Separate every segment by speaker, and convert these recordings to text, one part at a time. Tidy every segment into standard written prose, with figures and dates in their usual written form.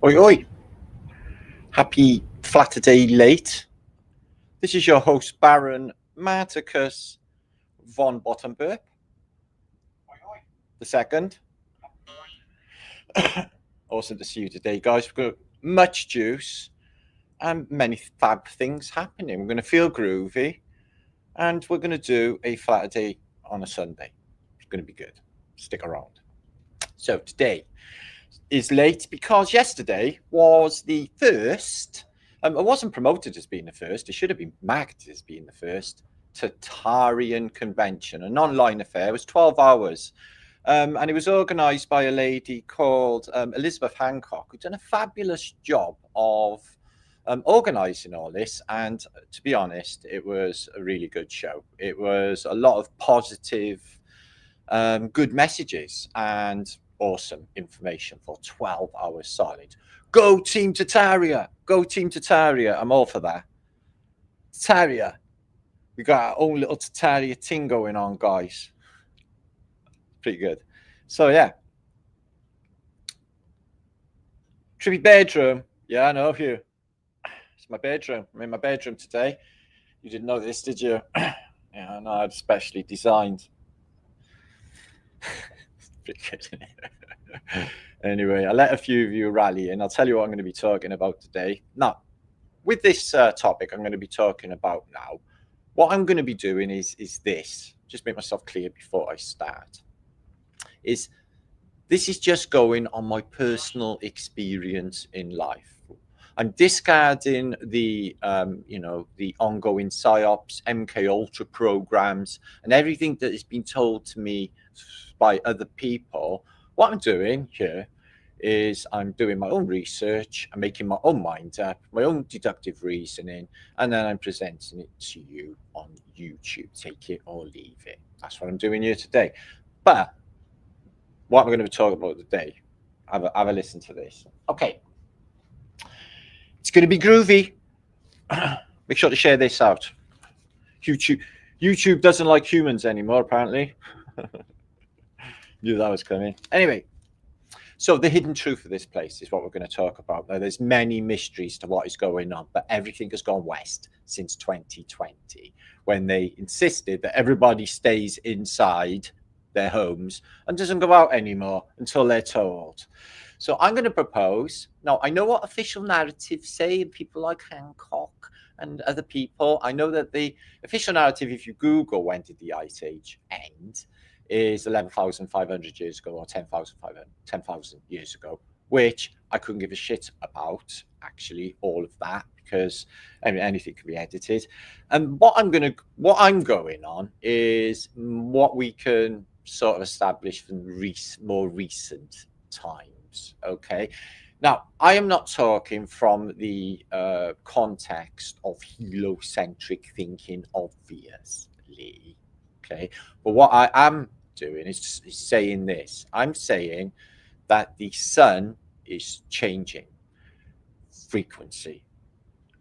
Speaker 1: Oi, oi. Happy Flatterday late. This is your host, Baron Marticus von Bottomburp. The second. Awesome to see you today, guys. We've got much juice and many fab things happening. We're going to feel groovy and we're going to do a Flatterday on a Sunday. It's going to be good. Stick around. So today is late because yesterday was the first. It wasn't promoted as being the first. It should have been marked as being the first Tatarian convention, an online affair. It was 12 hours. And it was organised by a lady called Elizabeth Hancock, who'd done a fabulous job of organising all this. And to be honest, it was a really good show. It was a lot of positive, good messages and awesome information for 12 hours solid. Go Team Tataria! Go Team Tataria! I'm all for that. Tataria. We got our own little Tataria thing going on, guys. Pretty good. So, yeah. Trippy bedroom. Yeah, I know you. It's my bedroom. I'm in my bedroom today. You didn't know this, did you? Yeah, I know. I've specially designed. Pretty good. Anyway, I let a few of you rally in. I'll tell you what I'm going to be talking about today. Now, with this topic, I'm going to be talking about now. What I'm going to be doing is this. Just make myself clear before I start. This is just going on my personal experience in life. I'm discarding the the ongoing PSYOPs, MK Ultra programs, and everything that has been told to me by other people. What I'm doing here is I'm doing my own research, I'm making my own mind up, my own deductive reasoning, and then I'm presenting it to you on YouTube. Take it or leave it. That's what I'm doing here today. But what I'm going to be talking about today, have a listen to this. Okay. It's going to be groovy. Make sure to share this out. YouTube doesn't like humans anymore, apparently. Knew that was coming. Anyway, so the hidden truth of this place is what we're going to talk about. Now, there's many mysteries to what is going on, but everything has gone west since 2020, when they insisted that everybody stays inside their homes and doesn't go out anymore until they're told. So I'm going to propose. Now, I know what official narratives say, and people like Hancock and other people. I know that the official narrative, if you Google when did the Ice Age end, is 11,500 years ago or 10,000 years ago, which I couldn't give a shit about, actually, all of that, because anything can be edited. And what I'm going on is what we can sort of establish from more recent times. Okay. Now, I am not talking from the context of heliocentric thinking, obviously. Okay. But what I am doing is saying this. I'm saying that the sun is changing frequency.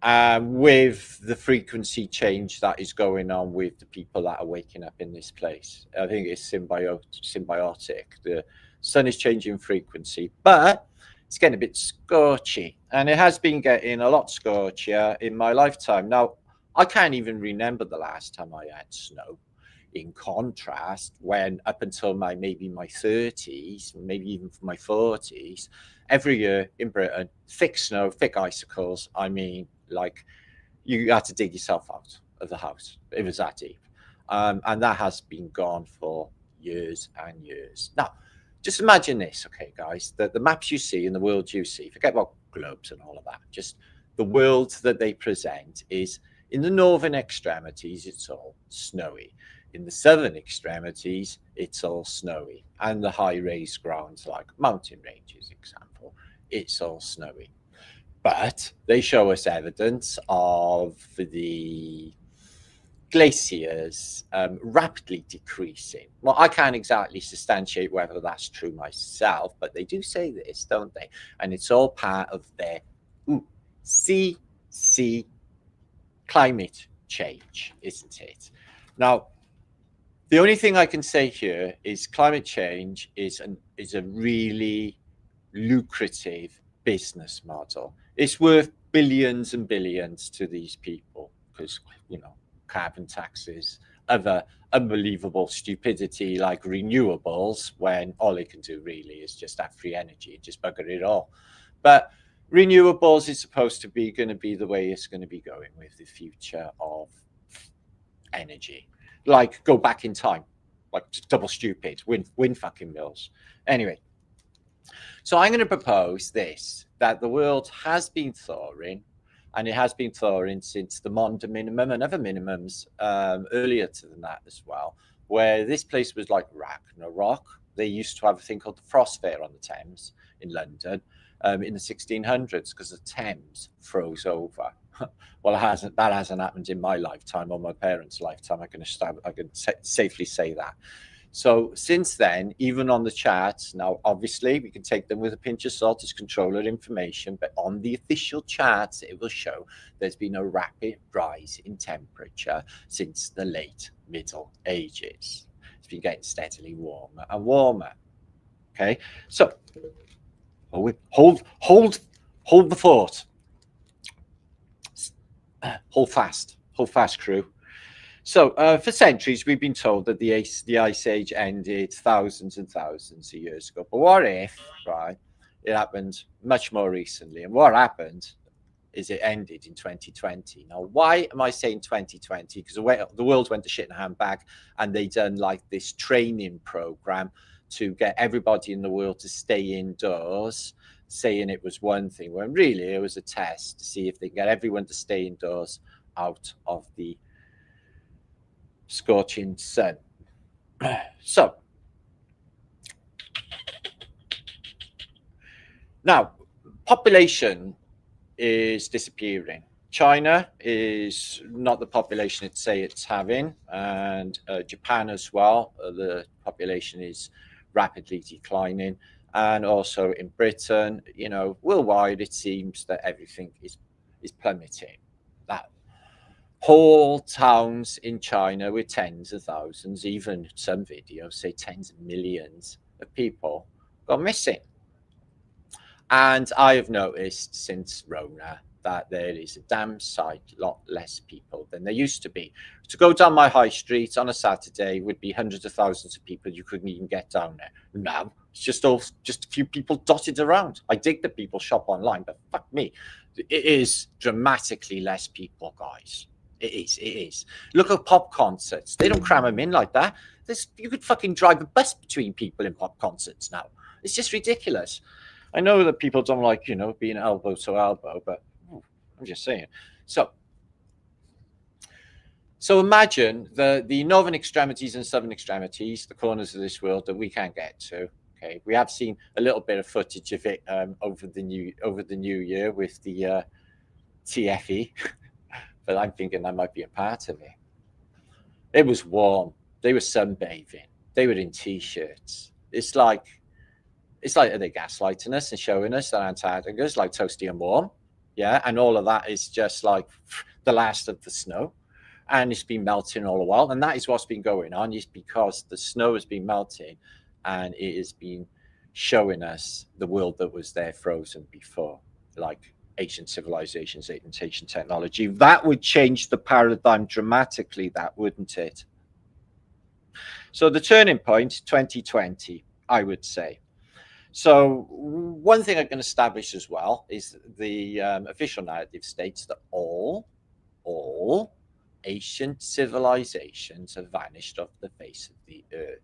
Speaker 1: With the frequency change that is going on with the people that are waking up in this place, I think it's symbiotic. The sun is changing frequency, but it's getting a bit scorchy, and it has been getting a lot scorchier in my lifetime. Now, I can't even remember the last time I had snow. In contrast, when up until maybe my 30s, maybe even my 40s, every year in Britain, thick snow, thick icicles. I mean, like, you had to dig yourself out of the house. It was that deep. And that has been gone for years and years. Now, just imagine this, okay, guys, the maps you see in the world you see, forget about globes and all of that, just the world that they present is in the northern extremities, it's all snowy. In the southern extremities, it's all snowy. And the high raised grounds like mountain ranges, example, it's all snowy. But they show us evidence of the glaciers rapidly decreasing. Well, I can't exactly substantiate whether that's true myself, but they do say this, don't they? And it's all part of their CC climate change, isn't it? Now, the only thing I can say here is climate change is a really lucrative business model. It's worth billions and billions to these people because, you know, carbon taxes, other unbelievable stupidity like renewables, when all they can do really is just have free energy and just bugger it all. But renewables is supposed to be going to be the way it's going to be going with the future of energy. Like, go back in time, like double stupid, wind fucking mills. Anyway, so I'm going to propose this, that the world has been thawing, and it has been thawing since the Maunder minimum and other minimums earlier than that as well, where this place was like Ragnarok. They used to have a thing called the Frost Fair on the Thames in London in the 1600s because the Thames froze over. Well, that hasn't happened in my lifetime or my parents' lifetime. I can safely say that. So since then, even on the charts, now obviously we can take them with a pinch of salt as controller information, but on the official charts, it will show there's been a rapid rise in temperature since the late Middle Ages. It's been getting steadily warmer and warmer. Okay, so hold the fort. Hold fast, crew. So for centuries, we've been told that the Ice Age ended thousands and thousands of years ago. But what if, right, it happened much more recently? And what happened is it ended in 2020. Now, why am I saying 2020? Because the world went to shit in a handbag, and they done like this training program to get everybody in the world to stay indoors, saying it was one thing, when really it was a test to see if they can get everyone to stay indoors out of the scorching sun. So now population is disappearing. China is not the population it's say it's having, and Japan as well. The population is rapidly declining, and also in Britain, you know, worldwide it seems that everything is plummeting. That whole towns in China with tens of thousands, even some videos say tens of millions of people gone missing. And I have noticed since Rona that there is a damn sight lot less people than there used to be. To go down my high street on a Saturday would be hundreds of thousands of people. You couldn't even get down there. Now it's just a few people dotted around. I dig that people shop online, but fuck me, it is dramatically less people, guys. It is. Look at pop concerts. They don't cram them in like that. You could fucking drive a bus between people in pop concerts now. It's just ridiculous. I know that people don't like, you know, being elbow to elbow, but I'm just saying. So imagine the northern extremities and southern extremities, the corners of this world that we can't get to. Okay, we have seen a little bit of footage of it over the new year with the TFE. But I'm thinking I might be a part of it. It was warm. They were sunbathing. They were in t-shirts. It's like are they gaslighting us and showing us that Antarctica is like toasty and warm? Yeah, and all of that is just like the last of the snow, and it's been melting all the while. And that is what's been going on, is because the snow has been melting, and it has been showing us the world that was there frozen before, like ancient civilizations, ancient technology. That would change the paradigm dramatically, that wouldn't it? So the turning point, 2020, I would say. So one thing I can establish as well is the official narrative states that all ancient civilizations have vanished off the face of the earth.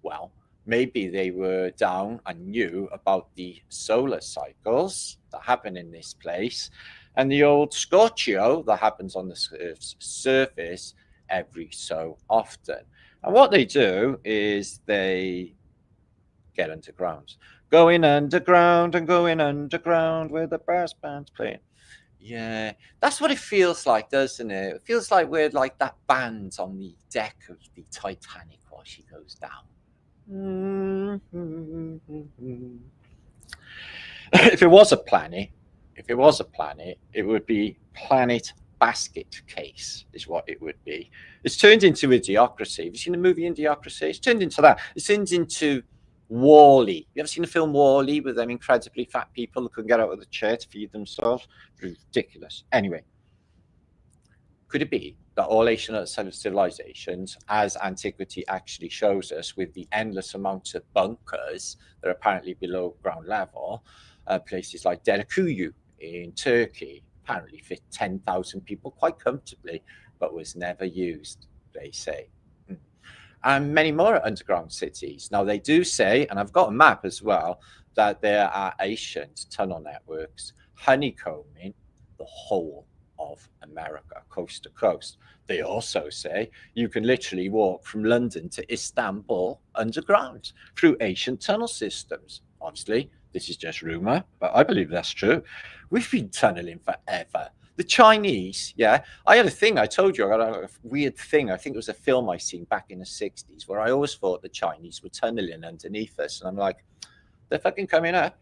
Speaker 1: Well, maybe they were down and knew about the solar cycles that happen in this place, and the old scorchio that happens on the Earth's surface every so often. And what they do is they get underground. Going underground and going underground where the brass band's playing. Yeah, that's what it feels like, doesn't it? It feels like we're like that band on the deck of the Titanic while she goes down. If it was a planet, it would be Planet Basket Case, is what it would be. It's turned into Idiocracy. Have you seen the movie Idiocracy? It's turned into that. It's turned into Wall-E. You ever seen the film Wall-E with them incredibly fat people that couldn't get out of the chair to feed themselves? Ridiculous. Anyway, could it be that all ancient civilizations, as antiquity actually shows us, with the endless amounts of bunkers that are apparently below ground level, places like Derekuyu in Turkey apparently fit 10,000 people quite comfortably, but was never used, they say. And many more underground cities. Now, they do say, and I've got a map as well, that there are ancient tunnel networks honeycombing the whole of America, coast to coast. They also say you can literally walk from London to Istanbul underground through ancient tunnel systems. Obviously, this is just rumor, but I believe that's true. We've been tunneling forever. The Chinese, yeah. I had a thing, I told you, I got a weird thing. I think it was a film I seen back in the 60s where I always thought the Chinese were tunneling underneath us. And I'm like, they're fucking coming up.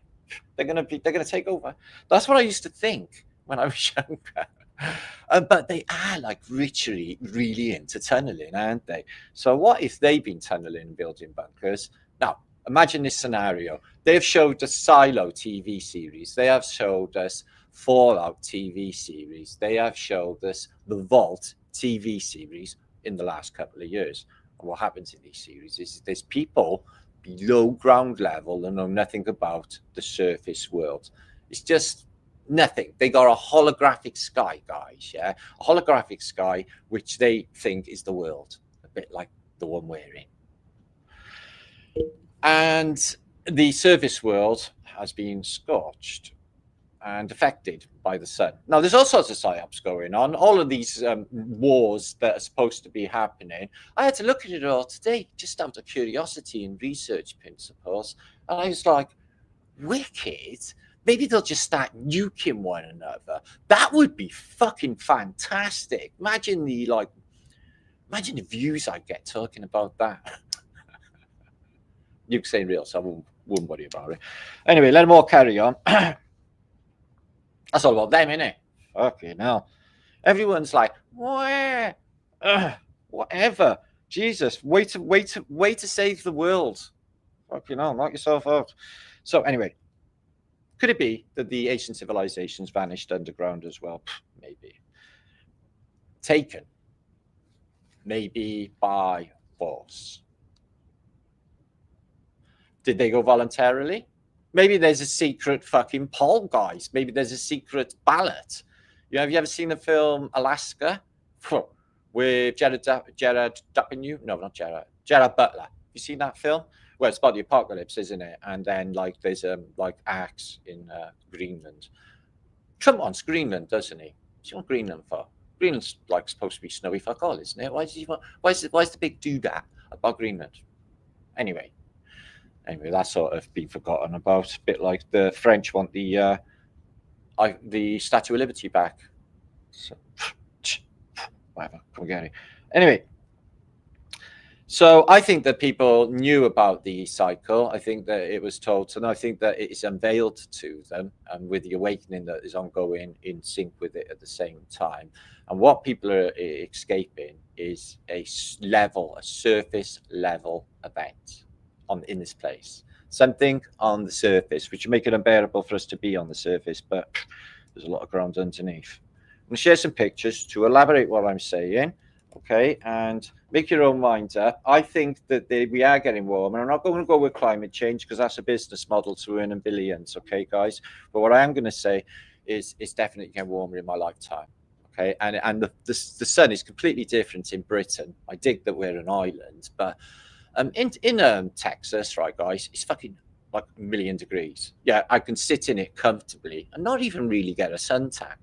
Speaker 1: They're gonna take over. That's what I used to think when I was younger. But they are like literally really into tunneling, aren't they? So what if they've been tunneling and building bunkers? Now, imagine this scenario. They've showed us Silo TV series. They have showed us Fallout TV series. They have showed us the Vault TV series in the last couple of years. And what happens in these series is there's people below ground level that know nothing about the surface world. It's just nothing. They got a holographic sky, guys. Yeah, a holographic sky which they think is the world, a bit like the one we're in. And the surface world has been scorched and affected by the sun. Now, there's all sorts of psyops going on. All of these wars that are supposed to be happening. I had to look at it all today, just out of curiosity and research principles. And I was like, wicked. Maybe they'll just start nuking one another. That would be fucking fantastic. Imagine the views I get talking about that. Nukes ain't real, so I wouldn't worry about it. Anyway, let them all carry on. That's all about them, innit? Okay, now everyone's like, where? Whatever. Jesus, way to save the world. Fucking hell, knock yourself out. So anyway, could it be that the ancient civilizations vanished underground as well? Maybe. Taken. Maybe by force. Did they go voluntarily? Maybe there's a secret fucking poll, guys. Maybe there's a secret ballot. Have you ever seen the film Alaska with Gerard W? No, not Gerard. Gerard Butler. Have you seen that film? Well, it's about the apocalypse, isn't it? And then there's acts in Greenland. Trump wants Greenland, doesn't he? What's he want Greenland for? Greenland's supposed to be snowy fuck all, isn't it? Why is the big do-that about Greenland? Anyway, that's sort of been forgotten about. A bit like the French want the Statue of Liberty back. So, whatever, come get it. Anyway, so I think that people knew about the cycle. I think that it was told to them. I think that it is unveiled to them, and with the awakening that is ongoing in sync with it at the same time. And what people are escaping is a surface level event in this place. Something on the surface, which will make it unbearable for us to be on the surface, but there's a lot of ground underneath. I'm going to share some pictures to elaborate what I'm saying, okay, and make your own mind up. I think that we are getting warmer. I'm not going to go with climate change because that's a business model to earn billions, okay, guys? But what I am going to say is it's definitely getting warmer in my lifetime, okay? And the sun is completely different in Britain. I dig that we're an island, but in Texas, right, guys, it's fucking like a million degrees. Yeah, I can sit in it comfortably and not even really get a suntan.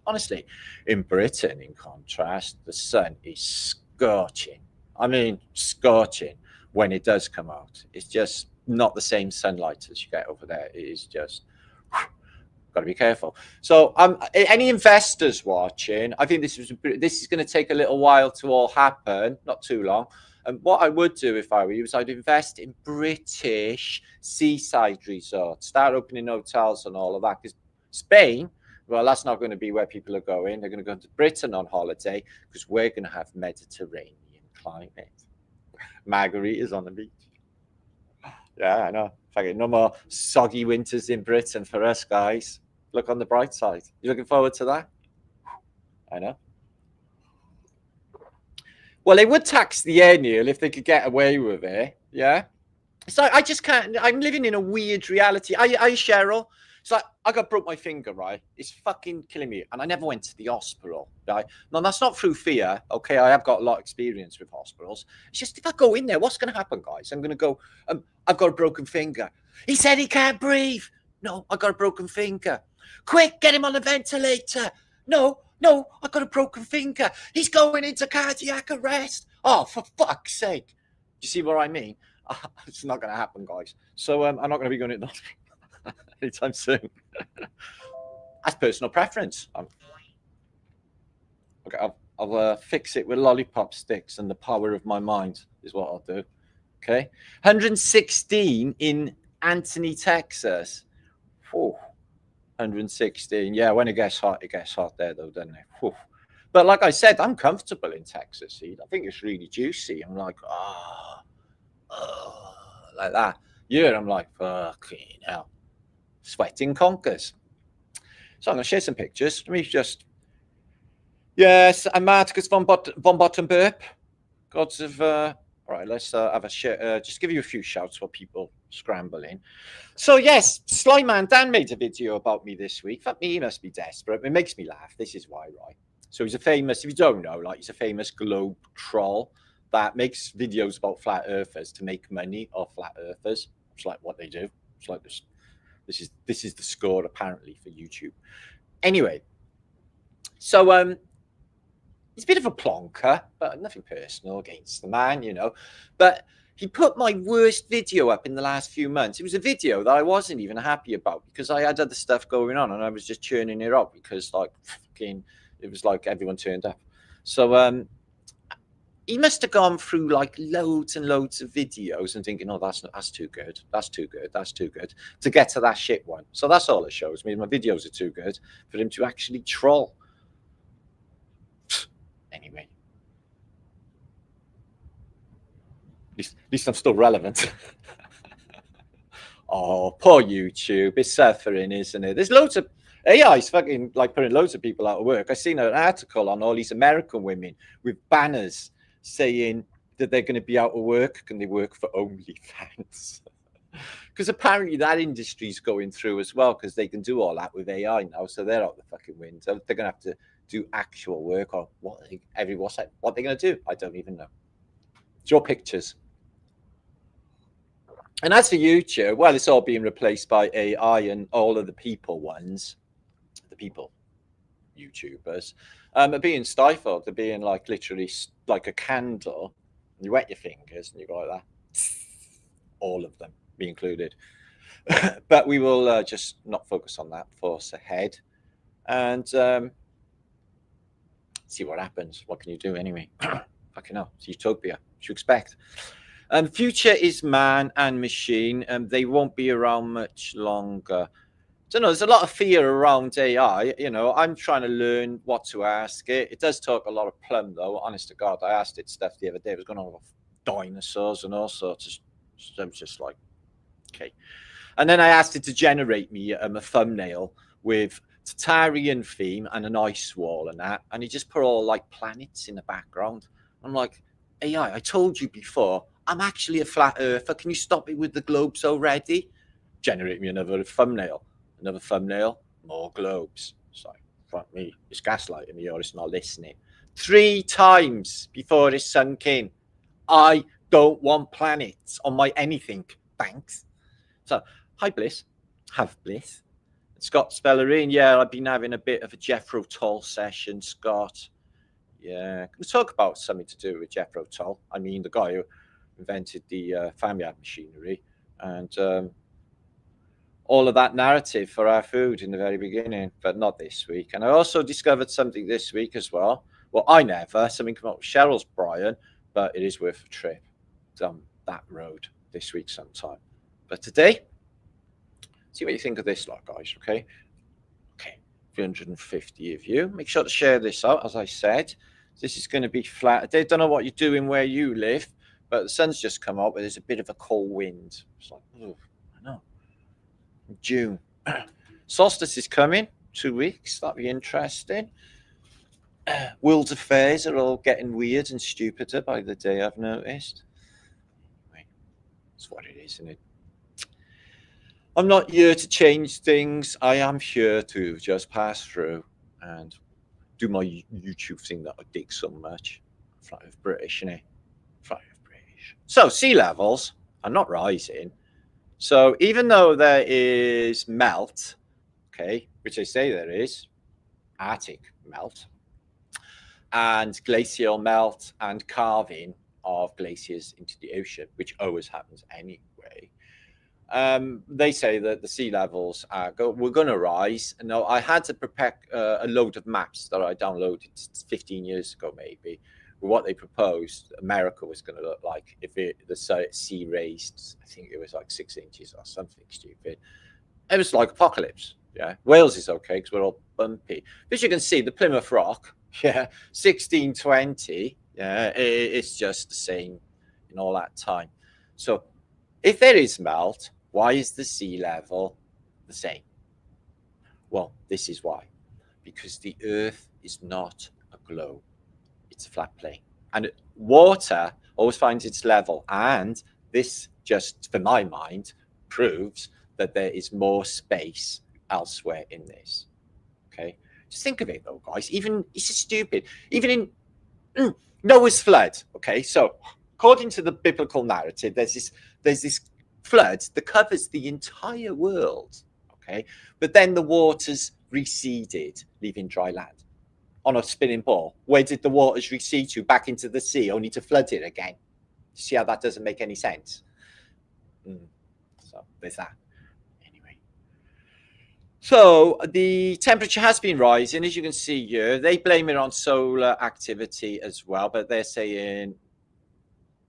Speaker 1: Honestly, in Britain, in contrast, the sun is scorching. I mean, scorching when it does come out. It's just not the same sunlight as you get over there. It is just got to be careful. So, any investors watching, I think this is going to take a little while to all happen, not too long. And what I would do if I were you is I'd invest in British seaside resorts, start opening hotels and all of that. Because Spain, well, that's not going to be where people are going. They're going to go to Britain on holiday because we're going to have Mediterranean climate. Margaritas on the beach. Yeah, I know. Fucking no more soggy winters in Britain for us, guys. Look on the bright side. You looking forward to that? I know. Well, they would tax the air, Neil, if they could get away with it. Yeah. So I just can't. I'm living in a weird reality. I Cheryl. It's like I got broke my finger, right? It's fucking killing me, and I never went to the hospital, right? No, that's not through fear. Okay, I have got a lot of experience with hospitals. It's just if I go in there, what's going to happen, guys? I'm going to go. I've got a broken finger. He said he can't breathe. No, I got a broken finger. Quick, get him on a ventilator. No, no, I got a broken finger. He's going into cardiac arrest. Oh, for fuck's sake! Do you see what I mean? It's not going to happen, guys. So I'm not going to be going to the hospital anytime soon. That's personal preference. Okay, I'll fix it with lollipop sticks and the power of my mind is what I'll do. Okay, 116 in Anthony, Texas. Whew. 116. Yeah, when it gets hot there, though, doesn't it? Whew. But like I said, I'm comfortable in Texas heat. I think it's really juicy. I'm like, like that. Yeah, I'm like, fucking hell. Sweating conkers. So I'm going to share some pictures. Let me just. Yes, I'm Marticus von Bottenburp. Gods of. All right, let's have a share. Just give you a few shouts while people scrambling. So, yes, Slyman Dan made a video about me this week. Fuck me, he must be desperate. It makes me laugh. This is why, right? So he's a famous, if you don't know, like he's a famous globe troll that makes videos about flat earthers to make money off flat earthers. It's like what they do. It's like this. This is the score apparently for YouTube. Anyway, so he's a bit of a plonker, but nothing personal against the man, you know. But he put my worst video up in the last few months. It was a video that I wasn't even happy about because I had other stuff going on and I was just churning it up because like fucking it was like everyone turned up. So he must have gone through like loads and loads of videos and thinking, oh, that's too good. That's too good. That's too good to get to that shit one. So that's all it shows me. My videos are too good for him to actually troll. Anyway. At least I'm still relevant. Oh, poor YouTube. It's suffering, isn't it? There's loads of AI's fucking like putting loads of people out of work. I seen an article on all these American women with banners saying that they're going to be out of work and they work for OnlyFans. Because apparently that industry's going through as well because they can do all that with AI now. So they're out the fucking window. They're going to have to do actual work or what they're going to do. I don't even know. Draw pictures. And as for YouTube, well, it's all being replaced by AI and all of the people ones, the people YouTubers, are being stifled. They're being like literally like a candle. You wet your fingers and you go like that. All of them, me included. But we will just not focus on that. Force ahead and see what happens. What can you do anyway? Fucking hell, it's utopia. What you expect? Future is man and machine, and they won't be around much longer. So no, there's a lot of fear around AI. You know, I'm trying to learn what to ask it. It does talk a lot of plumb, though. Honest to God, I asked it stuff the other day. It was going on with dinosaurs and all sorts of. So I was just like, okay. And then I asked it to generate me a thumbnail with Tatarian theme and an ice wall and that, and he just put all like planets in the background. I'm like, AI, I told you before, I'm actually a flat earther. Can you stop it with the globes already? Generate me another thumbnail, more globes. So, fuck me, it's gaslighting me or it's not listening. 3 times before it sunk in. I don't want planets on my anything. Thanks. So, hi, Bliss. Have Bliss. Scott Spellerine. Yeah, I've been having a bit of a Jethro Tull session, Scott. Yeah, can we talk about something to do with Jethro Tull? I mean, the guy who invented the farmyard machinery and all of that narrative for our food in the very beginning, but not this week. And I also discovered something this week as well. Well, something come up with Cheryl's Brian, but it is worth a trip down that road this week sometime. But today, see what you think of this lot, guys, okay? Okay, 350 of you. Make sure to share this out, as I said. This is going to be flat. I don't know what you're doing where you live, but the sun's just come up, but there's a bit of a cold wind. It's like, oh, I know. June. Solstice is coming, 2 weeks. That'll be interesting. World affairs are all getting weird and stupider by the day, I've noticed. That's what it is, isn't it? I'm not here to change things. I am here to just pass through and do my YouTube thing that I dig so much. Flat of British, innit? Flat of British. So sea levels are not rising. So even though there is melt, okay, which they say there is, Arctic melt, and glacial melt and carving of glaciers into the ocean, which always happens anyway. They say that the sea levels we're going to rise. Now, I had to prepare a load of maps that I downloaded 15 years ago, maybe, with what they proposed America was going to look like if the sea raised. I think it was like 6 inches or something stupid. It was like apocalypse. Yeah, Wales is okay because we're all bumpy. But as you can see, the Plymouth Rock, 1620. Yeah, it's just the same in all that time. So if there is melt, why is the sea level the same? Well, this is why. Because the Earth is not a globe. It's a flat plane. And water always finds its level. And this, just for my mind, proves that there is more space elsewhere in this. Okay? Just think of it, though, guys. Even, it's just stupid. Even in Noah's flood, okay? So according to the biblical narrative, there's this flood that covers the entire world, okay? But then the waters receded, leaving dry land on a spinning ball. Where did the waters recede to? Back into the sea, only to flood it again. See how that doesn't make any sense? So there's that. Anyway. So the temperature has been rising, as you can see here. They blame it on solar activity as well, but they're saying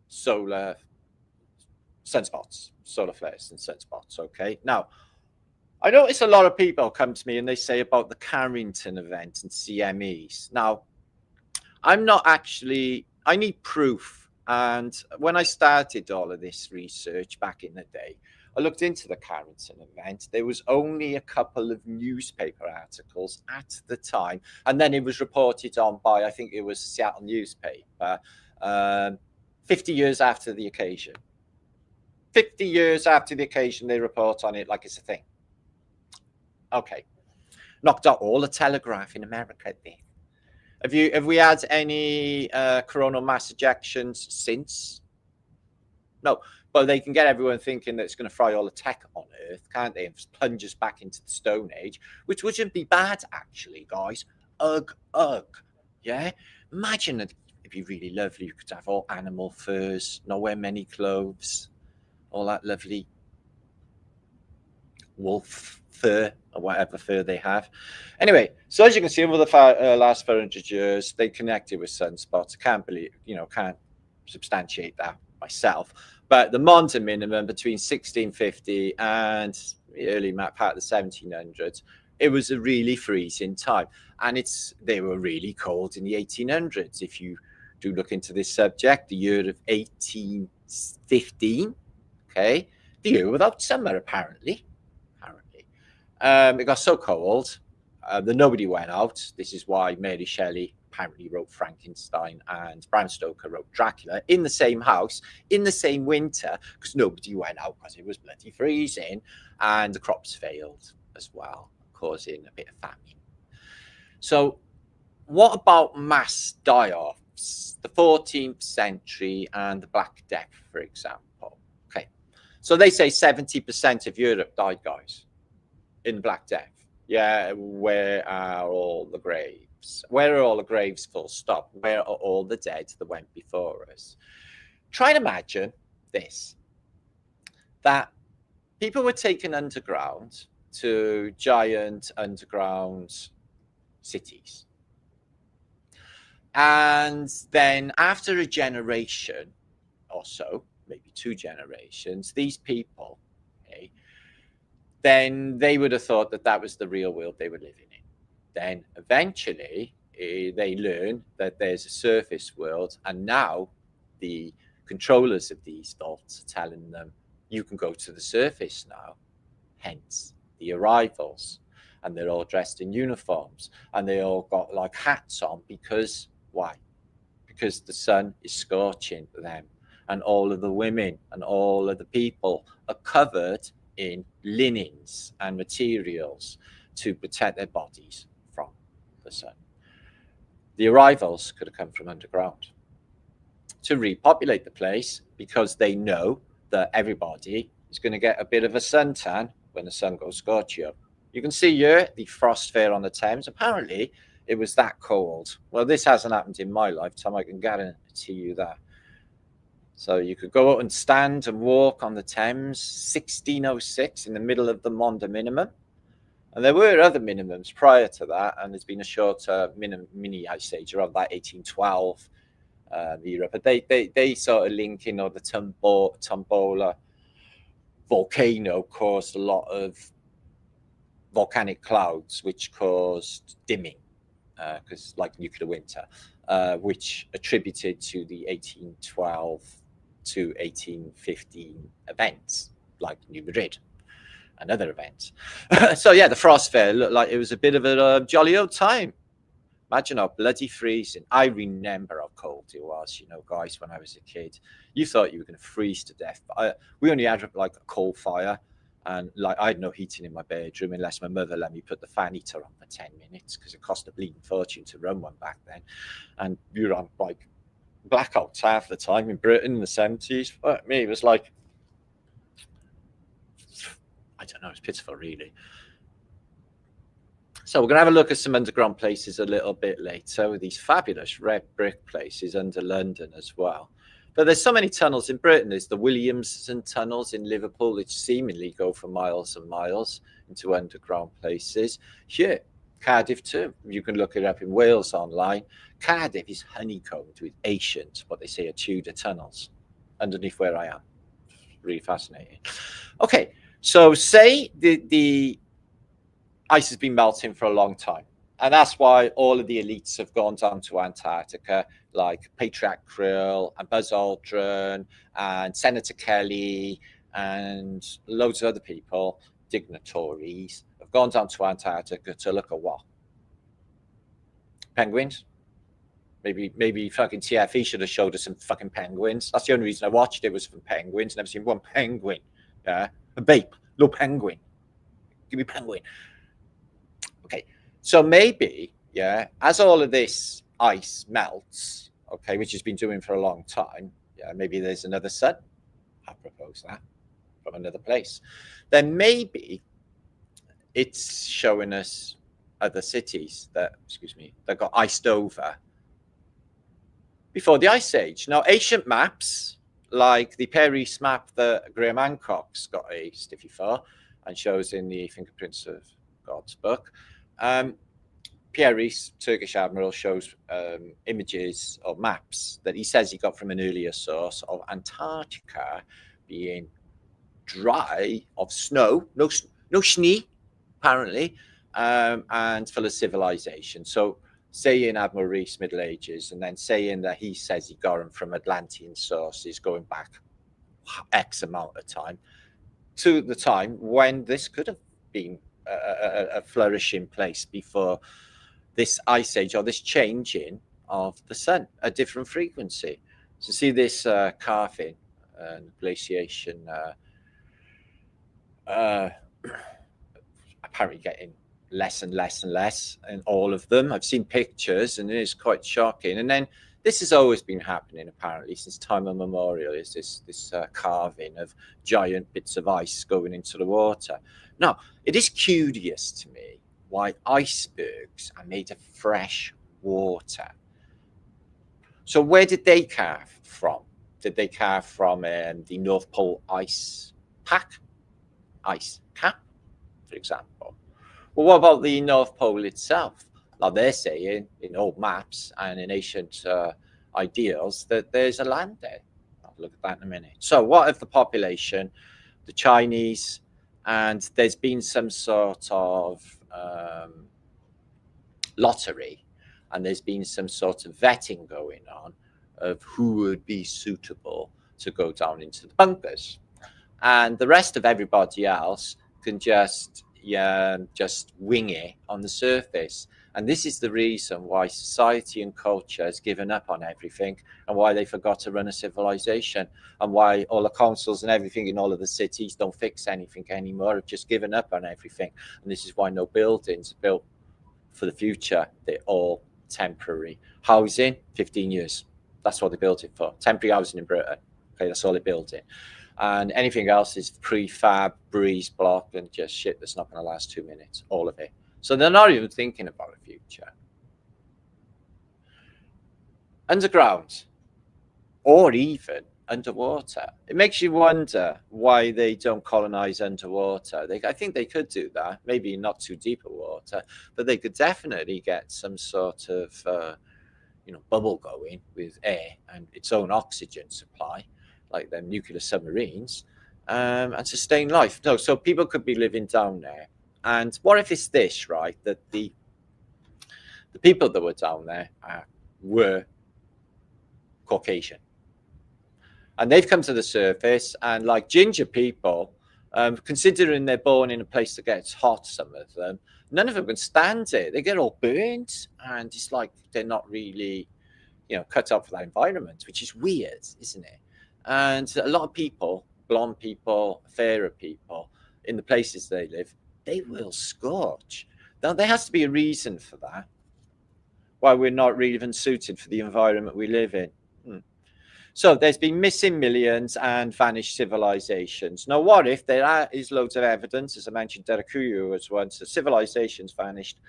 Speaker 1: solar sunspots, solar flares and sunspots. Okay. Now, I notice a lot of people come to me and they say about the Carrington event and CMEs. Now, I'm not actually, I need proof. And when I started all of this research back in the day, I looked into the Carrington event. There was only a couple of newspaper articles at the time. And then it was reported on by, I think it was Seattle newspaper, 50 years after the occasion. 50 years after the occasion, they report on it like it's a thing. Okay. Knocked out all the telegraph in America there. Have we had any coronal mass ejections since? No. But they can get everyone thinking that it's going to fry all the tech on Earth, can't they? And plunge us back into the Stone Age, which wouldn't be bad, actually, guys. Ugh. Yeah? Imagine that it'd be really lovely. You could have all animal furs, not wear many clothes, all that lovely wolf fur or whatever fur they have. Anyway, so as you can see, over the last 400 years, they connected with sunspots. I can't believe, can't substantiate that myself. But the Maunder minimum between 1650 and the early part of the 1700s, it was a really freezing time. And they were really cold in the 1800s. If you do look into this subject, the year of 1815, okay, the year without summer, apparently. It got so cold that nobody went out. This is why Mary Shelley apparently wrote Frankenstein and Bram Stoker wrote Dracula in the same house in the same winter, because nobody went out because it was bloody freezing, and the crops failed as well, causing a bit of famine. So what about mass die-offs? The 14th century and the Black Death, for example. Okay, so they say 70% of Europe died, guys, in Black Death. Yeah, where are all the graves? Where are all the graves, full stop? Where are all the dead that went before us? Try and imagine this, that people were taken underground to giant underground cities. And then after a generation or so, maybe 2 generations, these people, okay, then they would have thought that that was the real world they were living in. Then eventually they learn that there's a surface world, and now the controllers of these vaults are telling them, you can go to the surface now, hence the arrivals. And they're all dressed in uniforms, and they all got like hats on, because why? Because the sun is scorching them, and all of the women and all of the people are covered in linens and materials to protect their bodies from the sun. The arrivals could have come from underground to repopulate the place, because they know that everybody is going to get a bit of a suntan when the sun goes scorching. You can see here the frost fair on the Thames. Apparently, it was that cold. Well, this hasn't happened in my lifetime, I can guarantee you that. So you could go out and stand and walk on the Thames, 1606, in the middle of the Maunder minimum. And there were other minimums prior to that, and there's been a shorter mini ice age around that 1812 era. But they sort of link in, or the Tombola volcano caused a lot of volcanic clouds, which caused dimming, because like nuclear winter, which attributed to the 1812 to 1815 events, like New Madrid and other events. So yeah, the frost fair looked like it was a bit of a jolly old time. Imagine how bloody freezing. I remember how cold it was, you know, guys, when I was a kid. You thought you were going to freeze to death. But we only had like a coal fire, and like I had no heating in my bedroom unless my mother let me put the fan heater on for 10 minutes, because it cost a bleeding fortune to run one back then. And we were on like blackouts half the time in Britain in the 70s. But me, it was like, I don't know, it's pitiful, really. So we're going to have a look at some underground places a little bit later, with these fabulous red brick places under London as well. But there's so many tunnels in Britain. There's the Williamson tunnels in Liverpool, which seemingly go for miles and miles into underground places. Here, Cardiff too. You can look it up in Wales online. Cardiff is honeycombed with ancient, what they say are Tudor tunnels underneath where I am. Really fascinating. Okay, so say the ice has been melting for a long time, and that's why all of the elites have gone down to Antarctica, like Patriarch Krill and Buzz Aldrin and Senator Kelly and loads of other people, dignitaries, have gone down to Antarctica to look at what? Penguins? Maybe fucking TFE should have showed us some fucking penguins. That's the only reason I watched it, was for penguins. Never seen one penguin. Yeah, a babe, little penguin. Give me penguin. Okay, so maybe, yeah, as all of this ice melts, okay, which has been doing for a long time, yeah, maybe there's another sun. I propose that from another place. Then maybe it's showing us other cities that, that got iced over before the Ice Age. Now, ancient maps, like the Paris map that Graham Hancock's got a stiffy for and shows in the Fingerprints of God's book, Pierre Rees, Turkish admiral, shows images or maps that he says he got from an earlier source of Antarctica being dry, of snow, no snow, apparently, and full of civilization. So saying Admiral Rees, Middle Ages, and then saying that he says he got them from Atlantean sources going back X amount of time to the time when this could have been a flourishing place before this ice age, or this changing of the sun, a different frequency. So see this carving and glaciation apparently getting less and less and less in all of them. I've seen pictures and it is quite shocking. And then this has always been happening apparently since time immemorial, is this carving of giant bits of ice going into the water. Now, it is curious to me why icebergs are made of fresh water. So where did they carve from? Did they carve from the North Pole ice pack, ice cap, for example? Well, what about the North Pole itself? Now, they're saying in old maps and in ancient ideals that there's a land there. I'll look at that in a minute. So what of the population, the Chinese, and there's been some sort of lottery, and there's been some sort of vetting going on of who would be suitable to go down into the bunkers. And the rest of everybody else can just wing it on the surface. And this is the reason why society and culture has given up on everything, and why they forgot to run a civilization, and why all the councils and everything in all of the cities don't fix anything anymore, have just given up on everything. And this is why no buildings are built for the future. They're all temporary. Housing, 15 years. That's what they built it for. Temporary housing in Britain. Okay, that's all they built it. And anything else is prefab, breeze block, and just shit that's not going to last 2 minutes, all of it. So they're not even thinking about a future. Underground, or even underwater. It makes you wonder why they don't colonize underwater. I think they could do that, maybe not too deep a water, but they could definitely get some sort of bubble going with air and its own oxygen supply, like them nuclear submarines, and sustain life. No, so people could be living down there. And what if it's this, right? That the people that were down there were Caucasian, and they've come to the surface, and like ginger people, considering they're born in a place that gets hot, some of them, none of them can stand it. They get all burnt, and it's like they're not really, cut out for that environment, which is weird, isn't it? And a lot of people, blonde people, fairer people, in the places they live, they will scorch. Now, there has to be a reason for that, why we're not really even suited for the environment we live in. So there's been missing millions and vanished civilizations. Now, what if there is loads of evidence, as I mentioned, Derakuyu was once, that civilizations vanished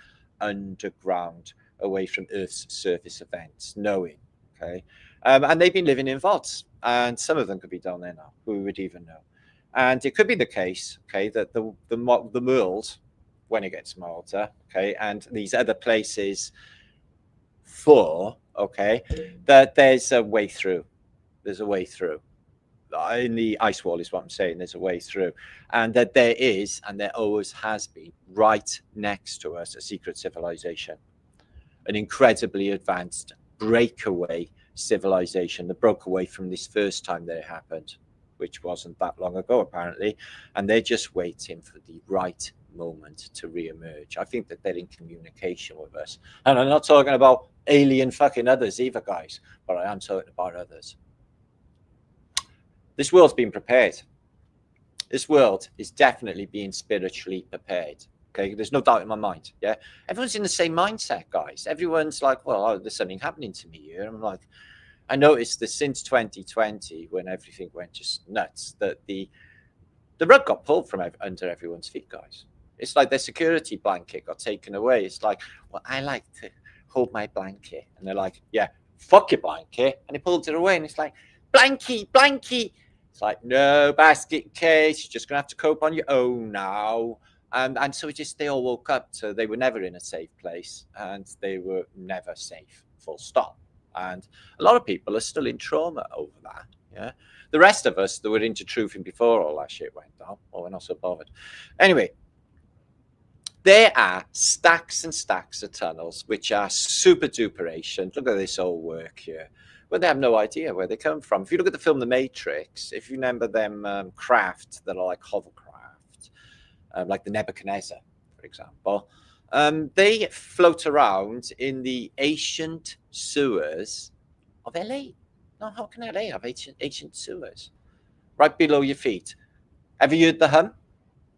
Speaker 1: underground, away from Earth's surface events, knowing, okay? And they've been living in vaults, and some of them could be down there now. Who would even know? And it could be the case, okay, that the world, when it gets smaller, okay, and these other places okay, that there's a way through. There's a way through. In the ice wall is what I'm saying. There's a way through. And that there is, and there always has been, right next to us, a secret civilization. An incredibly advanced breakaway civilization that broke away from this first time that it happened, which wasn't that long ago, apparently. And they're just waiting for the right moment to re-emerge. I think that they're in communication with us. And I'm not talking about alien fucking others either, guys, but I am talking about others. This world's been prepared. This world is definitely being spiritually prepared. Okay, there's no doubt in my mind. Yeah, everyone's in the same mindset, guys. Everyone's like, well, there's something happening to me here. And I'm like, I noticed that since 2020, when everything went just nuts, that the rug got pulled from under everyone's feet, guys. It's like their security blanket got taken away. It's like, well, I like to hold my blanket. And they're like, yeah, fuck your blanket. And they pulled it away. And it's like, blankie. It's like, no, basket case. You're just going to have to cope on your own now. And so they all woke up to they were never in a safe place, and they were never safe, full stop. And a lot of people are still in trauma over that. Yeah, the rest of us that were into truthing before all that shit went down, well, we're not so bothered. Anyway, there are stacks and stacks of tunnels which are super duper ancient. Look at this old work here. But they have no idea where they come from. If you look at the film The Matrix, if you remember them craft that are like hovercraft, like the Nebuchadnezzar, for example, they float around in the ancient sewers of LA. No, how can LA have ancient sewers? Right below your feet. Have you heard the hum?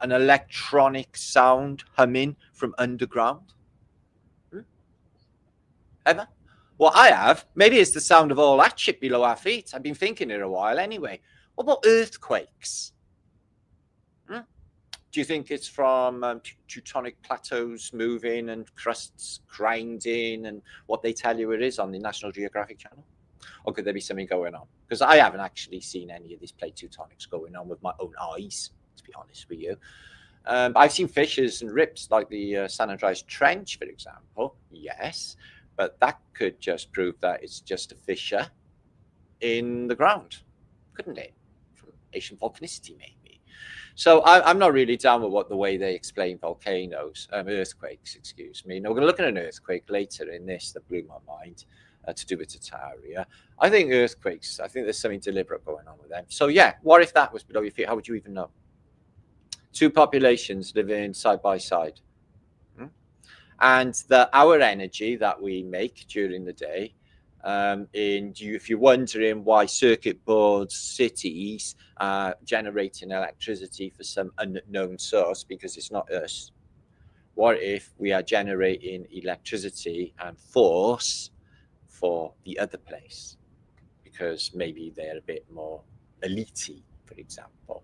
Speaker 1: An electronic sound humming from underground? Ever? Well, I have. Maybe it's the sound of all that shit below our feet. I've been thinking it a while anyway. What about earthquakes? Do you think it's from tectonic plateaus moving and crusts grinding and what they tell you it is on the National Geographic Channel? Or could there be something going on? Because I haven't actually seen any of these plate tectonics going on with my own eyes, to be honest with you. I've seen fissures and rips like the San Andreas Trench, for example. Yes, but that could just prove that it's just a fissure in the ground, couldn't it? From ancient volcanicity, maybe. So I'm not really down with the way they explain volcanoes, earthquakes, excuse me. Now, we're going to look at an earthquake later in this that blew my mind. to do with Tataria. I think earthquakes, I think there's something deliberate going on with them. So yeah, what if that was below your feet? How would you even know? Two populations living side by side. And our energy that we make during the day, if you're wondering why circuit boards, cities are generating electricity for some unknown source, because it's not us. What if we are generating electricity and force for the other place? Because maybe they're a bit more elite, for example.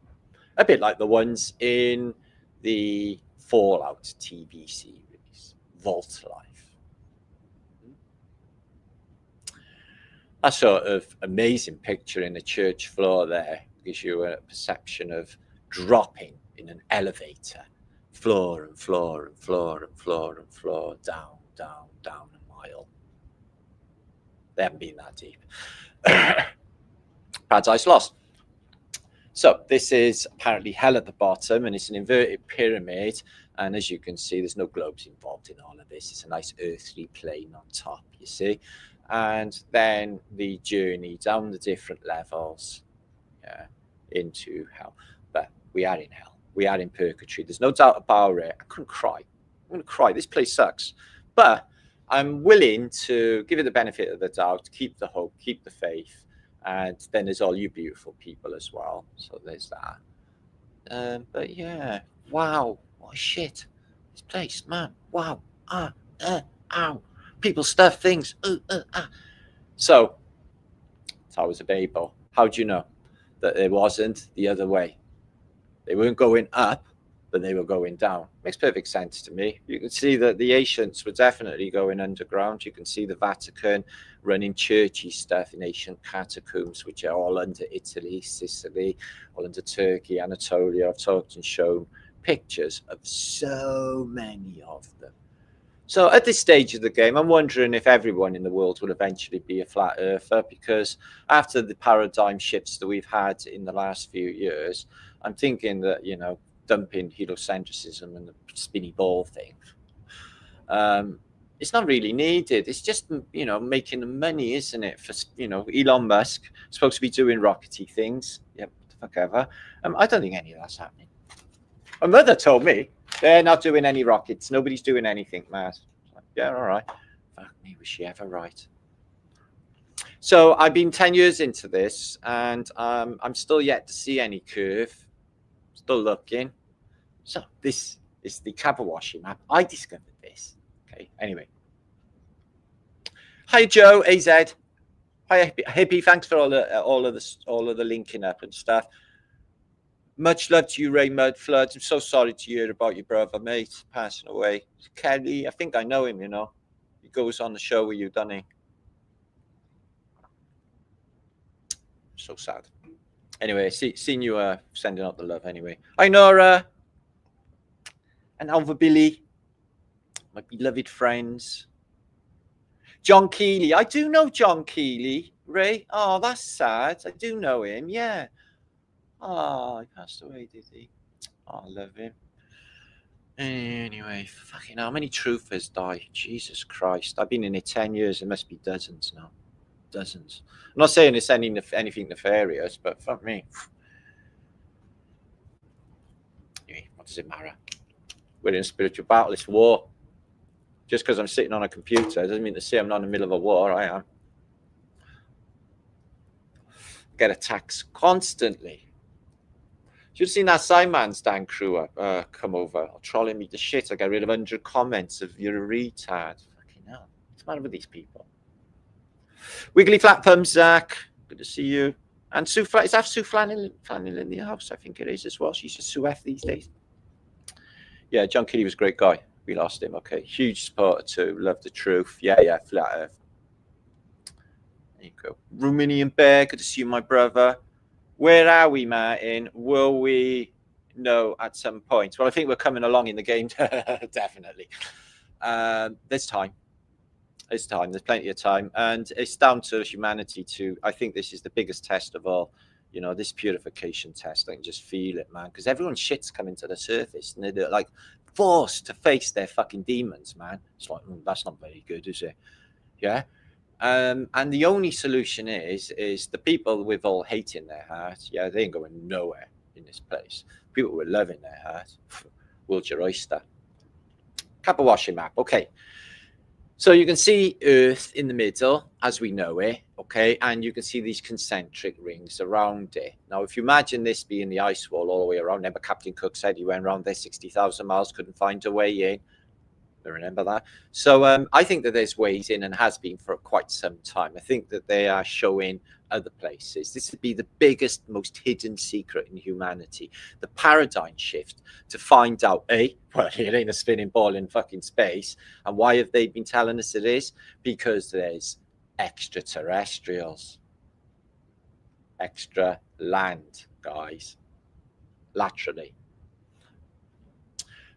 Speaker 1: A bit like the ones in the Fallout TV series, Vault Life. That sort of amazing picture in the church floor there gives you a perception of dropping in an elevator, floor and floor and floor and floor and floor, down, down, down a mile. They haven't been that deep. Paradise Lost. So this is apparently hell at the bottom, and it's an inverted pyramid. And as you can see, there's no globes involved in all of this. It's a nice earthly plane on top, you see. And then the journey down the different levels into hell. But we are in hell. We are in purgatory. There's no doubt about it. I couldn't cry. I'm going to cry. This place sucks. But I'm willing to give it the benefit of the doubt, keep the hope, keep the faith. And then there's all you beautiful people as well. So there's that. But yeah, wow, what shit. This place, man, wow. Ow. People, stuff, things. So, Towers of Babel. How do you know that it wasn't the other way? They weren't going up, but they were going down. Makes perfect sense to me. You can see that the ancients were definitely going underground. You can see the Vatican running churchy stuff in ancient catacombs, which are all under Italy, Sicily, all under Turkey, Anatolia. I've talked and shown pictures of so many of them. So at this stage of the game, I'm wondering if everyone in the world will eventually be a flat earther, because after the paradigm shifts that we've had in the last few years, I'm thinking that, dumping heliocentrism and the spinny ball thing, it's not really needed. It's just, making the money, isn't it? For, Elon Musk supposed to be doing rockety things. Yep, what the fuck ever. I don't think any of that's happening. My mother told me they're not doing any rockets. Nobody's doing anything, Matt. Like, yeah, all right. Fuck me, was she ever right? So I've been 10 years into this, and I'm still yet to see any curve. Still looking. So this is the Kabawashi map. I discovered this. Okay. Anyway. Hi Joe, AZ. Hi Hippie. Thanks for all of the linking up and stuff. Much love to you, Ray Mudfloods. I'm so sorry to hear about your brother, mate, passing away. Kelly, I think I know him. He goes on the show with you, doesn't he? So sad. Anyway, seeing you sending out the love anyway. Hi, Nora. And Alva Billy. My beloved friends. John Keeley. I do know John Keeley, Ray. Oh, that's sad. I do know him, yeah. Oh, he passed away, did he? Oh, I love him. Anyway, fucking how many truthers die? Jesus Christ. I've been in it 10 years. There must be dozens now. Dozens. I'm not saying it's anything nefarious, but fuck me. Anyway, what does it matter? We're in a spiritual battle. It's war. Just because I'm sitting on a computer doesn't mean to say I'm not in the middle of a war. I am. Get attacks constantly. You've seen that Simon's Dan Crew come over, trolling me to shit. I got rid of 100 comments of you're a retard. Fucking hell. What's the matter with these people? Wiggly flat thumbs, Zach. Good to see you. And Sue, is that Sue Flannel in the house? I think it is as well. She's a Sue F these days. Yeah, John Kelly was a great guy. We lost him. Okay. Huge supporter too. Love the truth. Yeah, flat earth. There you go. Romanian Bear. Good to see you, my brother. Where are we, Martin? Will we know at some point? Well, I think we're coming along in the game, definitely. There's time. There's plenty of time. And it's down to humanity to, I think this is the biggest test of all, this purification test. I can just feel it, man. Because everyone's shit's coming to the surface. And they're like forced to face their fucking demons, man. It's like, that's not very good, is it? Yeah. And the only solution is the people with all hate in their heart, yeah, they ain't going nowhere in this place. People with love in their heart, world's your oyster. Kabawashi map, okay. So you can see Earth in the middle as we know it, okay, and you can see these concentric rings around it. Now, if you imagine this being the ice wall all the way around, remember Captain Cook said he went around there 60,000 miles, couldn't find a way in. Remember that? So I think that there's ways in and has been for quite some time. I think that they are showing other places. This would be the biggest, most hidden secret in humanity. The paradigm shift to find out, well, it ain't a spinning ball in fucking space. And why have they been telling us it is? Because there's extraterrestrials. Extra land, guys. Laterally.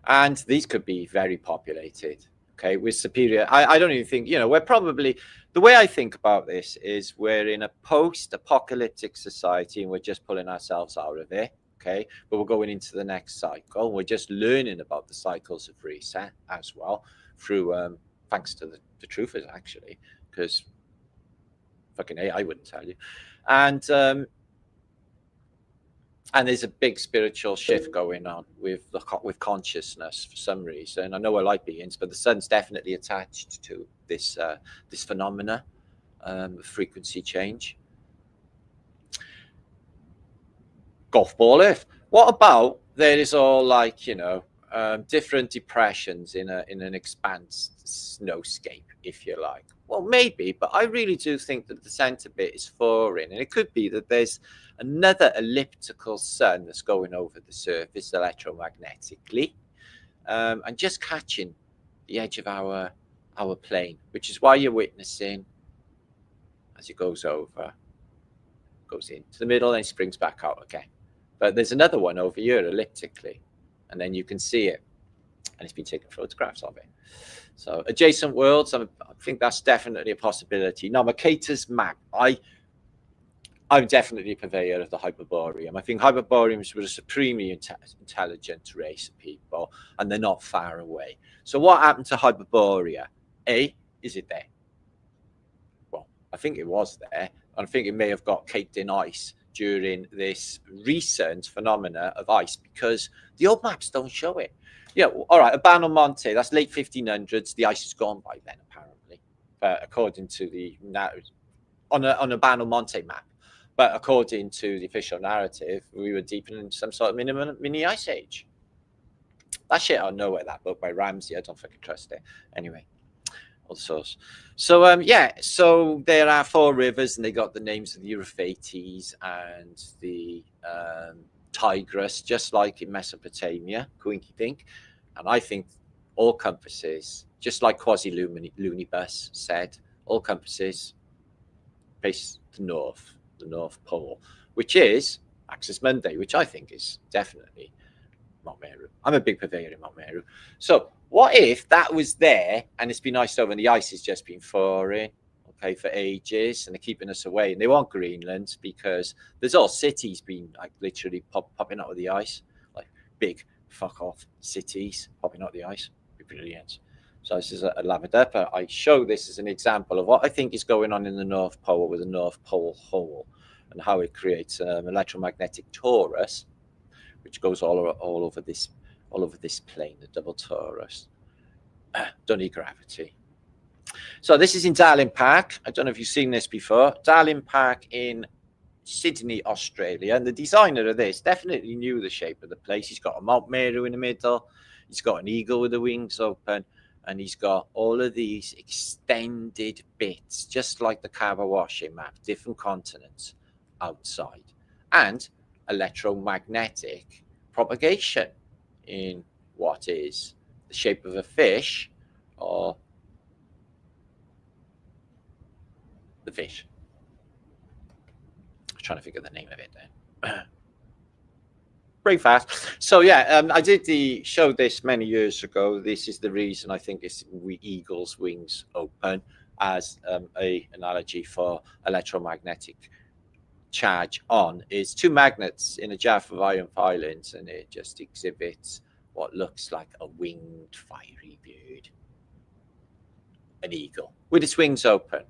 Speaker 1: And these could be very populated, okay, with superior. I don't even think, we're probably, the way I think about this is we're in a post-apocalyptic society and we're just pulling ourselves out of it, okay, but we're going into the next cycle. We're just learning about the cycles of reset as well through, thanks to the truthers, actually, because fucking AI wouldn't tell you. And there's a big spiritual shift going on with consciousness for some reason. I know we're light beings, but the sun's definitely attached to this this phenomena, frequency change. Golf ball Earth. What about there is all like different depressions in an expanse snowscape, if you like. Well, maybe, but I really do think that the center bit is foreign, and it could be that there's another elliptical sun that's going over the surface electromagnetically, and just catching the edge of our plane, which is why you're witnessing as it goes over, goes into the middle, and springs back out again. But there's another one over here elliptically, and then you can see it, and it's been taking photographs of it. So adjacent worlds, I think that's definitely a possibility. Now, Mercator's map, I'm definitely a purveyor of the Hyperborean. I think Hyperboreans were a supremely intelligent race of people, and they're not far away. So what happened to Hyperborea? Is it there? Well, I think it was there. I think it may have got caked in ice during this recent phenomena of ice, because the old maps don't show it. Yeah, all right, Urbano Monte, that's late 1500s. The ice is gone by then, apparently, according to the on Urbano Monte map. But according to the official narrative, we were deep in some sort of mini ice age. That shit, I know where that book by Ramsey. I don't fucking trust it. Anyway, all the source. So yeah, so there are 4 rivers, and they got the names of the Euphrates and the Tigris, just like in Mesopotamia, Quinky Pink. And I think all compasses, just like Quasi-Lunibus said, all compasses face the North Pole, which is Axis Mundi, which I think is definitely Mount Meru. I'm a big purveyor in Mount Meru. So what if that was there and it's been iced over and the ice has just been thawing, okay, for ages, and they're keeping us away, and they want Greenland because there's all cities being like literally popping out of the ice, like big fuck off cities popping out of the ice. It'd be brilliant. So this is a lavender, but I show this as an example of what I think is going on in the North Pole with the North Pole hole, and how it creates an electromagnetic torus, which goes all over this plane, the double torus. Don't need gravity. So this is in Darling Park. I don't know if you've seen this before. Darling Park in Sydney, Australia. And the designer of this definitely knew the shape of the place. He's got a Mount Meru in the middle. He's got an eagle with the wings open. And he's got all of these extended bits, just like the Kawawashi map, different continents outside. And electromagnetic propagation in what is the shape of a fish, or the fish. I'm trying to figure the name of it then. Very fast. So yeah, I did show this many years ago. This is the reason I think it's eagle's wings open as a analogy for electromagnetic charge on. Is 2 magnets in a jar of iron filings, and it just exhibits what looks like a winged fiery bird, an eagle with its wings open.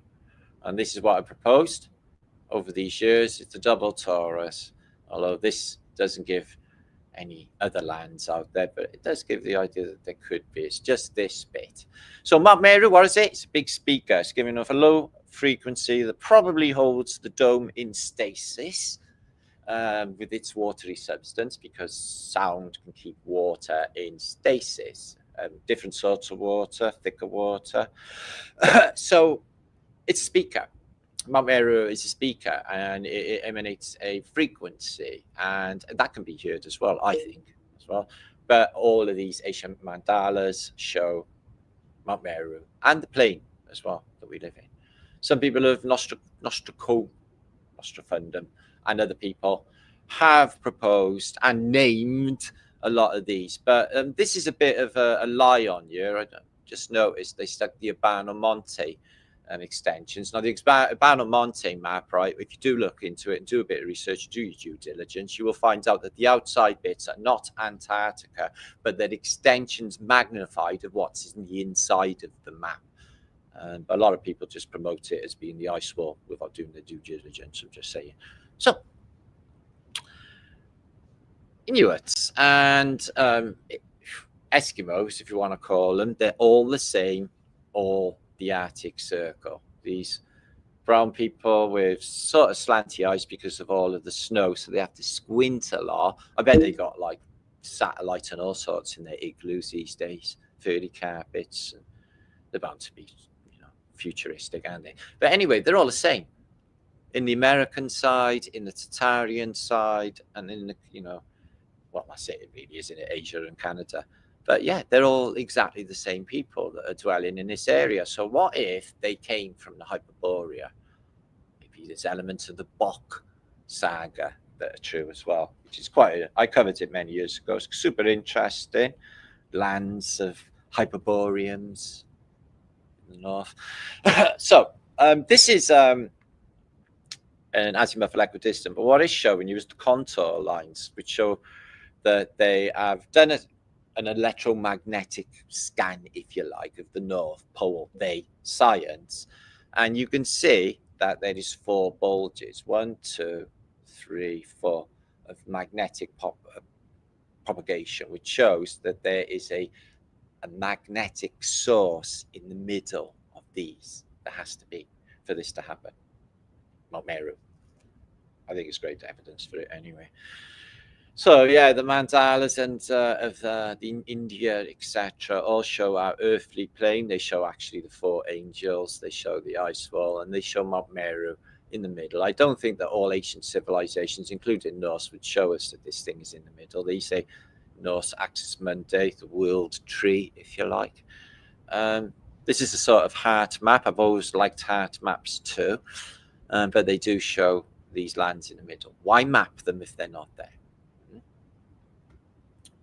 Speaker 1: And this is what I proposed over these years. It's a double torus, although this doesn't give any other lands out there, but it does give the idea that there could be. It's just this bit. So Mount Meru, what is it? It's a big speaker. It's giving off a low frequency that probably holds the dome in stasis with its watery substance, because sound can keep water in stasis. Different sorts of water, thicker water. So it's a speaker. Mount Meru is a speaker, and it emanates a frequency, and that can be heard as well, I think, as well. But all of these ancient mandalas show Mount Meru and the plain as well that we live in. Some people have Nostrafundum, and other people have proposed and named a lot of these. But this is a bit of a lie on you. I just noticed they stuck the Urbano Monte extensions. Now, the Urbano Monte map, right, if you do look into it and do a bit of research, do your due diligence, you will find out that the outside bits are not Antarctica, but that extensions magnified of what's in the inside of the map. But a lot of people just promote it as being the ice wall without doing the due diligence. I'm just saying. So, Inuits and Eskimos, if you want to call them, they're all the same, all the Arctic Circle. These brown people with sort of slanty eyes because of all of the snow, so they have to squint a lot. I bet they got like satellite and all sorts in their igloos these days, furry carpets, and they're bound to be, you know, futuristic, aren't they? But anyway, they're all the same in the American side, in the Tatarian side, and in the, you know, well, I say it really is in Asia and Canada. But yeah, they're all exactly the same people that are dwelling in this area. So what if they came from the Hyperborea? Maybe there's elements of the Bok saga that are true as well, which is I covered it many years ago. It's super interesting. Lands of Hyperboreans in the north. So this is an azimuth equidistant, but what is showing you is the contour lines, which show that they have done an electromagnetic scan, if you like, of the North Pole, science. And you can see that there is 4 bulges, 1, 2, 3, 4, of magnetic propagation, which shows that there is a magnetic source in the middle of these. There has to be for this to happen. Mount Meru. I think it's great evidence for it anyway. So yeah, the mandalas and of India, etc., all show our earthly plane. They show actually the 4 angels. They show the ice wall, and they show Mount Meru in the middle. I don't think that all ancient civilizations, including Norse, would show us that this thing is in the middle. They say Norse axis Mundi, the world tree, if you like. This is a sort of heart map. I've always liked heart maps too, but they do show these lands in the middle. Why map them if they're not there?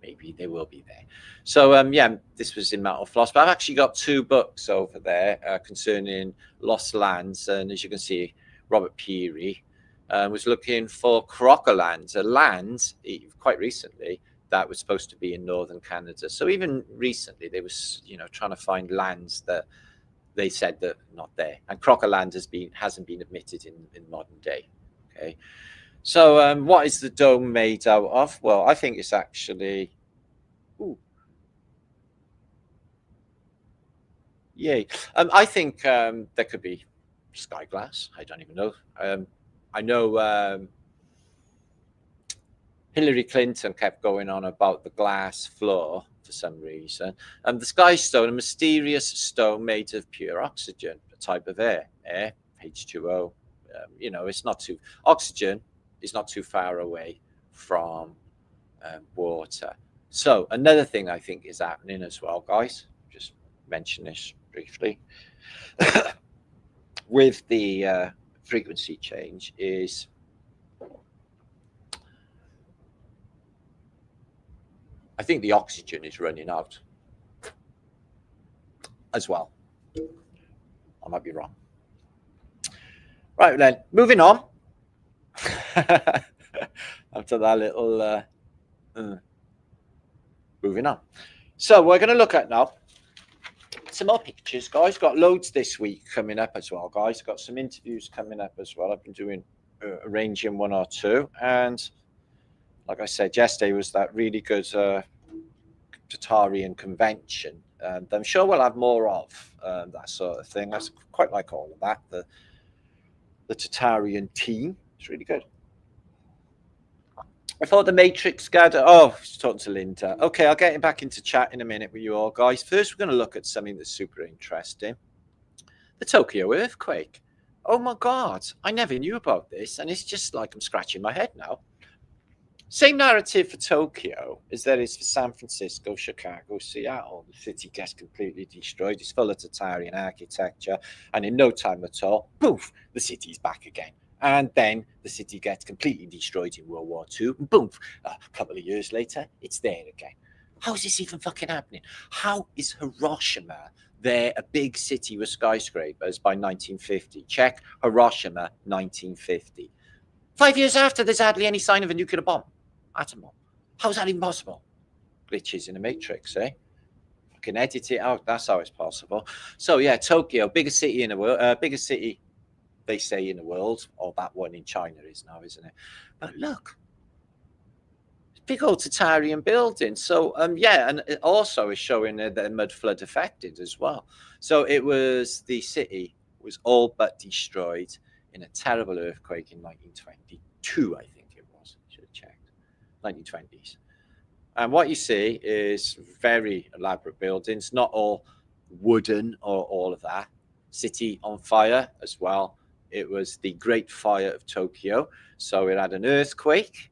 Speaker 1: Maybe they will be there. So yeah, this was in Metal Floss, but I've actually got 2 books over there concerning lost lands. And as you can see, Robert Peary was looking for crocolands, a land quite recently that was supposed to be in northern Canada. So even recently, they was, you know, trying to find lands that they said that not there. And crocoland hasn't been admitted in modern day. Okay. So what is the dome made out of? Well, I think it's actually, yay. I think there could be sky glass. I don't even know. I know Hillary Clinton kept going on about the glass floor for some reason. The sky stone, a mysterious stone made of pure oxygen, a type of air, H2O. You know, it's not too, oxygen is not too far away from water. So another thing I think is happening as well, guys, just mention this briefly, with the frequency change is I think the oxygen is running out as well. I might be wrong. Right then, moving on. After that little moving on. So we're going to look at now some more pictures, guys. Got loads this week coming up as well, guys. Got some interviews coming up as well. I've been doing arranging one or two, and like I said yesterday, was that really good Tatarian convention. I'm sure we'll have more of that sort of thing. I quite like all of that. The Tatarian team, it's really good. I thought the Matrix gather. Oh, I was talking to Linda. Okay, I'll get back into chat in a minute with you all, guys. First, we're going to look at something that's super interesting. The Tokyo earthquake. Oh my God, I never knew about this, and it's just like I'm scratching my head now. Same narrative for Tokyo as there is for San Francisco, Chicago, Seattle. The city gets completely destroyed. It's full of Tatarian architecture, and in no time at all, poof, the city's back again. And then the city gets completely destroyed in World War II. And boom, a couple of years later, it's there again. How is this even fucking happening? How is Hiroshima there, a big city with skyscrapers, by 1950? Check Hiroshima, 1950. 5 years after, there's hardly any sign of a nuclear bomb, atom bomb. How's that even possible? Glitches in the matrix, eh? I can edit it out. That's how it's possible. So yeah, Tokyo, biggest city in the world, biggest city, they say, in the world, or that one in China is now, isn't it? But look, big old Tatarian building. So yeah, and it also is showing the mud flood affected as well. So it was, the city was all but destroyed in a terrible earthquake in 1922, I think it was. Should have checked. 1920s. And what you see is very elaborate buildings, not all wooden or all of that. City on fire as well. It was the Great Fire of Tokyo. So it had an earthquake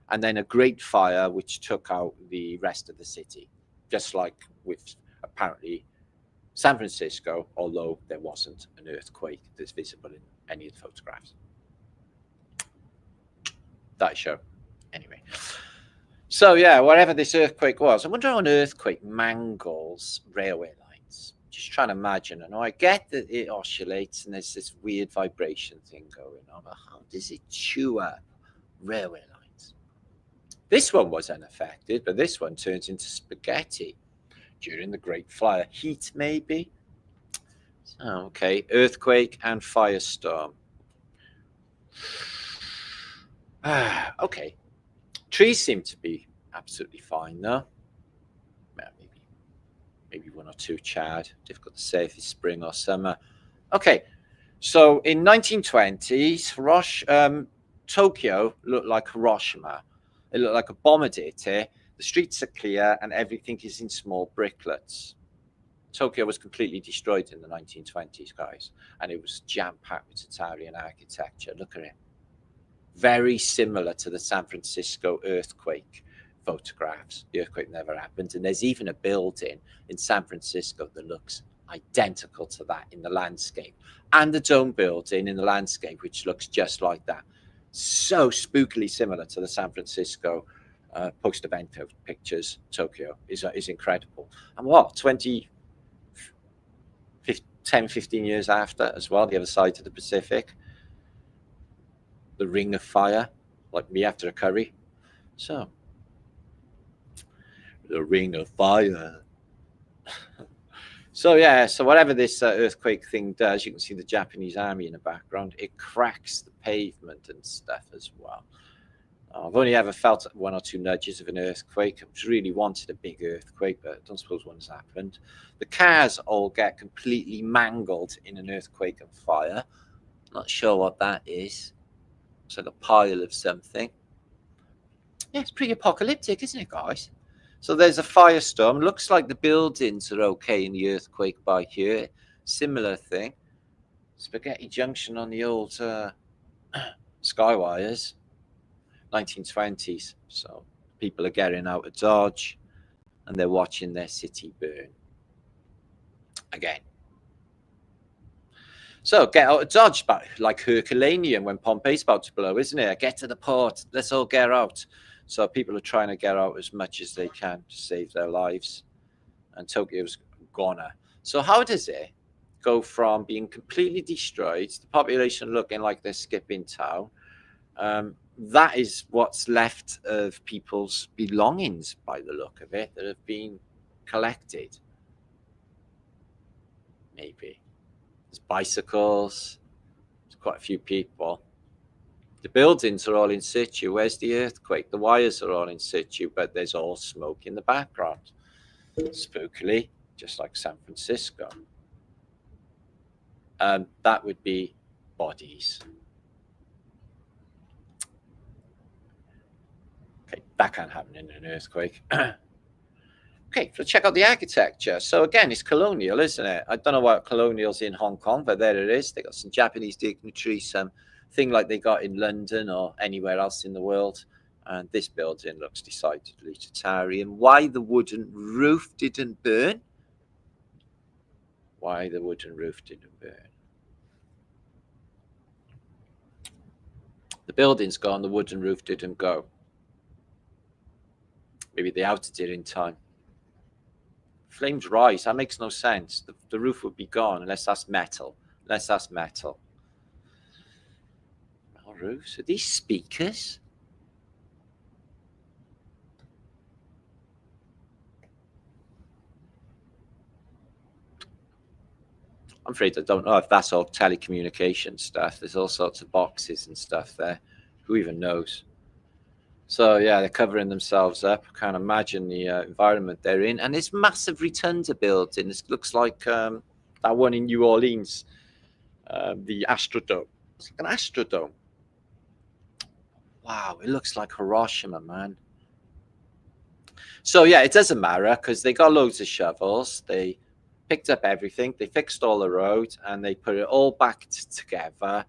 Speaker 1: and then a Great Fire, which took out the rest of the city, just like with apparently San Francisco, although there wasn't an earthquake that's visible in any of the photographs. That show. Anyway. So yeah, wherever this earthquake was, I wonder how an earthquake mangles railway lines. Just trying to imagine. I know I get that it oscillates and there's this weird vibration thing going on, but how does it chew up railway lines? This one was unaffected, but this one turns into spaghetti during the Great Fire. Heat, maybe? Oh, okay, earthquake and firestorm. Okay. Trees seem to be absolutely fine, though. Maybe one or two charred. Difficult to say if it's spring or summer. Okay, so in 1920s, Tokyo looked like Hiroshima. It looked like a bomb had hit here. The streets are clear and everything is in small bricklets. Tokyo was completely destroyed in the 1920s, guys, and it was jam-packed with Tatarian architecture. Look at it. Very similar to the San Francisco earthquake photographs. The earthquake never happened, and there's even a building in San Francisco that looks identical to that in the landscape, and the dome building in the landscape, which looks just like that. So spookily similar to the San Francisco post-event pictures. Tokyo is incredible. And what, 10, 15 years after as well, the other side of the Pacific, the ring of fire, like me after a curry. So, the ring of fire. So yeah, so whatever this earthquake thing does, you can see the Japanese army in the background. It cracks the pavement and stuff as well. I've only ever felt one or two nudges of an earthquake. I really wanted a big earthquake, but I don't suppose one has happened. The cars all get completely mangled in an earthquake and fire. Not sure what that is. It's like a pile of something. Yeah, it's pretty apocalyptic, isn't it, guys? So there's a firestorm. Looks like the buildings are okay in the earthquake by here. Similar thing. Spaghetti Junction on the old skywires. 1920s. So people are getting out of Dodge and they're watching their city burn. Again. So get out of Dodge, but like Herculaneum when Pompey's about to blow, isn't it? Get to the port. Let's all get out. So people are trying to get out as much as they can to save their lives. And Tokyo's gonna. So how does it go from being completely destroyed, the population looking like they're skipping town? That is what's left of people's belongings by the look of it that have been collected. maybe. There's bicycles. There's quite a few people. The buildings are all in situ. Where's the earthquake? The wires are all in situ, but there's all smoke in the background. Spookily, just like San Francisco. That would be bodies. Okay, that can't happen in an earthquake. Okay, so check out the architecture. So again, it's colonial, isn't it? I don't know what colonial's in Hong Kong, but there it is. They got some Japanese dignitaries, some thing like they got in London or anywhere else in the world. And this building looks decidedly Tatarian. Why the wooden roof didn't burn? Why the wooden roof didn't burn? The building's gone, the wooden roof didn't go. Maybe they outed it in time. Flames rise. That makes no sense. The roof would be gone unless that's metal. Unless that's metal. Metal roofs. Are these speakers? I'm afraid I don't know if that's all telecommunication stuff. There's all sorts of boxes and stuff there. Who even knows? So yeah, they're covering themselves up. I can't imagine the environment they're in. And this massive rotunda building. This looks like that one in New Orleans, the Astrodome. It's like an Astrodome. Wow, it looks like Hiroshima, man. So yeah, it doesn't matter because they got loads of shovels. They picked up everything. They fixed all the roads and they put it all back together.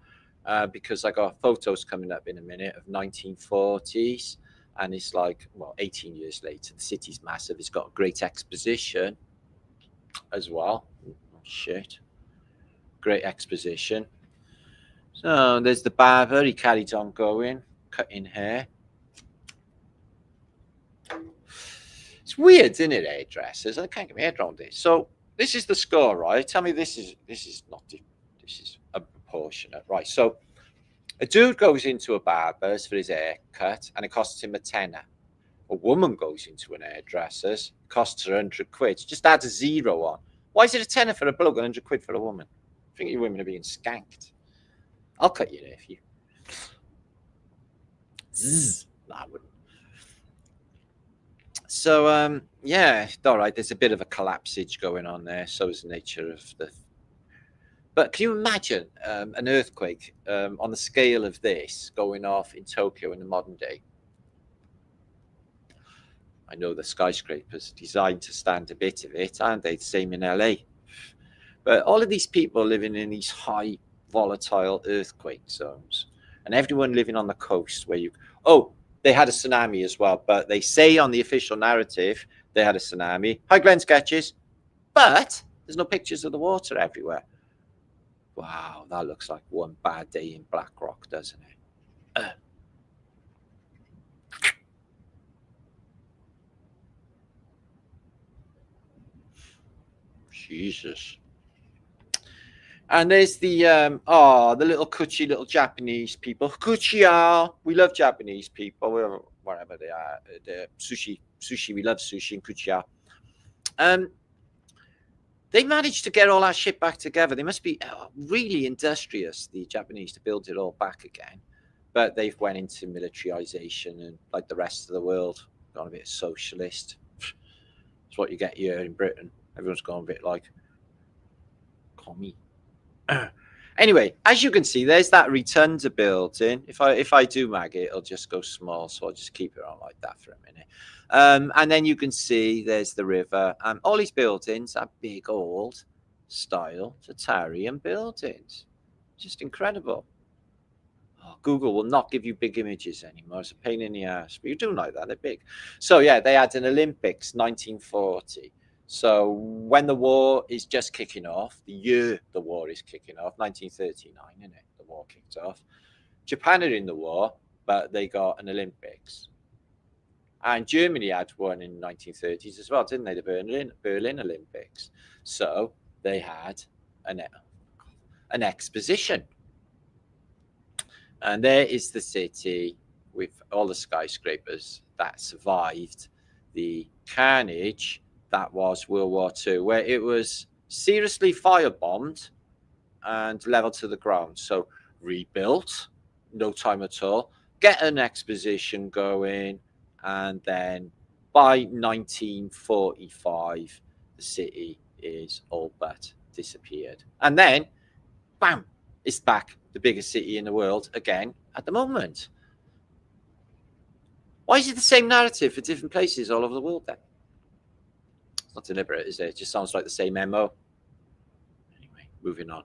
Speaker 1: Because I got photos coming up in a minute of 1940s, and it's like, well, 18 years later. The city's massive. It's got a great exposition as well. Oh, shit. Great exposition. So there's the barber. He carried on going, cutting hair. It's weird, isn't it, hairdressers? I can't get my head around this. So this is the score, right? Tell me this is not, this is unproportionate, right? So a dude goes into a barber's for his haircut and it costs him a tenner. A woman goes into an hairdresser's, it costs her 100 quid. Just add a zero on. Why is it a tenner for a bloke and 100 quid for a woman? I think you women are being skanked. I'll cut you there if you. Zzz. No, I wouldn't. So yeah, all right. There's a bit of a collapsage going on there. So is the nature of the. But can you imagine an earthquake on the scale of this going off in Tokyo in the modern day? I know the skyscrapers designed to stand a bit of it, aren't they? The same in LA. But all of these people living in these high volatile earthquake zones, and everyone living on the coast where you. Oh, they had a tsunami as well, but they say on the official narrative they had a tsunami. Hi, Glenn Sketches. But there's no pictures of the water everywhere. Wow, that looks like one bad day in BlackRock, doesn't it? Jesus. And there's the the little coochie little Japanese people. Kuchiya. We love Japanese people, wherever they are. The sushi, we love sushi and kuchiya. They managed to get all that shit back together. They must be really industrious, the Japanese, to build it all back again. But they've went into militarization and, like the rest of the world, gone a bit socialist. It's what you get here in Britain. Everyone's gone a bit like commie. Anyway, as you can see, there's that rotunda building. If I do mag it, it'll just go small, so I'll just keep it on like that for a minute. And then you can see there's the river. All these buildings are big old style Tatarian buildings. Just incredible. Oh, Google will not give you big images anymore. It's a pain in the ass. But you do like that. They're big. So yeah, they had an Olympics 1940. So when the war is just kicking off, the year the war is kicking off, 1939, isn't it? The war kicked off. Japan are in the war, but they got an Olympics. And Germany had one in the 1930s as well, didn't they? The Berlin Olympics. So they had an exposition. And there is the city with all the skyscrapers that survived the carnage that was World War II, where it was seriously firebombed and leveled to the ground. So rebuilt, no time at all, get an exposition going, and then by 1945, the city is all but disappeared. And then, bam, it's back, the biggest city in the world again at the moment. Why is it the same narrative for different places all over the world then? It's not deliberate, is it? It just sounds like the same MO. Anyway, moving on.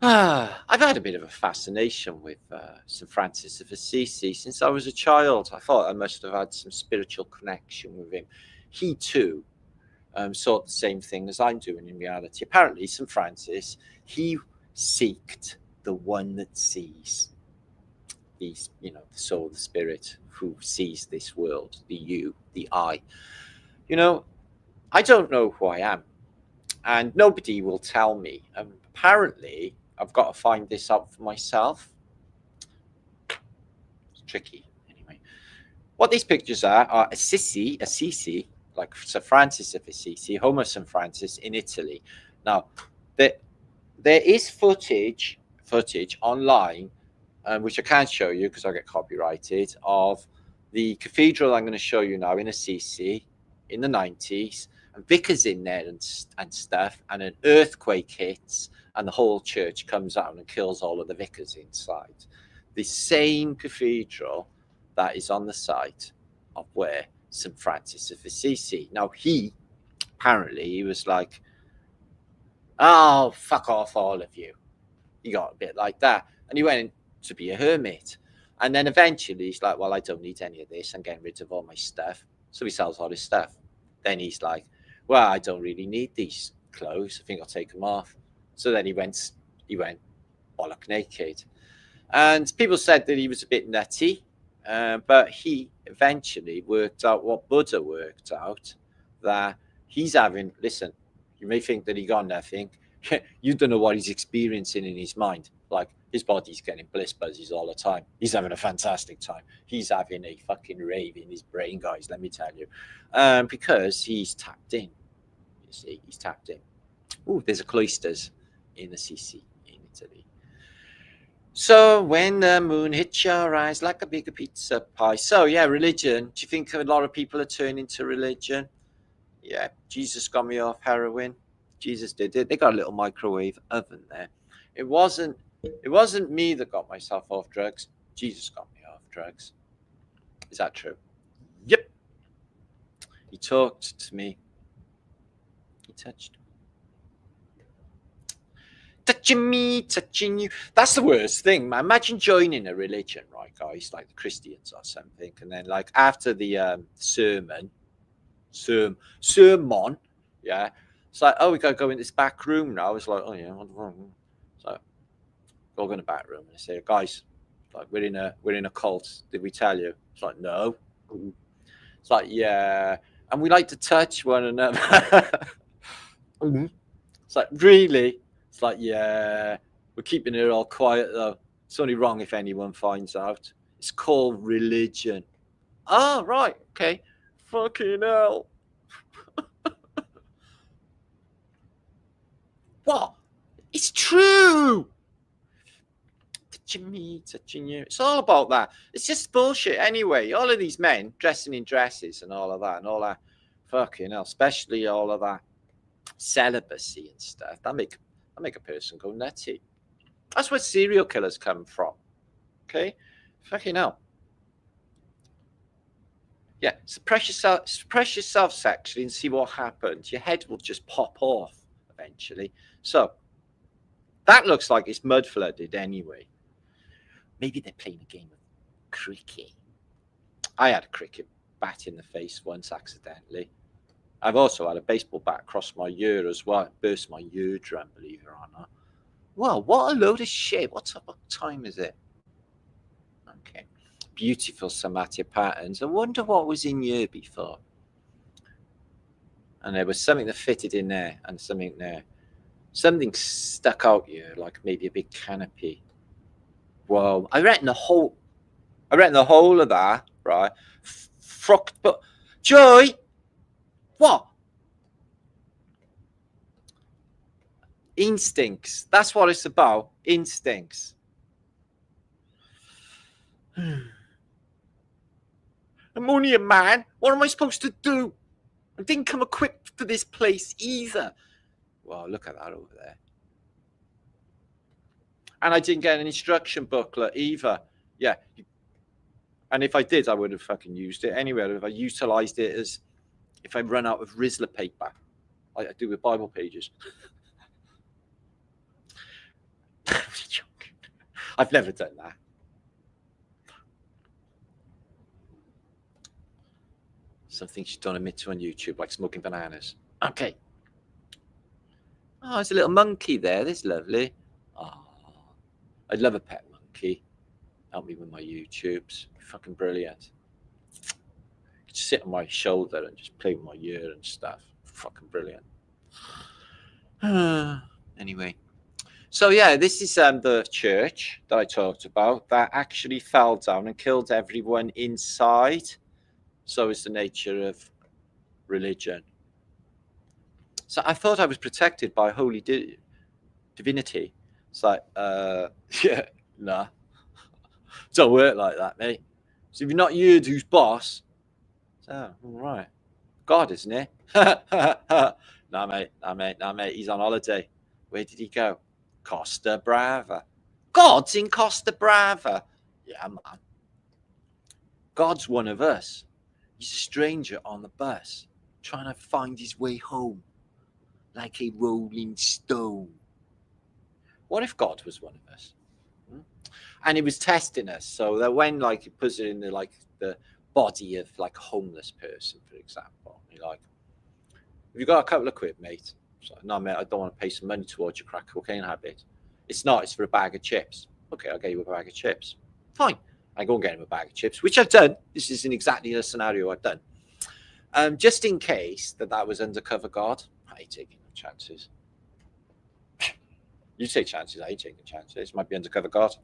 Speaker 1: I've had a bit of a fascination with St. Francis of Assisi since I was a child. I thought I must have had some spiritual connection with him. He too sought the same thing as I'm doing in reality. Apparently, St. Francis, he seeked the one that sees. He's, the soul, the spirit who sees this world, the you, the I. I don't know who I am, and nobody will tell me. Apparently, I've got to find this out for myself. It's tricky. Anyway, what these pictures are Assisi, like St. Francis of Assisi, home of St. Francis in Italy. Now, there is footage online, which I can't show you because I get copyrighted, of the cathedral I'm going to show you now in Assisi in the 90s. And Vicar's in there and stuff, and an earthquake hits, and the whole church comes out and kills all of the vicars inside. The same cathedral that is on the site of where St. Francis of Assisi. Now, he was like, oh, fuck off, all of you. He got a bit like that. And he went to be a hermit. And then eventually he's like, well, I don't need any of this. I'm getting rid of all my stuff. So he sells all his stuff. Then he's like, well, I don't really need these clothes. I think I'll take them off. So then he went bollock naked. And people said that he was a bit nutty, but he eventually worked out what Buddha worked out, that he's having, listen, you may think that he got nothing. You don't know what he's experiencing in his mind. Like, his body's getting bliss buzzies all the time. He's having a fantastic time. He's having a fucking rave in his brain, guys, let me tell you. Because he's tapped in. You see, he's tapped in. Oh, there's a cloisters in Assisi, in Italy. So when the moon hits your eyes like a big pizza pie. So yeah, religion. Do you think a lot of people are turning to religion? Yeah, Jesus got me off heroin. Jesus did it. They got a little microwave oven there. It wasn't me that got myself off drugs. Jesus got me off drugs. Is that true? Yep. He talked to me. He touched me. Touching me, touching you. That's the worst thing, man. Imagine joining a religion, right, guys, like the Christians or something, and then like after the sermon, yeah, it's like, oh, we gotta go in this back room now. It's like, oh yeah, so go in the back room and I say, guys, like we're in a cult. Did we tell you? It's like, no. It's like, yeah, and we like to touch one another. It's like, really? It's like, yeah, we're keeping it all quiet though. It's only wrong if anyone finds out. It's called religion. Oh, right, okay. Fucking hell. What? It's true. Touching me, touching you. It's all about that. It's just bullshit anyway. All of these men dressing in dresses and all of that and all that. Fucking hell. Especially all of that celibacy and stuff. That make a person go nutty. That's where serial killers come from. Okay? Fucking hell. Yeah, suppress yourself sexually and see what happens. Your head will just pop off eventually. So, that looks like it's mud flooded anyway. Maybe they're playing a game of cricket. I had a cricket bat in the face once accidentally. I've also had a baseball bat cross my ear as well. It burst my eardrum, believe it or not. Well, what a load of shit. What time is it? Okay. Beautiful somatic patterns. I wonder what was in here before. And there was something that fitted in there and something there. Something stuck out here, like maybe a big canopy. Whoa. I reckon the whole of that, right? But Joy! What? Instincts. That's what it's about. Instincts. I'm only a man. What am I supposed to do? I didn't come equipped for this place either. Well, look at that over there. And I didn't get an instruction booklet either. Yeah. And if I did, I would have fucking used it anywhere. If I utilized it as if I run out of RiseAbove paper, like I do with Bible pages. I've never done that. Something she don't admit to on YouTube, like smoking bananas. Okay. Oh, there's a little monkey there. This is lovely. Oh, I'd love a pet monkey. Help me with my YouTubes. Fucking brilliant. Just sit on my shoulder and just play with my ear and stuff. Fucking brilliant. Anyway. So yeah, this is the church that I talked about that actually fell down and killed everyone inside. So it's the nature of religion. So I thought I was protected by holy divinity. It's like, yeah, nah. Don't work like that, mate. So if you're not you who's boss, oh, all right. God, isn't it? Nah, mate. He's on holiday. Where did he go? Costa Brava. God's in Costa Brava. Yeah, man. God's one of us. He's a stranger on the bus, trying to find his way home, like a rolling stone. What if God was one of us? And he was testing us, so that when like he puts it in the body of like a homeless person, for example, you're like, have you got a couple of quid, mate? It's like, no, mate, I don't want to pay some money towards your crack cocaine habit. It's not, it's for a bag of chips. Okay, I'll get you a bag of chips. Fine. I go and get him a bag of chips, which I've done. This isn't exactly the scenario I've done. Just in case that was undercover God. I ain't taking no chances. You take chances, I ain't taking chances. Might be undercover God.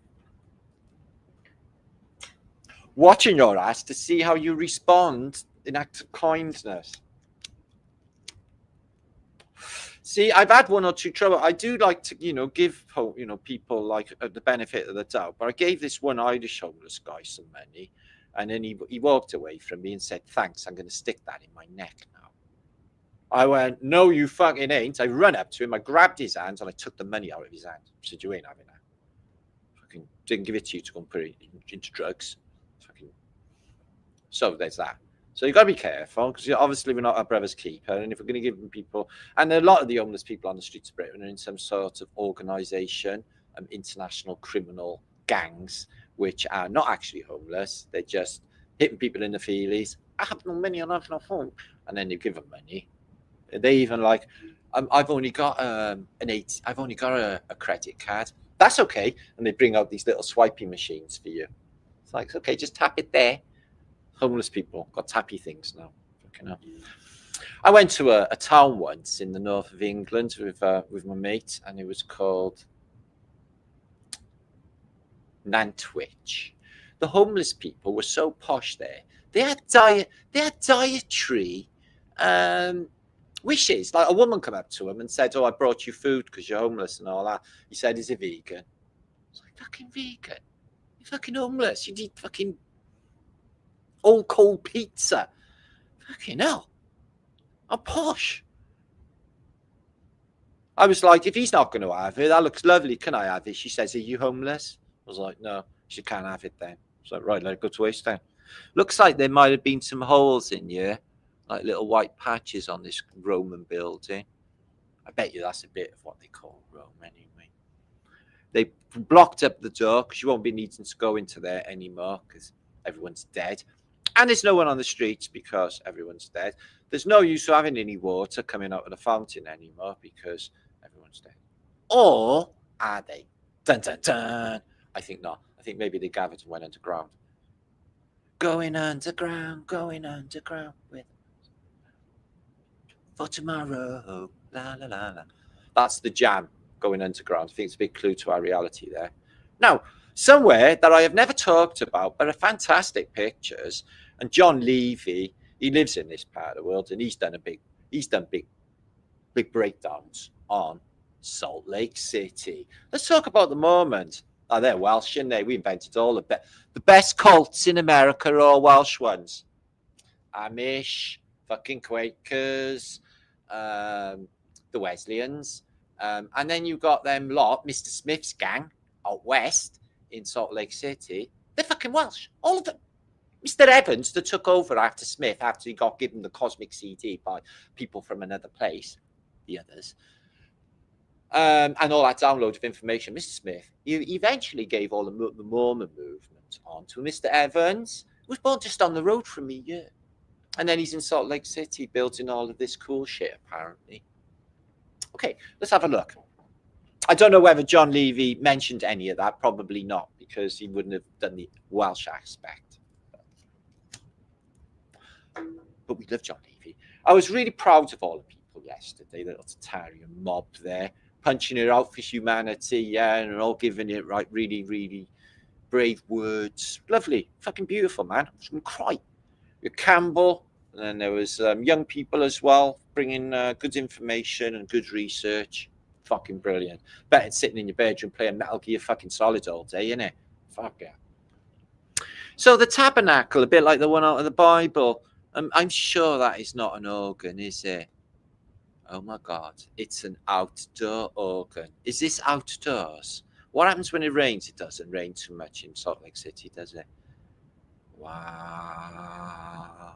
Speaker 1: Watching your ass to see how you respond in acts of kindness. See, I've had one or two trouble. I do like to, give people like the benefit of the doubt. But I gave this one Irish homeless guy some money, and then he walked away from me and said, "Thanks, I'm going to stick that in my neck now." I went, "No, you fucking ain't." I run up to him, I grabbed his hands, and I took the money out of his hand. I said, "You ain't having that. Fucking didn't give it to you to go and put it into drugs." Fucking. So there's that. So you've got to be careful, because obviously we're not our brother's keeper. And if we're going to give them people, and a lot of the homeless people on the streets of Britain are in some sort of organisation, international criminal gangs, which are not actually homeless. They're just hitting people in the feelies. I have no money and I have no phone. And then you give them money. They even like, I've only got I've only got a credit card. That's okay. And they bring out these little swiping machines for you. It's like, okay, just tap it there. Homeless people got tappy things now. I went to a town once in the north of England with my mate, and it was called Nantwich. The homeless people were so posh there. They had dietary wishes. Like a woman come up to him and said, "Oh, I brought you food because you're homeless and all that." He said, "Is it vegan?" I was like, "Fucking vegan? You're fucking homeless. You eat fucking all cold pizza." Fucking hell. I'm posh. I was like, if he's not going to have it, that looks lovely. Can I have it? She says, "Are you homeless?" I was like, "No." She can't have it then. I was like, "Right, let it go to waste then." Looks like there might have been some holes in here, like little white patches on this Roman building. I bet you that's a bit of what they call Rome anyway. They blocked up the door because you won't be needing to go into there anymore because everyone's dead. And there's no one on the streets because everyone's dead. There's no use of having any water coming out of the fountain anymore because everyone's dead. Or are they? Dun, dun, dun. I think not. I think maybe they gathered and went underground. Going underground with for tomorrow. La, la, la, la. That's the jam, Going Underground. I think it's a big clue to our reality there. Now, somewhere that I have never talked about, but are fantastic pictures. And John Levy, he lives in this part of the world, and he's done big breakdowns on Salt Lake City. Let's talk about the moment. Oh, they're Welsh, aren't they? We invented all the best cults in America are all Welsh ones. Amish, fucking Quakers, the Wesleyans. And then you got them lot, Mr. Smith's gang out west in Salt Lake City. They're fucking Welsh. All of them. Mr. Evans that took over after Smith, after he got given the cosmic CD by people from another place, the others. And all that download of information. Mr. Smith, he eventually gave all the Mormon movement on to Mr. Evans, who was born just on the road from me, yeah. And then he's in Salt Lake City building all of this cool shit, apparently. Okay, let's have a look. I don't know whether John Levy mentioned any of that. Probably not, because he wouldn't have done the Welsh aspect. But we love John Levy. I was really proud of all the people yesterday, the little Tatarian mob there, punching it out for humanity, yeah, and all giving it really, really brave words. Lovely, fucking beautiful, man. I was going to cry. Campbell, and then there was young people as well, bringing good information and good research. Fucking brilliant. Better than sitting in your bedroom playing Metal Gear fucking Solid all day, innit? Fuck yeah. So the tabernacle, a bit like the one out of the Bible, I'm sure that is not an organ, is it? Oh my God, it's an outdoor organ. Is this outdoors? What happens when it rains? It doesn't rain too much in Salt Lake City, does it? Wow.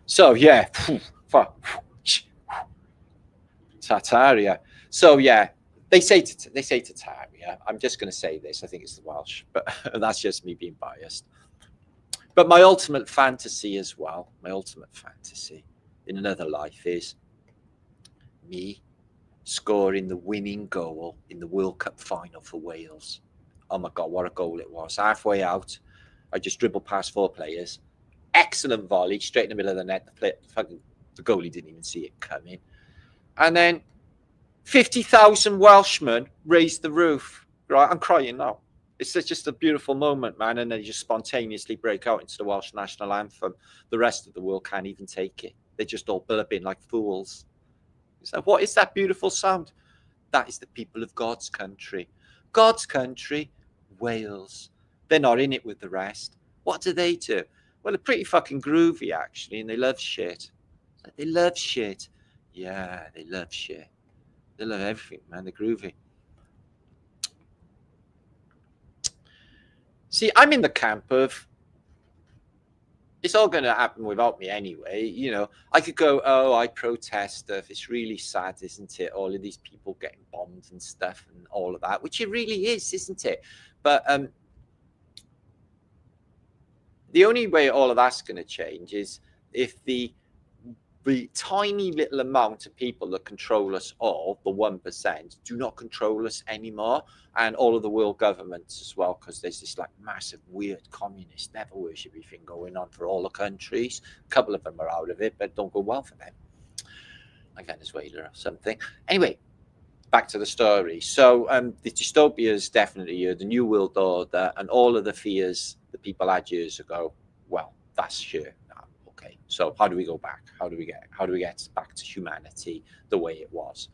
Speaker 1: So yeah, Tartaria. So yeah, they say Tartaria. I'm just going to say this. I think it's the Welsh, but that's just me being biased. But my ultimate fantasy as well, my ultimate fantasy in another life is me scoring the winning goal in the World Cup final for Wales. Oh my God, what a goal it was. Halfway out, I just dribbled past 4 players. Excellent volley, straight in the middle of the net. The goalie didn't even see it coming. And then 50,000 Welshmen raised the roof. Right, I'm crying now. It's just a beautiful moment, man. And they just spontaneously break out into the Welsh national anthem. The rest of the world can't even take it. They're just all blubbing like fools. So what is that beautiful sound? That is the people of God's country. God's country, Wales. They're not in it with the rest. What do? Well, they're pretty fucking groovy, actually, and they love shit. They love shit. Yeah, they love shit. They love everything, man. They're groovy. See, I'm in the camp of, it's all going to happen without me anyway. You know, I could go, oh, I protest stuff. It's really sad, isn't it? All of these people getting bombed and stuff and all of that, which it really is, isn't it? But the only way all of that's going to change is if the tiny little amount of people that control us all, the 1%, do not control us anymore, and all of the world governments as well, because there's this like massive weird communist devil worshipy thing going on for all the countries. A couple of them are out of it, but don't go well for them, like Venezuela or something. Anyway, back to the story. So the dystopia is definitely here, the new world order, and all of the fears that people had years ago. Well, that's here. Okay, so how do we go back? How do we get back to humanity the way it was?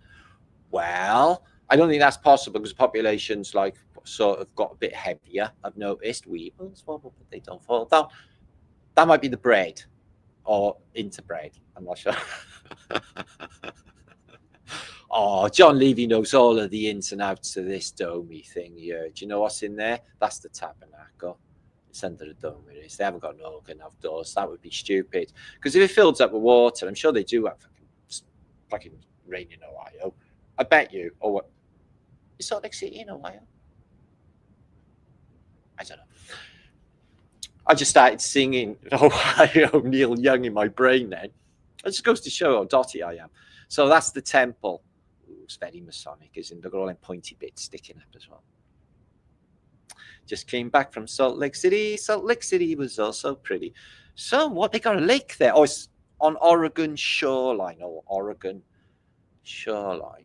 Speaker 1: Well, I don't think that's possible because populations like sort of got a bit heavier. I've noticed weevils wobble, but they don't fall down. That might be the bread or interbread. I'm not sure. Oh, John Levy knows all of the ins and outs of this domey thing here. Do you know what's in there? That's the tabernacle. It's under the dome. It is. They haven't got an organ outdoors. That would be stupid. Because if it fills up with water, I'm sure they do have fucking rain in Ohio. I bet you. Or what? Is Salt Lake City in Ohio? I don't know. I just started singing Ohio Neil Young in my brain then. It just goes to show how dotty I am. So that's the temple. Ooh, it's very Masonic, isn't it? They've got all them pointy bits sticking up as well. Just came back from Salt Lake City. Salt Lake City was also pretty. So what? They got a lake there. Oh, it's on Oregon shoreline. Oh, Oregon shoreline.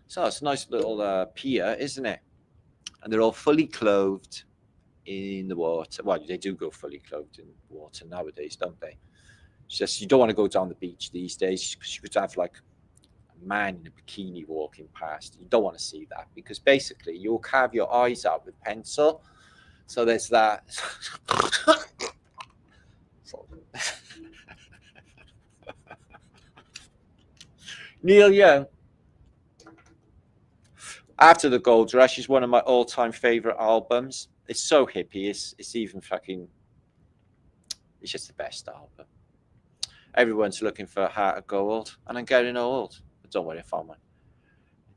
Speaker 1: So it's a nice little pier, isn't it? And they're all fully clothed in the water. Well, they do go fully clothed in water nowadays, don't they? She says you don't want to go down the beach these days because you could have like a man in a bikini walking past. You don't want to see that because basically you'll carve your eyes out with pencil. So there's that. Neil Young, After the Gold Rush, is one of my all-time favorite albums. It's so hippie. It's even fucking. It's just the best album. Everyone's looking for a heart of gold, and I'm getting old. But don't worry, I found one.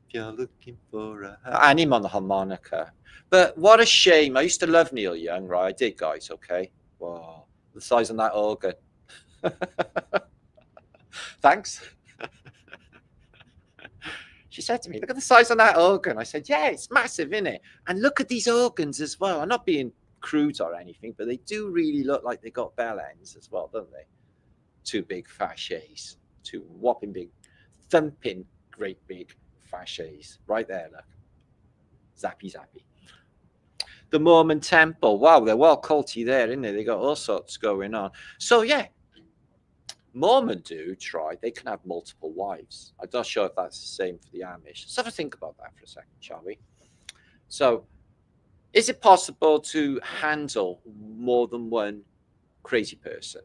Speaker 1: If you're looking for a heart, and him on the harmonica. But what a shame. I used to love Neil Young, right? I did, guys. Okay. Wow, the size of that organ. Thanks. She said to me, look at the size of that organ. I said, yeah, it's massive, isn't it? And look at these organs as well. I'm not being crude or anything, but they do really look like they got bell ends as well, don't they? Two big fasces, two whopping big, thumping, great big fasces. Right there, look. Zappy, zappy. The Mormon Temple. Wow, they're well culty there, isn't they? They got all sorts going on. So, yeah. Mormon dude, right? They can have multiple wives. I'm not sure if that's the same for the Amish. Let's have a think about that for a second, shall we? So, is it possible to handle more than one crazy person?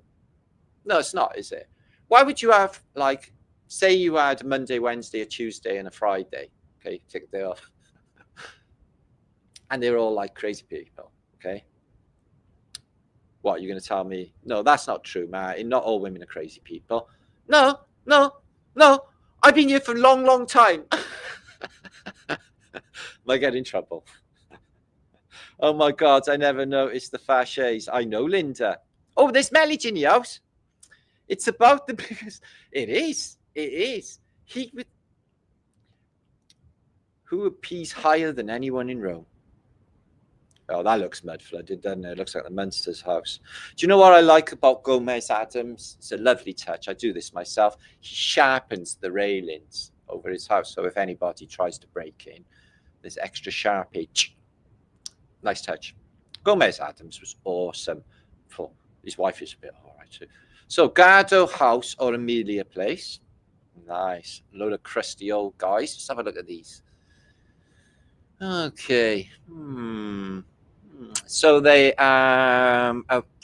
Speaker 1: No, it's not, is it? Why would you have, like, say you had a Monday, Wednesday, a Tuesday, and a Friday? Okay, take a day off. And they're all like crazy people, okay? What, you're going to tell me? No, that's not true, Martin. Not all women are crazy people. No. I've been here for a long, long time. I get in trouble. Oh, my God. I never noticed the fasces. I know, Linda. Oh, there's mileage in the house. It's about the biggest. It is. Who appears higher than anyone in Rome? Oh, that looks mud flooded, doesn't it? It looks like the Munster's house. Do you know what I like about Gomez Adams? It's a lovely touch. I do this myself. He sharpens the railings over his house. So if anybody tries to break in, there's extra sharpage. Nice touch. Gomez Adams was awesome. His wife is a bit all right too. So Gardo House or Amelia Place. Nice. A load of crusty old guys. Let's have a look at these. Okay. So they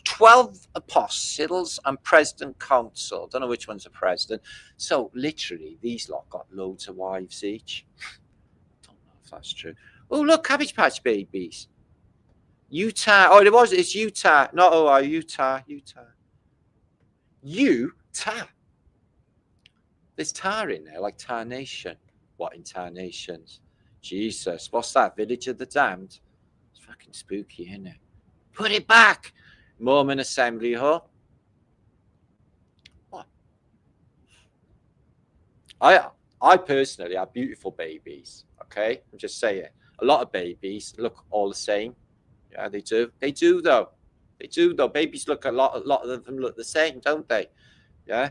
Speaker 1: 12 apostles and president council. Don't know which one's a president. So literally, these lot got loads of wives each. Don't know if that's true. Oh, look, Cabbage Patch Babies. Utah. Oh, it's Utah. Not Utah. Utah. There's tar in there, like Tarnation. What in Tarnations? Jesus, what's that? Village of the Damned? It's fucking spooky, isn't it? Put it back! Mormon Assembly Hall. What? I personally have beautiful babies, okay? I'm just saying. A lot of babies look all the same. Yeah, they do. They do, though. Babies look a lot of them look the same, don't they? Yeah?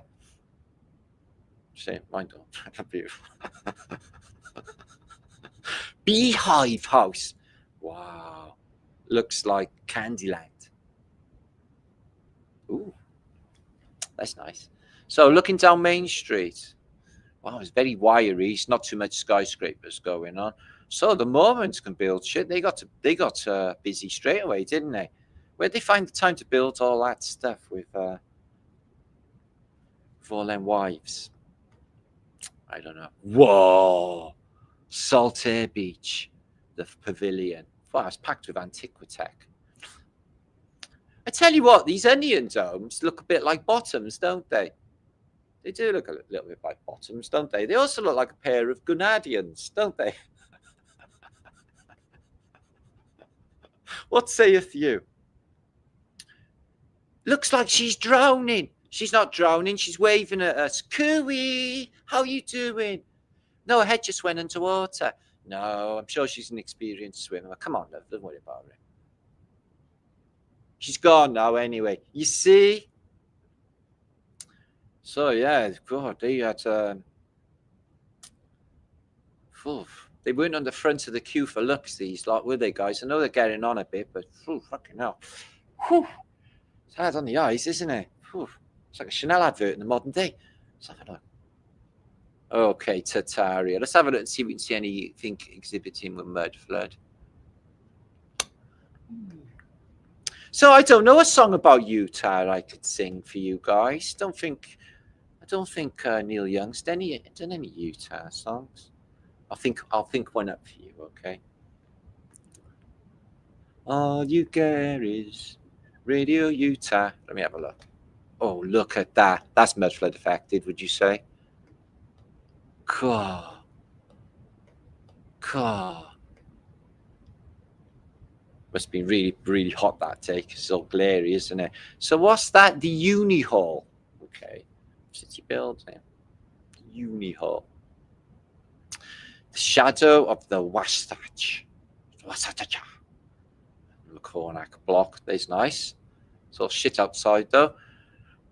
Speaker 1: See, mine don't. They're beautiful. Beehive House. Wow. Looks like Candyland. Ooh. That's nice. So looking down Main Street. Wow, it's very wiry. It's not too much skyscrapers going on. So the Mormons can build shit. They got busy straight away, didn't they? Where'd they find the time to build all that stuff with all them wives? I don't know. Whoa. Saltaire Beach, the pavilion. Wow, it's packed with antiquitech. I tell you what, these onion domes look a bit like bottoms, don't they? They do look a little bit like bottoms, don't they? They also look like a pair of Gunadians, don't they? What saith you? Looks like she's drowning. She's not drowning. She's waving at us. Cooey, how you doing? No, her head just went underwater. No, I'm sure she's an experienced swimmer. Come on, love, don't worry about it. She's gone now anyway. You see? So, yeah, God, they had... they weren't on the front of the queue for looks, these lot, were they, guys? I know they're getting on a bit, but fucking hell. It's hard on the eyes, isn't it? It's like a Chanel advert in the modern day. Let's have a look. Okay, Tartaria. Let's have a look and see if we can see anything exhibiting with mud flood. So I don't know a song about Utah I could sing for you guys. I don't think Neil Young's done any Utah songs. I'll think one up for you, okay? All you care is Radio Utah. Let me have a look. Oh, look at that. That's mud flood affected, would you say? Cool. Must be really, really hot that day because it's all glary, isn't it? So what's that? The Uni Hall. Okay. City building. Uni Hall. The shadow of the Wasatch. The Cornac block. There's nice. It's all shit outside though.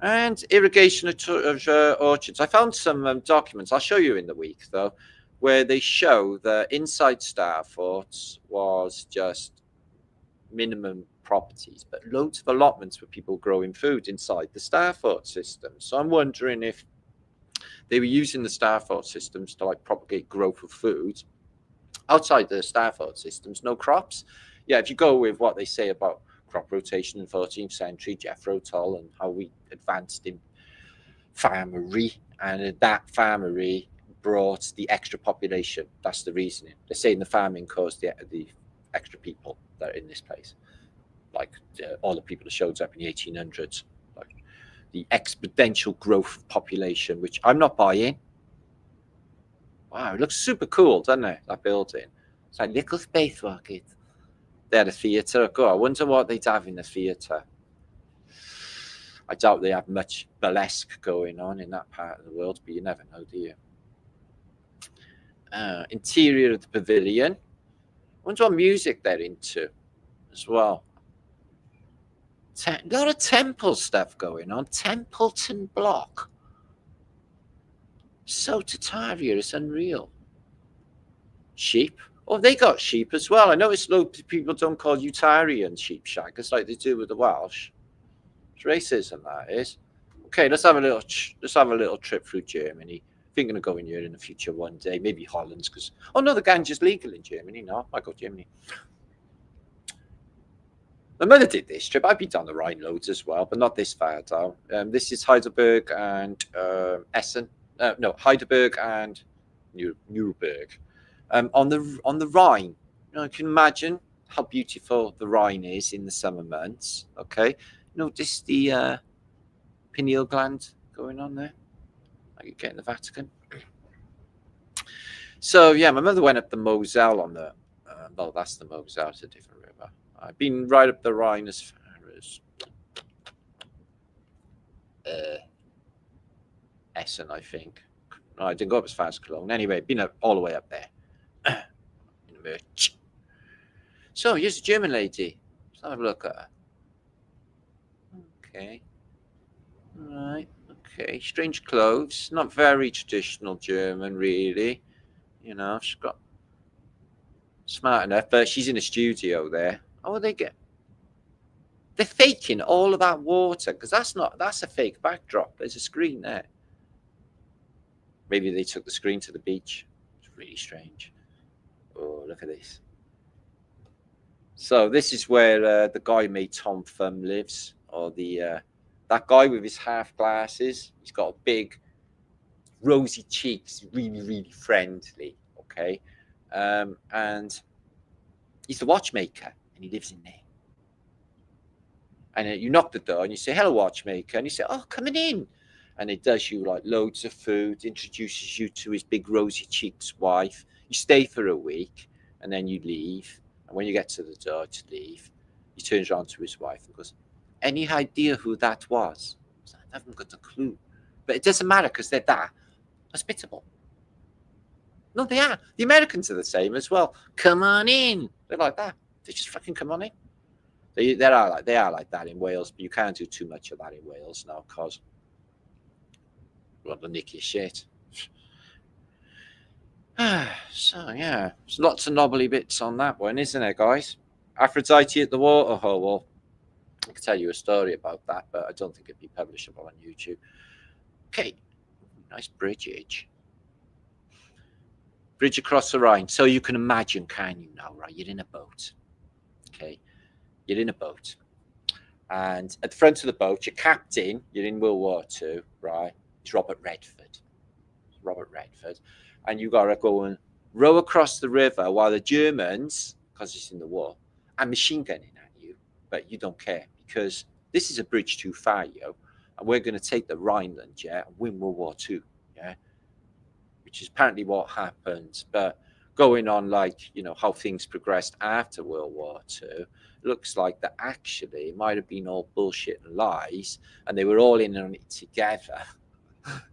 Speaker 1: And irrigation of orchards. I found some documents. I'll show you in the week though, where they show the inside Starforts was just minimum properties, but loads of allotments for people growing food inside the Starfort system. So I'm wondering if they were using the Starfort systems to like propagate growth of food outside the Starfort systems, no crops. Yeah, if you go with what they say about crop rotation in the 14th century, Jethro Tull, and how we advanced in farmery, and that farmery brought the extra population. That's the reasoning. They're saying the farming caused the extra people that are in this place, like all the people that showed up in the 1800s, like the exponential growth of population, which I'm not buying. Wow, it looks super cool, doesn't it? That building. It's like little space rocket. They had a theatre. God, I wonder what they'd have in the theatre. I doubt they have much burlesque going on in that part of the world, but you never know, do you? Interior of the pavilion. I wonder what music they're into as well. A lot of temple stuff going on. Templeton Block. So Tartaria is unreal. Sheep. Oh, they got sheep as well. I noticed loads of people don't call Utarian sheep shaggers like they do with the Welsh. It's racism, that is. Okay, let's have a little trip through Germany. Thinking of going here in the future one day, maybe Holland's, because no, the ganja's legal in Germany. No, I go Germany. My mother did this trip. I've been down the Rhine loads as well, but not this far down. This is Heidelberg and Essen. No, Heidelberg and Nuremberg. On the Rhine, you can imagine how beautiful the Rhine is in the summer months. Okay, notice the pineal gland going on there, like you get in the Vatican. So yeah, my mother went up the Moselle on the. No, that's the Moselle. It's a different river. I've been right up the Rhine as far as Essen, I think. No, I didn't go up as far as Cologne. Anyway, been up all the way up there. So here's a German lady. Let's have a look at her. Okay. All right. Okay. Strange clothes. Not very traditional German, really. She's got smart enough, but she's in a studio there. Oh, they're faking all of that water because that's a fake backdrop. There's a screen there. Maybe they took the screen to the beach. It's really strange. Oh, look at this. So this is where the guy made Tom Thumb lives, or that guy with his half glasses. He's got big rosy cheeks, really, really friendly. Okay, and he's the watchmaker, and he lives in there. And you knock the door, and you say, "Hello, watchmaker," and you say, "Oh, coming in." And it does you like loads of food, introduces you to his big rosy cheeks wife. You stay for a week, and then you leave. And when you get to the door to leave, he turns around to his wife and goes, "Any idea who that was?" I haven't got a clue. But it doesn't matter because they're that hospitable. No, they are. The Americans are the same as well. Come on in. They're like that. They just fucking come on in. They are like that in Wales, but you can't do too much of that in Wales now because they'll nick your shit. So yeah, there's lots of knobbly bits on that one, isn't there, guys? Aphrodite at the waterhole. I could tell you a story about that, but I don't think it'd be publishable on YouTube. Okay, nice bridge across the Rhine. So you can imagine, can you now, right? You're in a boat. Okay, you're in a boat. And at the front of the boat, your captain, you're in World War II, right? It's Robert Redford. And you got to go and row across the river while the Germans, because it's in the war, are machine gunning at you, but you don't care because this is a bridge too far, yo. And we're going to take the Rhineland, yeah, and win World War II, yeah, which is apparently what happened. But going on, like, how things progressed after World War II, looks like that actually it might have been all bullshit and lies, and they were all in on it together,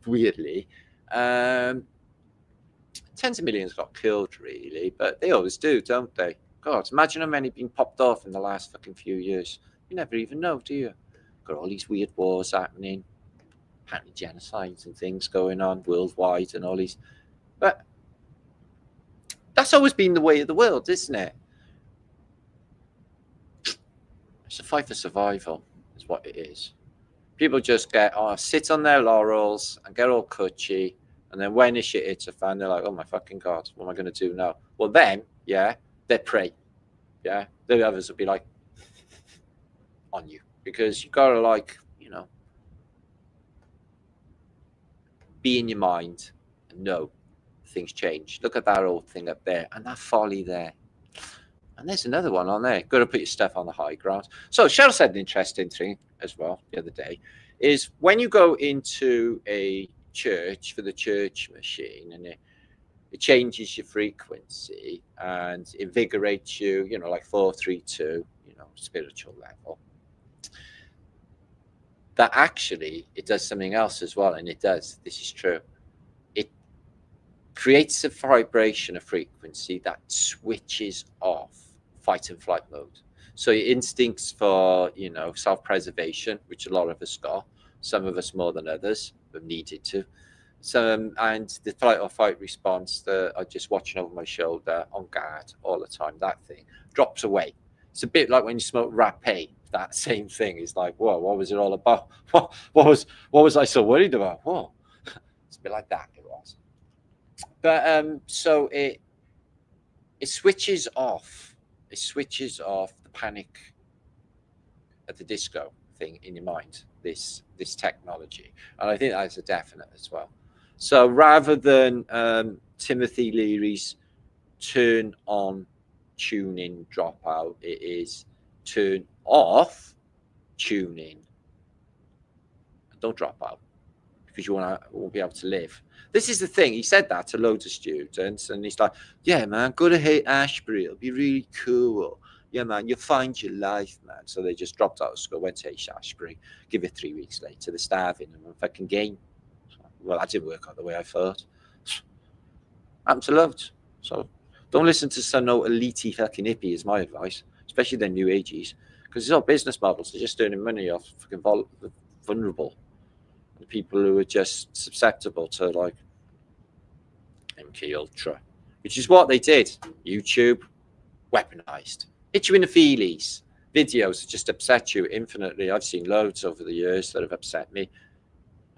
Speaker 1: weirdly. Tens of millions got killed, really, but they always do, don't they? God, imagine how many been popped off in the last fucking few years. You never even know, do you? Got all these weird wars happening, apparently genocides and things going on worldwide and all these. But that's always been the way of the world, isn't it? It's a fight for survival, is what it is. People just sit on their laurels and get all cutchy. And then when the shit hits a fan, they're like, oh my fucking God, what am I going to do now? Well, then, yeah, they're prey. Yeah, the others will be like, on you. Because you got to, be in your mind and know things change. Look at that old thing up there and that folly there. And there's another one on there. Got to put your stuff on the high ground. So Cheryl said an interesting thing as well the other day is when you go into a church for the church machine and it changes your frequency and invigorates you, like 432, spiritual level, that actually it does something else as well. And it does, this is true, it creates a vibration, a frequency that switches off fight and flight mode. So your instincts for, self-preservation, which a lot of us got, some of us more than others, have needed to. So, and the flight or fight response that I'm just watching over my shoulder, on guard all the time, that thing drops away. It's a bit like when you smoke rapé. That same thing is like, whoa, what was it all about? What was I so worried about? Whoa, it's a bit like that. It was, but so it switches off. It switches off the Panic at the Disco thing in your mind. This technology, and I think that's a definite as well. So rather than Timothy Leary's turn on, tune in, drop out, it is turn off, tune in, and don't drop out because you won't be able to live. This is the thing. He said that to loads of students, and he's like, "Yeah, man, go to Haight-Ashbury. It'll be really cool. Yeah, man, you'll find your life, man." So they just dropped out of school, went to Haight-Ashbury. Give it 3 weeks later, they're starving and a fucking game. Well, that didn't work out the way I thought. Happened to loads. So don't listen to some no elite fucking hippie is my advice, especially their new ages, because it's all business models. They're just earning money off fucking vulnerable people who are just susceptible to like MK Ultra, which is what they did. YouTube weaponized, hit you in the feelies. Videos that just upset you infinitely. I've seen loads over the years that have upset me,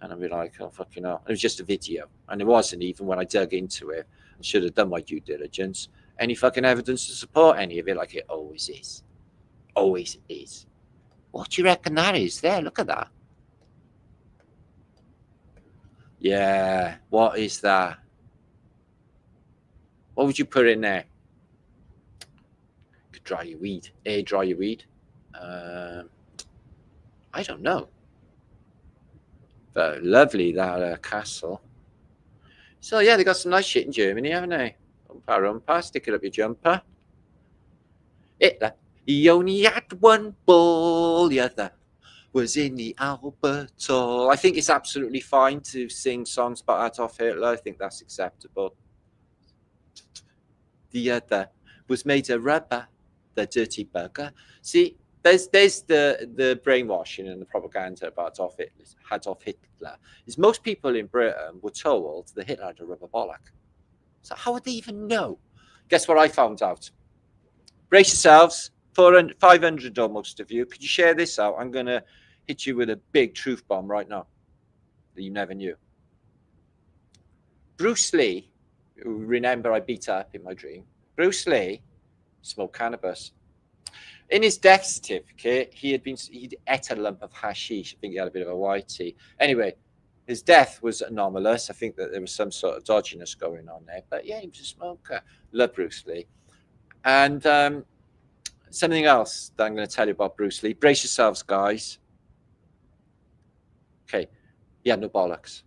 Speaker 1: and I'll be like, oh fucking hell. It was just a video, and it wasn't even when I dug into it. I should have done my due diligence. Any fucking evidence to support any of it, like it always is. Always is. What do you reckon that is there? Look at that. Yeah, what is that? What would you put in there? Could dry your weed. Air dry your weed. I don't know. But lovely, that castle. So yeah, they got some nice shit in Germany, haven't they? Umpa, stick it up your jumper. Hitler, he only had one ball, the other was in the Albert Hall. I think it's absolutely fine to sing songs about Adolf Hitler. I think that's acceptable. The other was made of rubber, the dirty bugger. See, there's the brainwashing and the propaganda about Adolf Hitler. Is most people in Britain were told that Hitler had a rubber bollock. So how would they even know? Guess what I found out? Brace yourselves. 400, 500 almost of you. Could you share this out? I'm going to hit you with a big truth bomb right now that you never knew. Bruce Lee, remember I beat up in my dream. Bruce Lee smoked cannabis. In his death certificate, he'd ate a lump of hashish. I think he had a bit of a whitey. Anyway, his death was anomalous. I think that there was some sort of dodginess going on there. But yeah, he was a smoker. Love Bruce Lee. And something else that I'm going to tell you about Bruce Lee. Brace yourselves, guys. Okay, he had no bollocks.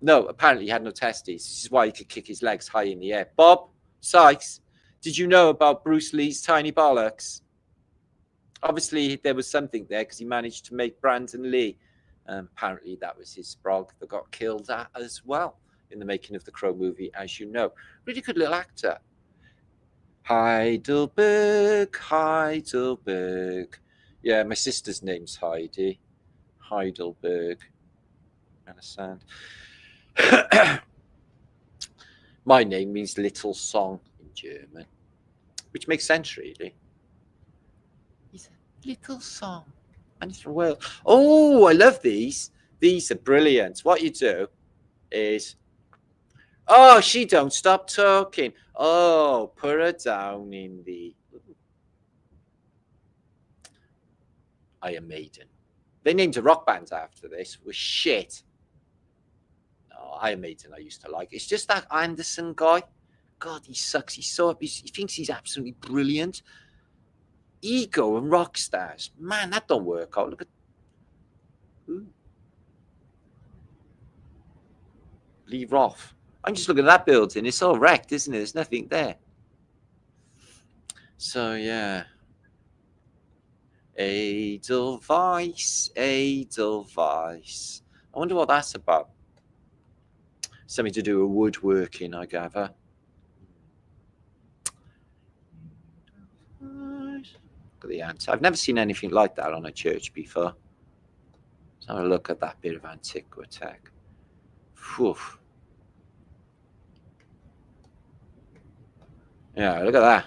Speaker 1: No, apparently he had no testes. This is why he could kick his legs high in the air. Bob Sykes, did you know about Bruce Lee's tiny bollocks? Obviously, there was something there because he managed to make Brandon Lee. Apparently, that was his sprog that got killed as well in the making of the Crow movie, as you know. Really good little actor. Heidelberg, Heidelberg. Yeah, my sister's name's Heidi. Heidelberg. Understand? My name means little song in German, which makes sense, really. It's a little song. And it's from Wales. Oh, I love these. These are brilliant. What you do is, oh, she don't stop talking. Oh, put her down in the Iron Maiden. They named a rock band after this. It was shit. No, Iron Maiden I used to like. It's just that Anderson guy. God, he sucks. He thinks he's absolutely brilliant. Ego and rock stars. Man, that don't work out. Look at Lee Roth. I'm just looking at that building. It's all wrecked, isn't it? There's nothing there. So, yeah. Edelweiss, Edelweiss. I wonder what that's about. Something to do with woodworking, I gather. Look at the ants. I've never seen anything like that on a church before. Let's have a look at that bit of antiquity. Whew. Yeah, look at that.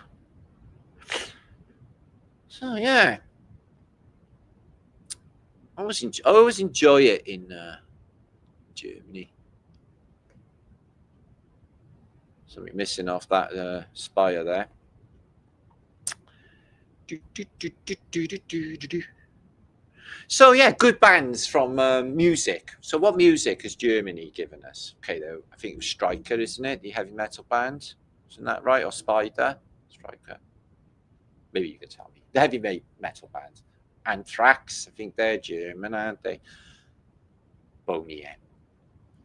Speaker 1: So, yeah. I always enjoy it in Germany. Something missing off that spire there. So, yeah, good bands from music. So what music has Germany given us? Okay, though, I think it was Stryker, isn't it? The heavy metal band. Isn't that right? Or Spider? Stryker. Maybe you could tell me. The heavy metal band. Anthrax, I think they're German, aren't they? Boney M.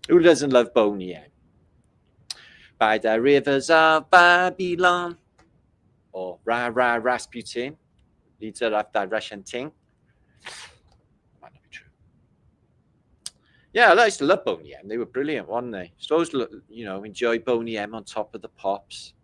Speaker 1: Who doesn't love Boney M? By the rivers of Babylon. Or Rasputin, leader of the Russian thing. Might not be true. Yeah, I used to love Boney M. They were brilliant, weren't they? Supposed to, enjoy Boney M on Top of the Pops.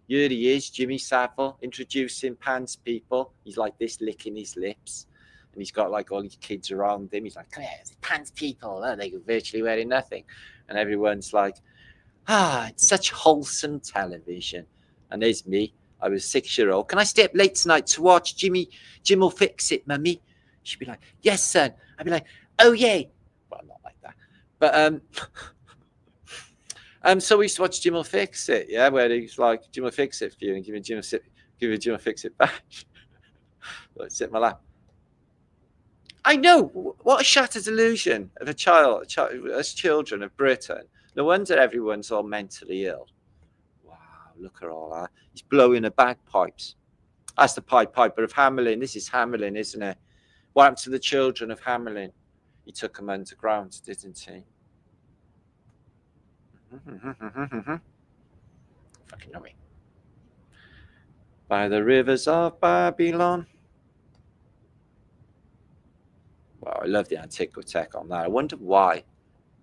Speaker 1: Here he is, Jimmy Savile, introducing Pants people. He's like this, licking his lips. And he's got like all these kids around him. He's like, come here, Pants people. Oh, they're virtually wearing nothing. And everyone's like, it's such wholesome television. And there's me. I was 6-year-old. Can I stay up late tonight to watch Jim will fix it, mummy? She'd be like, yes, son. I'd be like, oh, yeah. Well, not like that. But so we used to watch Jim will fix it, yeah, where he's like, Jim will fix it for you and give me Jim will fix it back. Like, sit in my lap. I know. What a shattered illusion of a child, us children of Britain. No wonder everyone's all mentally ill. Look at all that. He's blowing the bagpipes. That's the Pied Piper of Hamelin. This is Hamelin, isn't it? What happened to the children of Hamelin? He took them underground, didn't he? Fucking know me. By the rivers of Babylon. Well, I love the antiquity on that. I wonder why.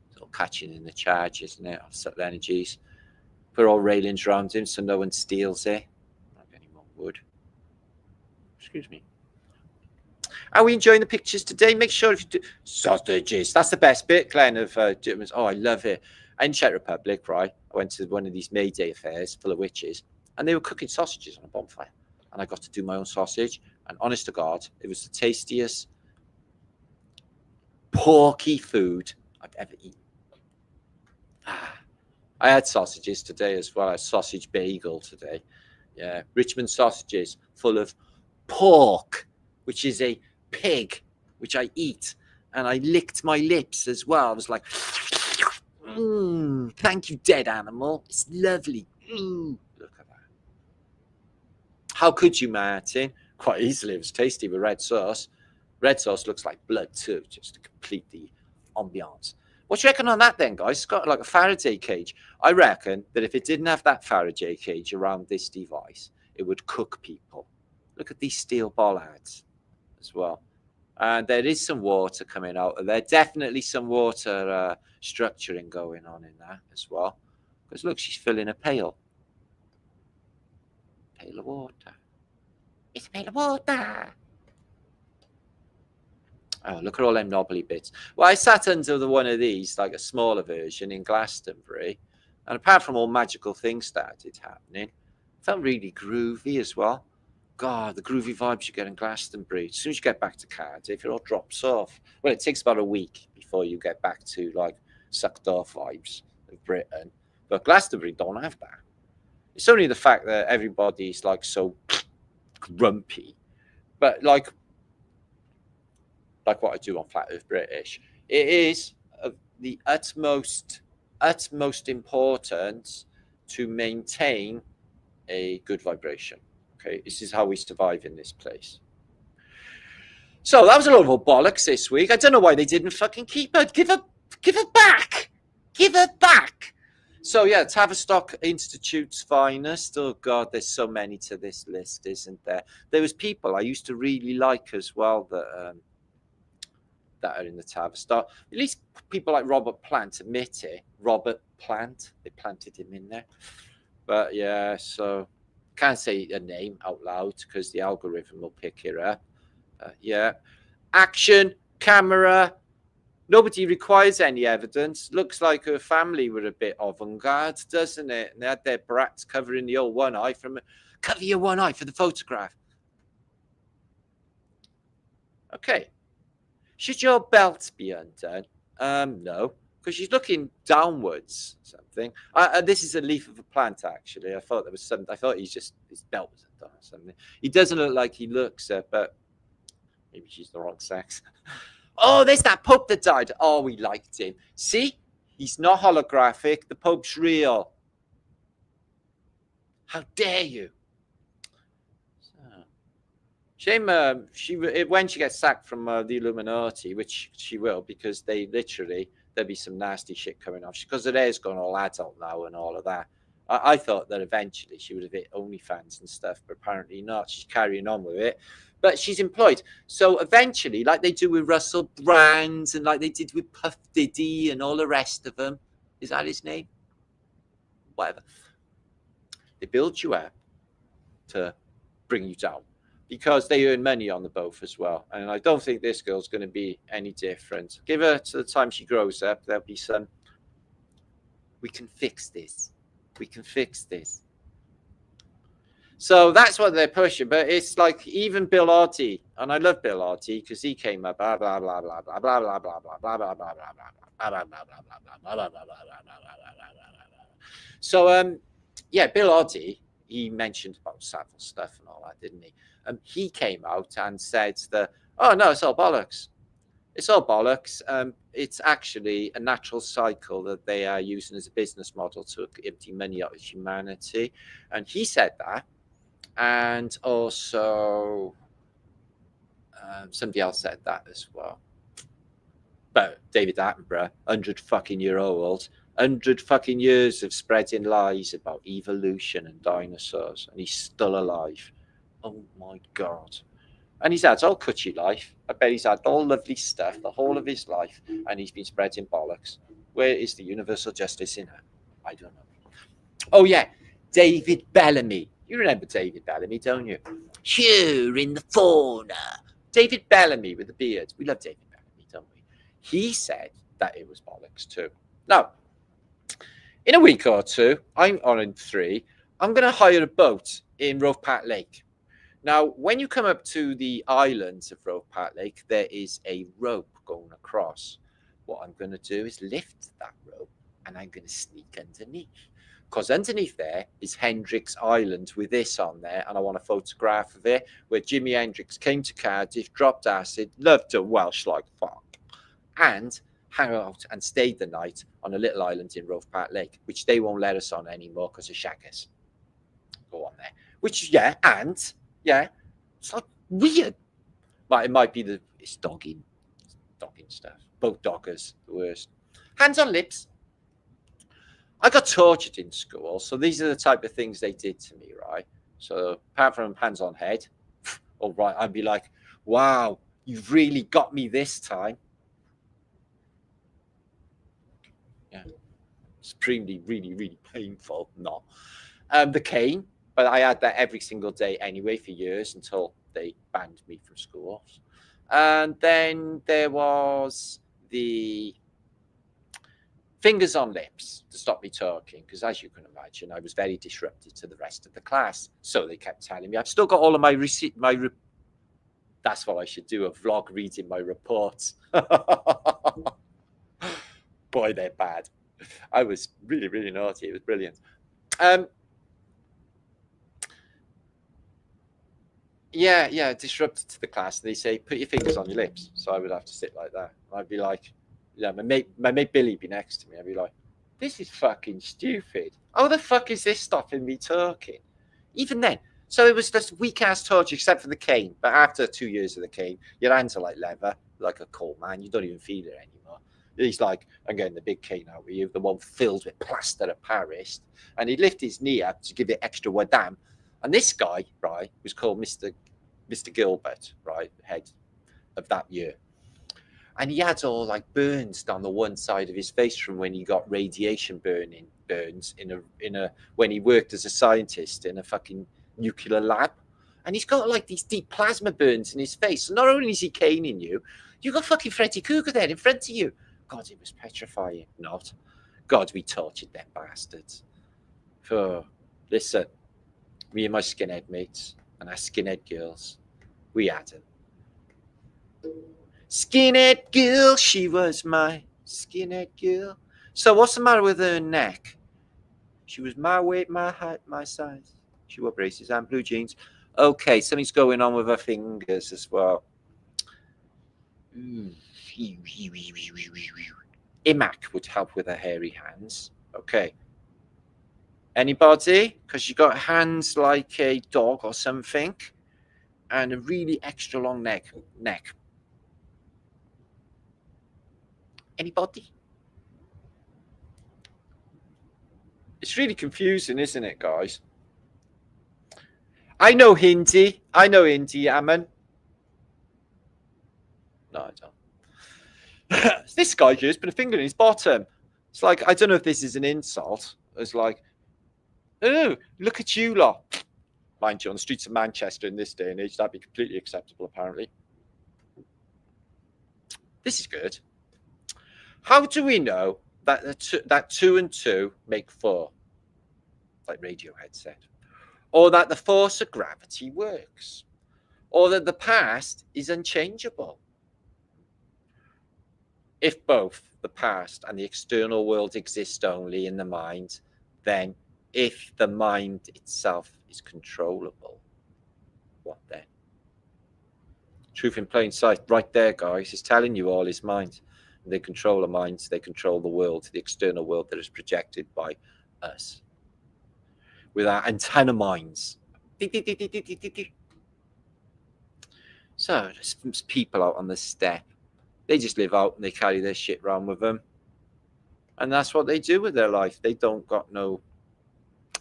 Speaker 1: It's all catching in the charge, isn't it? Of subtle energies. Put all railings around him so no one steals it. Like anyone would. Excuse me. Are we enjoying the pictures today? Make sure if you do sausages. That's the best bit, Glenn, of Germans. Oh, I love it. In Czech Republic, right? I went to one of these May Day affairs full of witches, and they were cooking sausages on a bonfire. and I got to do my own sausage. And honest to God, it was the tastiest porky food I've ever eaten. I had sausages today as well. I had sausage bagel today. Yeah, Richmond sausages full of pork, which is a pig, which I eat. And I licked my lips as well. I was like, thank you, dead animal. It's lovely. Look at that. How could you, Martin? Quite easily. It was tasty with red sauce. Red sauce looks like blood too, just to complete the ambiance. What do you reckon on that then, guys? It's got like a Faraday cage. I reckon that if it didn't have that Faraday cage around this device, it would cook people. Look at these steel bollards as well. And there is some water coming out of there. Definitely some water structuring going on in that as well. Because look, she's filling a pail. Pail of water. It's a pail of water. Oh, look at all them knobbly bits. Well, I sat under one of these, like a smaller version in Glastonbury. And apart from all magical things started happening, it felt really groovy as well. God, the groovy vibes you get in Glastonbury. As soon as you get back to Cardiff, it all drops off. Well, it takes about a week before you get back to like sucked off vibes of Britain. But Glastonbury don't have that. It's only the fact that everybody's like so grumpy. But like what I do on Flat Earth British, it is of the utmost importance to maintain a good vibration. Okay, this is how we survive in this place. So that was a lot of bollocks this week. I don't know why they didn't fucking keep her. Give her back. Give her back. So yeah, Tavistock Institute's finest. Oh God, there's so many to this list, isn't there? There was people I used to really like as well that are in the Tavistock. At least people like Robert Plant admit it. Robert Plant, they planted him in there. But yeah, so can't say a name out loud because the algorithm will pick it up. Yeah, action camera. Nobody requires any evidence. Looks like her family were a bit avant-garde, doesn't it? And they had their brats covering the old one eye cover your one eye for the photograph. Okay. Should your belt be undone? No, because she's looking downwards. Something. This is a leaf of a plant, actually. I thought there was some. I thought his belt was undone or something. He doesn't look like he looks, but maybe she's the wrong sex. Oh, there's that Pope that died. Oh, we liked him. See, he's not holographic. The Pope's real. How dare you? Shame when she gets sacked from the Illuminati, which she will, because there'll be some nasty shit coming off. Because her hair's gone all adult now and all of that. I thought that eventually she would have hit OnlyFans and stuff, but apparently not. She's carrying on with it. But she's employed. So eventually, like they do with Russell Brand and like they did with Puff Diddy and all the rest of them. Is that his name? Whatever. They build you up to bring you down. Because they earn money on the both as well. And I don't think this girl's going to be any different. Give her to the time she grows up. There'll be some, we can fix this. We can fix this. So that's what they're pushing. But it's like even Bill Oddie, and I love Bill Oddie because he came up, blah, blah, blah, blah, blah, blah, blah, blah, blah, blah, blah, blah, blah, blah, blah, blah. So, yeah, Bill Oddie, he mentioned about Savile stuff and all that, didn't he? He came out and said that, oh, no, it's all bollocks. It's all bollocks. It's actually a natural cycle that they are using as a business model to empty money out of humanity. And he said that. And also somebody else said that as well. But David Attenborough, 100 fucking year old, 100 fucking years of spreading lies about evolution and dinosaurs, and he's still alive. Oh my God. And he's had all cutchy life. I bet he's had all lovely stuff the whole of his life, and he's been spreading bollocks. Where is the universal justice in it? I don't know. Oh yeah, David Bellamy. You remember David Bellamy, don't you? Here in the fauna. David Bellamy with the beard. We love David Bellamy, don't we? He said that it was bollocks too. Now, in a week or two, I'm on in 3, I'm going to hire a boat in Rovepat Lake. Now, when you come up to the islands of Roe Park Lake, there is a rope going across. What I'm going to do is lift that rope and I'm going to sneak underneath. Because underneath there is Hendrix Island with this on there, and I want a photograph of it where Jimi Hendrix came to Cardiff, dropped acid, loved a Welsh like fuck, and hang out and stayed the night on a little island in Roe Park Lake, which they won't let us on anymore because of shaggers. Go on there. Which, yeah, and, yeah, it's like weird. But it might be it's dogging stuff. Both doggers, the worst. Hands on lips. I got tortured in school, so these are the type of things they did to me, right? So apart from hands on head, all right, I'd be like, wow, you've really got me this time. Yeah, extremely, really, really painful. No, the cane, but I had that every single day anyway for years until they banned me from schools. And then there was the fingers on lips to stop me talking, because as you can imagine, I was very disruptive to the rest of the class. So they kept telling me, I've still got all of my that's what I should do, a vlog reading my reports. Boy, they're bad. I was really, really naughty. It was brilliant. Yeah, disrupted to the class. They say, put your fingers on your lips. So I would have to sit like that. I'd be like, yeah, my mate Billy be next to me. I'd be like, this is fucking stupid. How the fuck is this stopping me talking? Even then, so it was just weak ass torture, except for the cane. But after 2 years of the cane, your hands are like leather, like a coal man. You don't even feel it anymore. He's like, I'm getting the big cane out with you, the one filled with plaster of Paris. And he'd lift his knee up to give it extra wadam. And this guy, right, was called Mr. Gilbert, right, head of that year. And he had all like burns down the one side of his face from when he got radiation burns in a when he worked as a scientist in a fucking nuclear lab. And he's got like these deep plasma burns in his face. So not only is he caning you, you got fucking Freddy Krueger there in front of you. God, it was petrifying. Not. God, we tortured them bastards. Oh, listen, me and my skinhead mates and our skinhead girls, we had them. Skinhead girl, she was my skinhead girl. So what's the matter with her neck? She was my weight, my height, my size. She wore braces and blue jeans. Okay, something's going on with her fingers as well. Imac would help with her hairy hands. Okay. Anybody? Because you got hands like a dog or something, and a really extra long neck. Anybody? It's really confusing, isn't it, guys? I know Hindi. Ammon. No, I don't. This guy here's put a finger in his bottom. It's like, I don't know if this is an insult. It's like, oh, look at you lot. Mind you, on the streets of Manchester in this day and age, that'd be completely acceptable, apparently. This is good. How do we know that 2 and 2 make 4? Like Radiohead said. Or that the force of gravity works? Or that the past is unchangeable? If both the past and the external world exist only in the mind, then if the mind itself is controllable, what then? Truth in plain sight, right there, guys. It's telling you all his mind. They control our minds, they control the world, the external world that is projected by us. With our antenna minds. So there's people out on the step. They just live out and they carry their shit around with them. And that's what they do with their life. They don't got no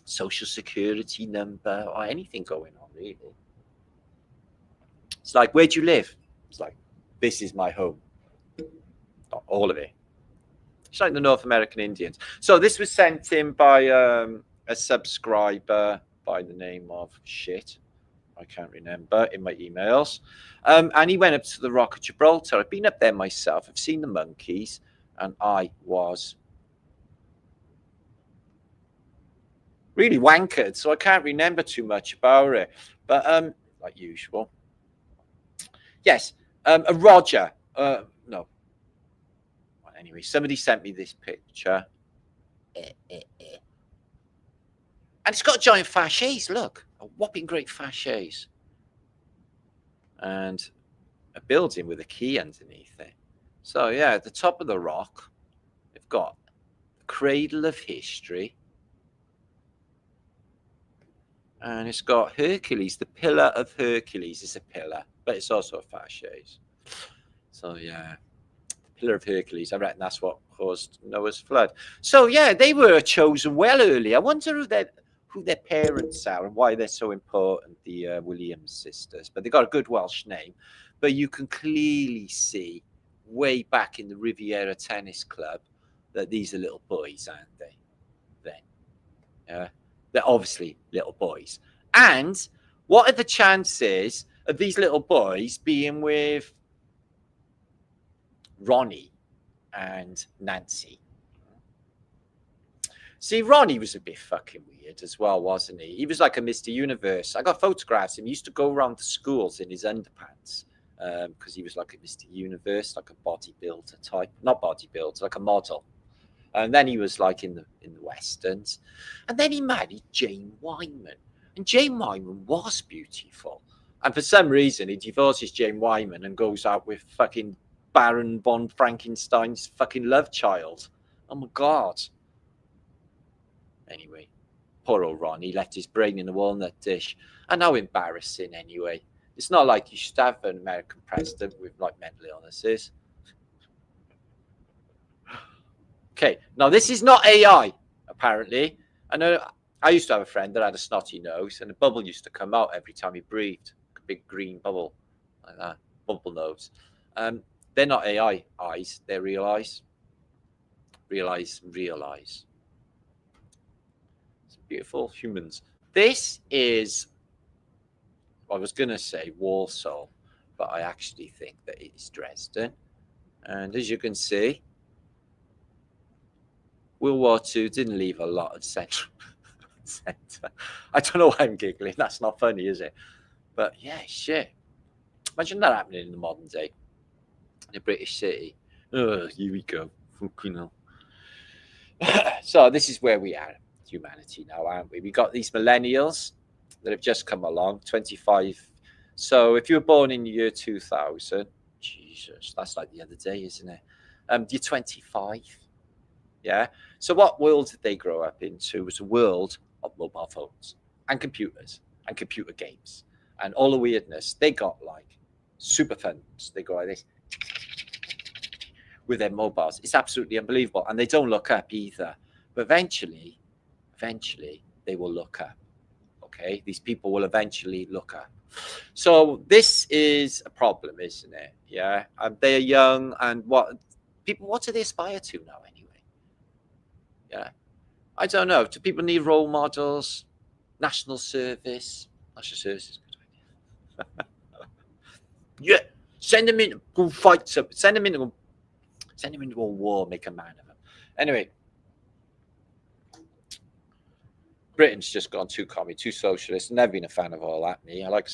Speaker 1: social security number or anything going on, really. It's like, where do you live? It's like, this is my home. Not all of it. It's like the North American Indians. So this was sent in by a subscriber by the name of shit. I can't remember in my emails. And he went up to the Rock of Gibraltar. I've been up there myself. I've seen the monkeys. And I was really wankered. So I can't remember too much about it. But like usual. Yes, a Roger. No. Well, anyway, somebody sent me this picture. And it's got giant fasces, look. A whopping great fasces. And a building with a key underneath it. So, yeah, at the top of the rock, they've got the cradle of history. And it's got Hercules. The pillar of Hercules is a pillar, but it's also a fasces. So, yeah. Pillar of Hercules. I reckon that's what caused Noah's flood. So yeah, they were chosen well early. I wonder who their parents are and why they're so important, the Williams sisters. But they got a good Welsh name. But you can clearly see way back in the Riviera Tennis Club that these are little boys, aren't they? Then they're obviously little boys. And what are the chances of these little boys being with Ronnie and Nancy? See, Ronnie was a bit fucking weird as well, wasn't he? He was like a Mr. Universe. I got photographs of him. He used to go around the schools in his underpants because he was like a Mr. Universe, like a bodybuilder type. Not bodybuilder, like a model. And then he was like in the Westerns. And then he married Jane Wyman. And Jane Wyman was beautiful. And for some reason, he divorces Jane Wyman and goes out with fucking Baron von Frankenstein's fucking love child. Oh my God. Anyway, poor old Ron, he left his brain in the walnut dish. And how embarrassing anyway. It's not like you should have an American president with like mental illnesses. Okay, now this is not AI, apparently. I know I used to have a friend that had a snotty nose and a bubble used to come out every time he breathed. A big green bubble like that, bubble nose. They're not AI eyes, they're real eyes. Realize. It's beautiful humans. This is, I was going to say Warsaw, but I actually think that it is Dresden. And as you can see, World War II didn't leave a lot of centre. I don't know why I'm giggling. That's not funny, is it? But yeah, shit. Imagine that happening in the modern day. In a British city. Oh, here we go. Fucking hell. So this is where we are, humanity now, aren't we? We got these millennials that have just come along, 25. So if you were born in the year 2000, Jesus, that's like the other day, isn't it? You're 25. Yeah. So what world did they grow up into? It was a world of mobile phones and computers and computer games and all the weirdness. They got like super phones. They go like this with their mobiles. It's absolutely unbelievable. And they don't look up either. But eventually they will look up. Okay. These people will eventually look up. So this is a problem, isn't it? Yeah. And they're young. And what do they aspire to now anyway? Yeah. I don't know. Do people need role models? National service? National service is a good idea. Yeah. Send them in. Go fight. Send them into a war. Make a man of them. Anyway. Britain's just gone too commie, too socialist. Never been a fan of all that. Me. I like,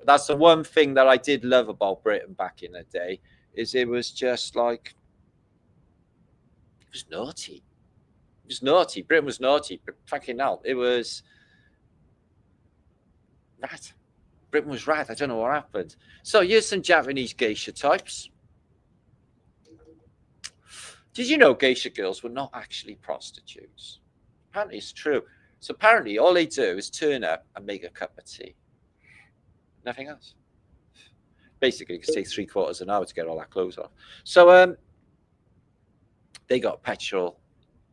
Speaker 1: that's the one thing that I did love about Britain back in the day is it was just like, it was naughty. It was naughty. Britain was naughty. But fucking hell, it was rat. Britain was rat. I don't know what happened. So here's some Japanese geisha types. Did you know geisha girls were not actually prostitutes? Apparently it's true. So apparently all they do is turn up and make a cup of tea. Nothing else. Basically, it can take 3/4 an hour to get all that clothes off. So they got petrol,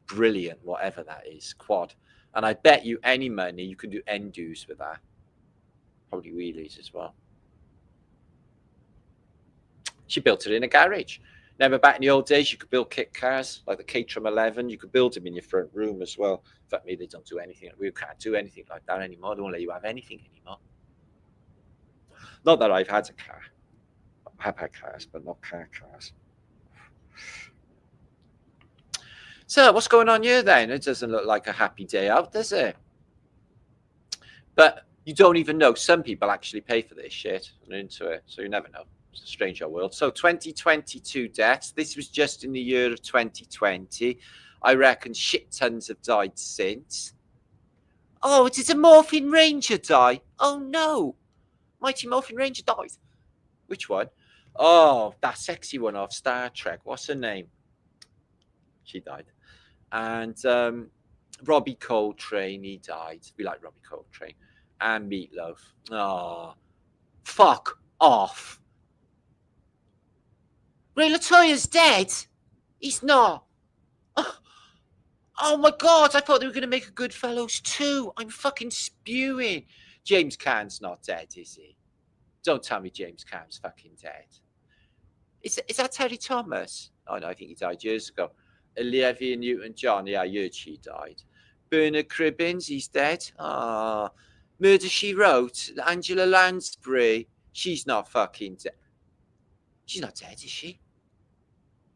Speaker 1: brilliant, whatever that is, quad. And I bet you any money you can do endos with that. Probably wheelies as well. She built it in a garage. Remember back in the old days, you could build kit cars like the Caterham 11. You could build them in your front room as well. In fact, maybe they don't do anything. We can't do anything like that anymore. They won't let you have anything anymore. Not that I've had a car. I have had cars, but not cars. So what's going on here then? It doesn't look like a happy day out, does it? But You don't even know. Some people actually pay for this shit and are into it, so you never know. It's a strange old world. So 2022 deaths. This was just in the year of 2020. I reckon shit tons have died since. Oh, did a Morphine Ranger die? Oh no. Mighty Morphine Ranger died. Which one? Oh, that sexy one off Star Trek. What's her name? She died. And Robbie Coltrane, he died. We like Robbie Coltrane. And Meatloaf. Oh, fuck off. Ray Latoya's dead? He's not. Oh my God, I thought they were going to make a Goodfellas 2. I'm fucking spewing. James Caan's not dead, is he? Don't tell me James Caan's fucking dead. Is that Terry Thomas? Oh no, I think he died years ago. Olivia Newton-John, yeah, I heard she died. Bernard Cribbins, he's dead. Ah, Murder, She Wrote. Angela Lansbury, she's not fucking dead. She's not dead, is she?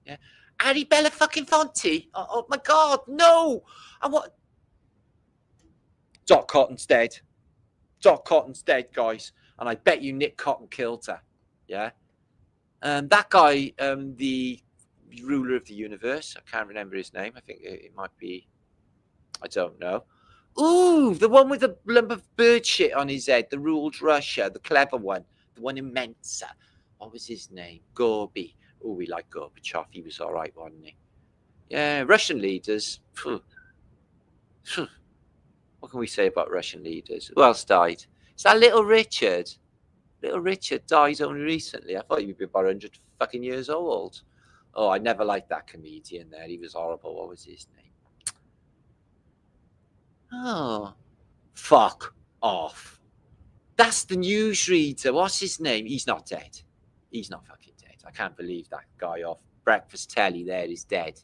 Speaker 1: Yeah. Harry Belafonte. Oh my God, no! And what? Dot Cotton's dead. Dot Cotton's dead, guys. And I bet you Nick Cotton killed her. Yeah. That guy, the ruler of the universe, I can't remember his name. I think it might be, I don't know. Ooh, the one with the lump of bird shit on his head, the ruled Russia, the clever one, the one in Mensa. What was his name? Gorby. Oh, we like Gorbachev. He was all right, wasn't he? Yeah, Russian leaders. What can we say about Russian leaders? Who else died? Is that Little Richard? Little Richard died only recently. I thought he would be about 100 fucking years old. Oh, I never liked that comedian there. He was horrible. What was his name? Oh, fuck off. That's the newsreader. What's his name? He's not dead. He's not fucking dead. I can't believe that guy off Breakfast Telly there is dead.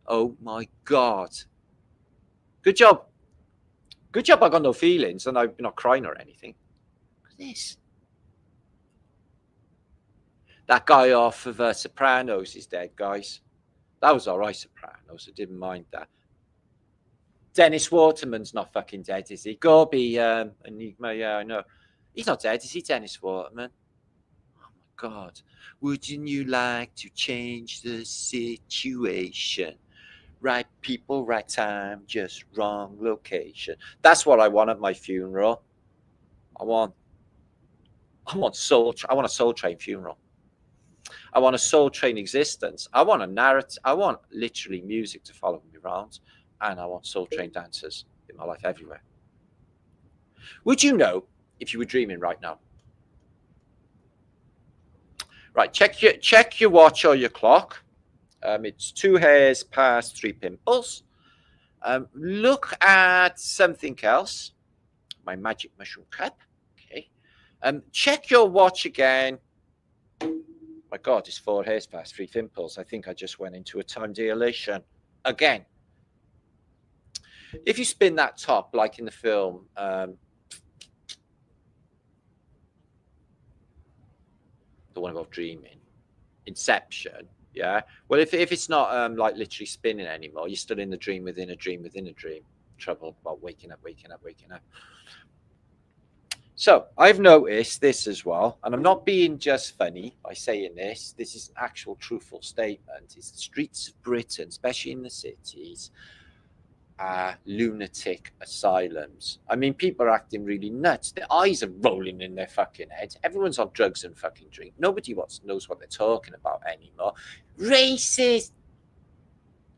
Speaker 1: Oh my God. Good job. Good job I got no feelings and I'm not crying or anything. Look at this. That guy off of Sopranos is dead, guys. That was all right, Sopranos. I didn't mind that. Dennis Waterman's not fucking dead, is he? Gorby, Enigma, yeah, I know. He's not dead, is he, Dennis Waterman? Oh my God. Wouldn't you like to change the situation? Right people, right time, just wrong location. That's what I want at my funeral. I want a Soul Train funeral. I want a Soul Train existence. I want a narrative. I want literally music to follow me around, and I want Soul Train dancers in my life everywhere. Would you know if you were dreaming right now? Right, check your watch or your clock. It's 2 hairs past 3 pimples. Look at something else. My magic mushroom cup. Okay. Check your watch again. My God, it's 4 hairs past 3 pimples. I think I just went into a time dilation again. If you spin that top, like in the film, the one about dreaming, Inception. Yeah. Well, if it's not like literally spinning anymore, you're still in the dream within a dream within a dream. Trouble about waking up. So I've noticed this as well, and I'm not being just funny by saying this. This is an actual truthful statement. It's the streets of Britain, especially in the cities, lunatic asylums. I mean, people are acting really nuts. Their eyes are rolling in their fucking heads. Everyone's on drugs and fucking drink. Nobody knows what they're talking about anymore. Racist.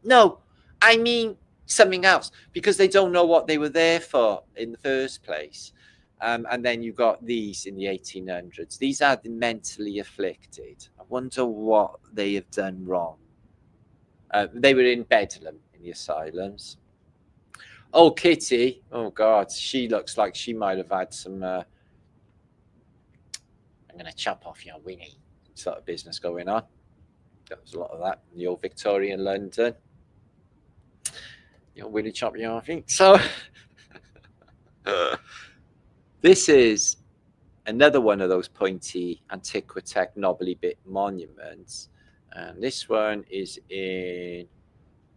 Speaker 1: No, I mean something else, because they don't know what they were there for in the first place. And then you got these in the 1800s. These are the mentally afflicted. I wonder what they have done wrong. They were in Bedlam in the asylums. Oh, Kitty. Oh, God. She looks like she might have had some, I'm going to chop off your wingy sort of business going on. There was a lot of that in the old Victorian London. You'll really chop your feet. So this is another one of those pointy Antiquitech knobbly bit monuments. And this one is in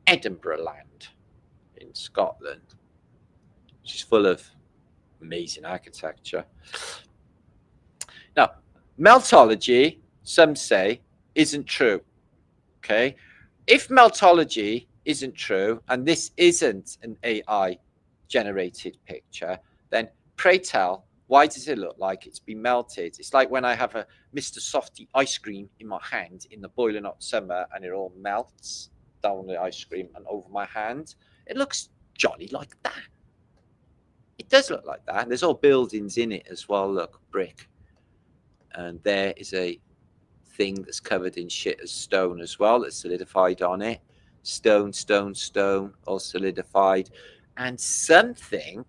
Speaker 1: Edinburgh land in Scotland, which is full of Amazing architecture. Now, meltology, some say, isn't true. Okay, if meltology isn't true, and this isn't an AI generated picture, then pray tell, why does it look like it's been melted? It's like when I have a Mr. Softy ice cream in my hand in the boiling hot summer and it all melts down the ice cream and over my hand. It looks jolly like that. It does look like that. And there's all buildings in it as well. Look, brick. And there is a thing that's covered in shit as stone as well, that's solidified on it. Stone, stone, stone, all solidified. And something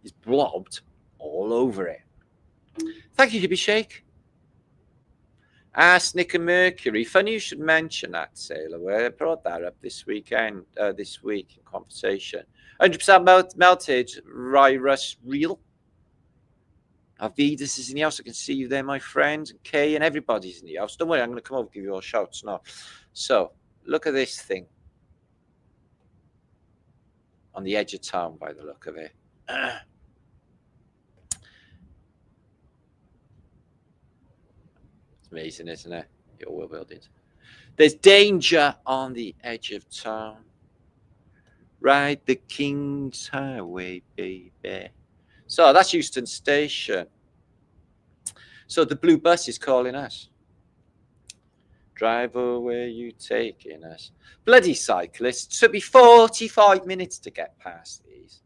Speaker 1: is blobbed all over it. Thank you, Hibby Shake. Arsenic and mercury. Funny you should mention that, Sailor. I brought that up this weekend, this week in conversation. 100% melted. Ryrus real. Avidas is in the house. I can see you there, my friend. Kay and everybody's in the house. Don't worry, I'm going to come over and give you all shouts now. So, look at this thing. On the edge of town, by the look of it. It's amazing, isn't it? Your world buildings. There's danger on the edge of town. Ride the King's Highway, baby. So that's Euston Station. So the blue bus is calling us. Driver, where you taking us? Bloody cyclists. Took me 45 minutes to get past these.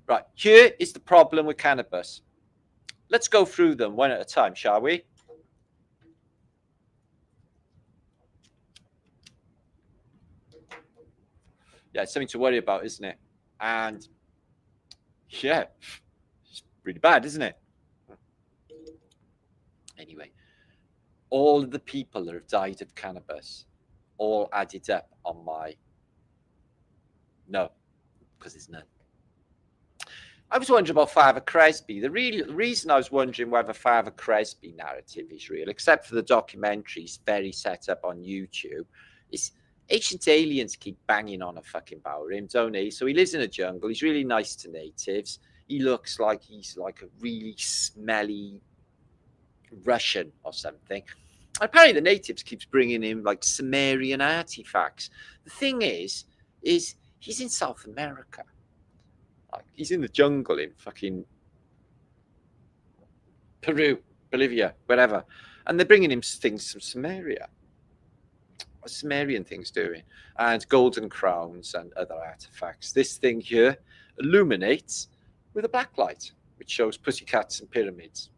Speaker 1: Right, here is the problem with cannabis. Let's go through them one at a time, shall we? Yeah, it's something to worry about, isn't it? And yeah, it's really bad, isn't it? Anyway, all of the people that have died of cannabis, all added up on my no, because it's none. I was wondering about Father Cresby. The reason I was wondering whether Father Cresby narrative is real, except for the documentaries very set up on YouTube, is ancient aliens keep banging on a fucking about him, don't they? So he lives in a jungle. He's really nice to natives. He looks like he's like a really smelly Russian or something. And apparently the natives keeps bringing him like Sumerian artifacts. The thing is he's in South America. Like, he's in the jungle in fucking Peru, Bolivia, wherever. And they're bringing him things from Sumeria. Sumerian things doing, and golden crowns and other artifacts. This thing here illuminates with a backlight, which shows pussycats and pyramids,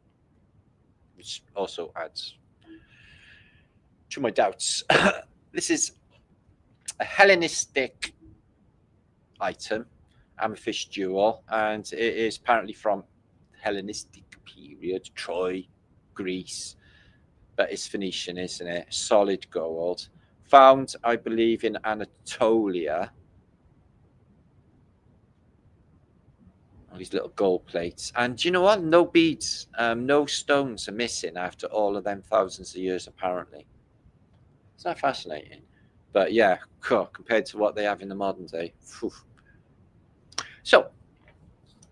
Speaker 1: which also adds to my doubts. This is a Hellenistic item, amethyst jewel, and it is apparently from Hellenistic period, Troy, Greece, but it's Phoenician, isn't it? Solid gold. Found, I believe, in Anatolia. All these little gold plates. And do you know what? No beads, no stones are missing after all of them thousands of years, apparently. Isn't that fascinating? But yeah, compared to what they have in the modern day. Whew. So,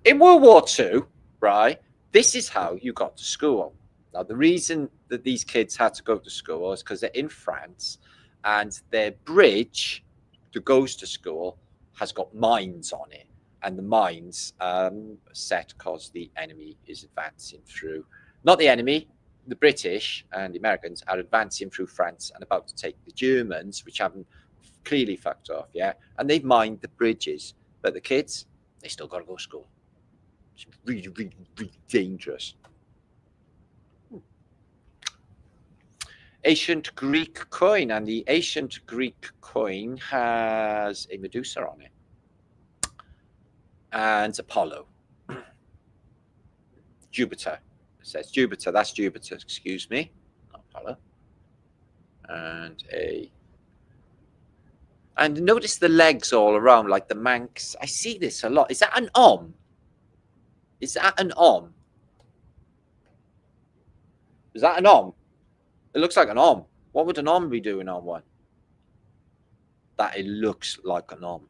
Speaker 1: in World War II, right, this is how you got to school. Now, the reason that these kids had to go to school is because they're in France, and their bridge that goes to school has got mines on it. And the mines set because the enemy is advancing through. Not the enemy, the British and the Americans are advancing through France and about to take the Germans, which haven't clearly fucked off yet. And they've mined the bridges. But the kids, they still got to go to school. It's really, really, really dangerous. Ancient Greek coin, and the ancient Greek coin has a Medusa on it and Apollo. Jupiter. It says Jupiter. That's Jupiter, excuse me, not Apollo. And notice the legs all around, like the Manx. I see this a lot. Is that an Om? Is that an Om? Is that an Om? It looks like an Om. What would an Om be doing on one? that it looks like an om.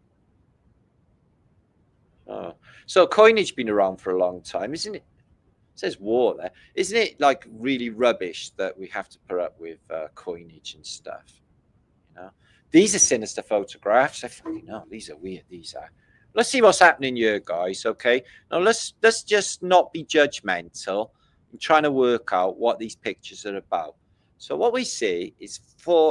Speaker 1: So coinage been around for a long time, isn't it? It says war there. Isn't it like really rubbish that we have to put up with coinage and stuff? You know, these are sinister photographs. I fucking know these are weird. These are. Let's see what's happening here, guys. Okay, now let's just not be judgmental. I'm trying to work out what these pictures are about. So what we see is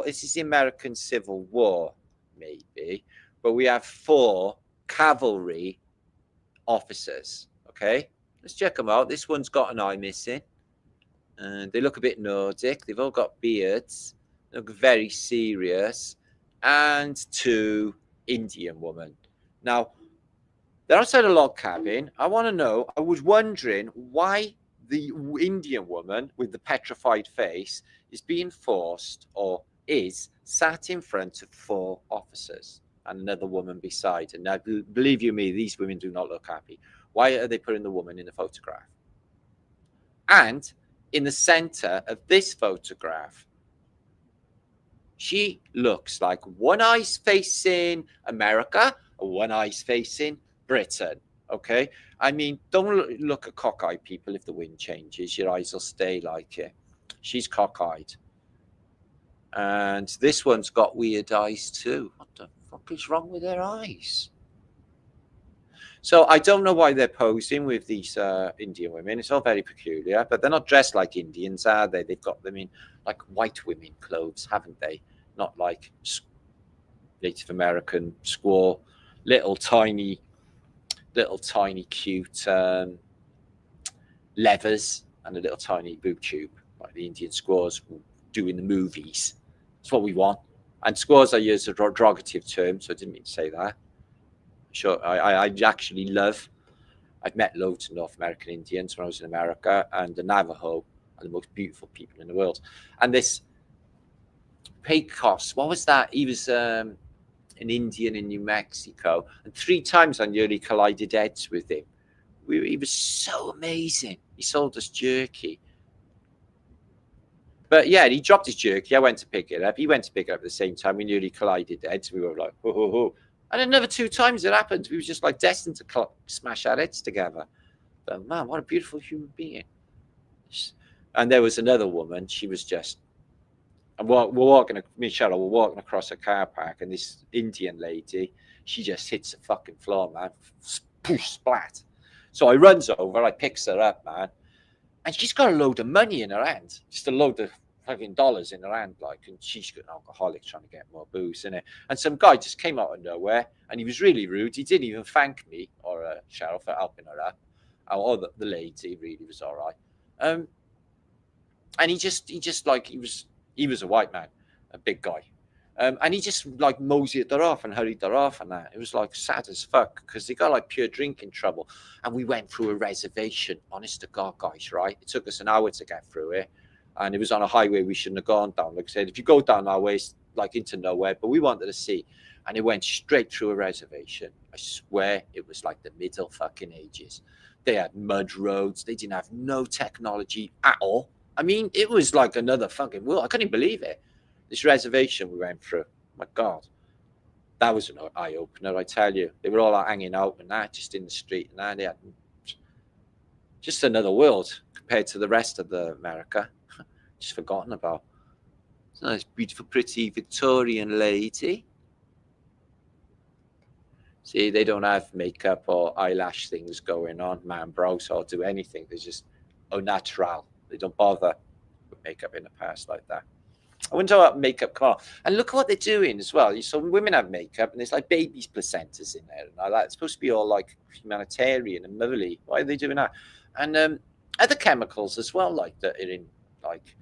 Speaker 1: this is the American Civil War, maybe, but we have 4 cavalry officers. Okay, let's check them out. This one's got an eye missing, and they look a bit Nordic. They've all got beards. They look very serious. And 2 Indian women. Now, they're outside a log cabin. I want to know, I was wondering why the Indian woman with the petrified face is being forced or is sat in front of 4 officers and another woman beside. And now, believe you me, these women do not look happy. Why are they putting the woman in the photograph? And in the center of this photograph, she looks like one eye's facing America and one eye's facing Britain. Okay, I mean, don't look at cockeyed people. If the wind changes, your eyes will stay like it. She's cockeyed, and this one's got weird eyes too. What the fuck is wrong with their eyes? So I don't know why they're posing with these Indian women. It's all very peculiar, but they're not dressed like Indians, are they? They've got them in like white women clothes, haven't they? Not like Native American squaw, little tiny cute levers and a little tiny boob tube, like the Indian squaws do in the movies. That's what we want. And squaws I use a derogative term, so I didn't mean to say that. Sure, I actually love. I've met loads of North American Indians when I was in America, and the Navajo are the most beautiful people in the world. And this Pecos, what was that? He was an Indian in New Mexico, and 3 times I nearly collided heads with him. He was so amazing. He sold us jerky. But yeah, he dropped his jerky. I went to pick it up. He went to pick it up at the same time. We nearly collided heads. We were like, ho, ho, ho. And another 2 times it happened. We were just like destined to smash our heads together. But man, what a beautiful human being. And there was another woman. She was just, and we're walking, me and Cheryl were walking across a car park, and this Indian lady, she just hits the fucking floor, man. Poosh, splat. So I runs over, I picks her up, man. And she's got a load of money in her hand. Just a load of fucking dollars in her hand, like, and she's got an alcoholic trying to get more booze in it. And some guy just came out of nowhere, and he was really rude. He didn't even thank me or Cheryl for helping her up, or the lady really was all right. And he just like he was a white man, a big guy, and he just like moseyed her off and hurried her off, and that it was like sad as fuck because they got like pure drinking trouble. And we went through a reservation, honest to God, guys, right? It took us an hour to get through it. And it was on a highway we shouldn't have gone down. Like I said, if you go down our way, it's like into nowhere, but we wanted to see. And it went straight through a reservation. I swear it was like the middle fucking ages. They had mud roads. They didn't have no technology at all. I mean, it was like another fucking world. I couldn't believe it. This reservation we went through. My God. That was an eye-opener, I tell you. They were all hanging out and that, just in the street. And that. They had just another world compared to the rest of the America. Just forgotten about. It's a nice, beautiful, pretty Victorian lady. See, they don't have makeup or eyelash things going on, man, brows, or do anything. They're just au natural. They don't bother with makeup in the past like that. I wonder how makeup come on. And look at what they're doing as well. So women have makeup, and there's like babies' placentas in there and all that. It's supposed to be all like humanitarian and motherly. Why are they doing that? And other chemicals as well, like that are in like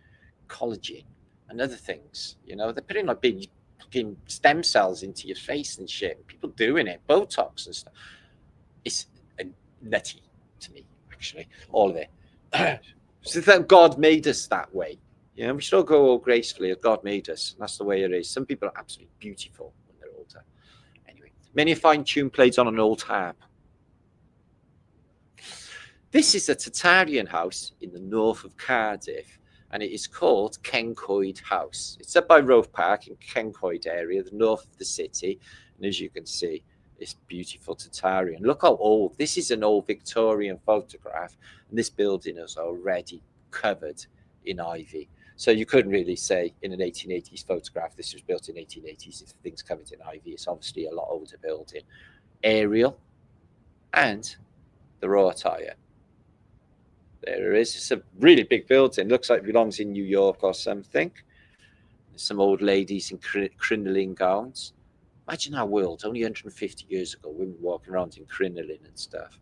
Speaker 1: collagen and other things. You know, they're putting like big fucking stem cells into your face and shit. People doing it, Botox and stuff. It's nutty to me, actually, all of it. So that God made us that way. You know, we should all go all gracefully as God made us. And that's the way it is. Some people are absolutely beautiful when they're older. Anyway, many a fine tune played on an old harp. This is a Tartarian house in the north of Cardiff. and it is called Kencoid House. It's up by Roe Park in Kencoid area, the north of the city, and as you can see, it's beautiful Tatarian. Look how old. This is an old Victorian photograph, and this building is already covered in ivy. So you couldn't really say in an 1880s photograph this was built in 1880s if the thing's covered in ivy. It's obviously a lot older building. Aerial and the wrought iron. There it is. It's a really big building. Looks like it belongs in New York or something. There's some old ladies in crinoline gowns. Imagine our world only 150 years ago, women walking around in crinoline and stuff.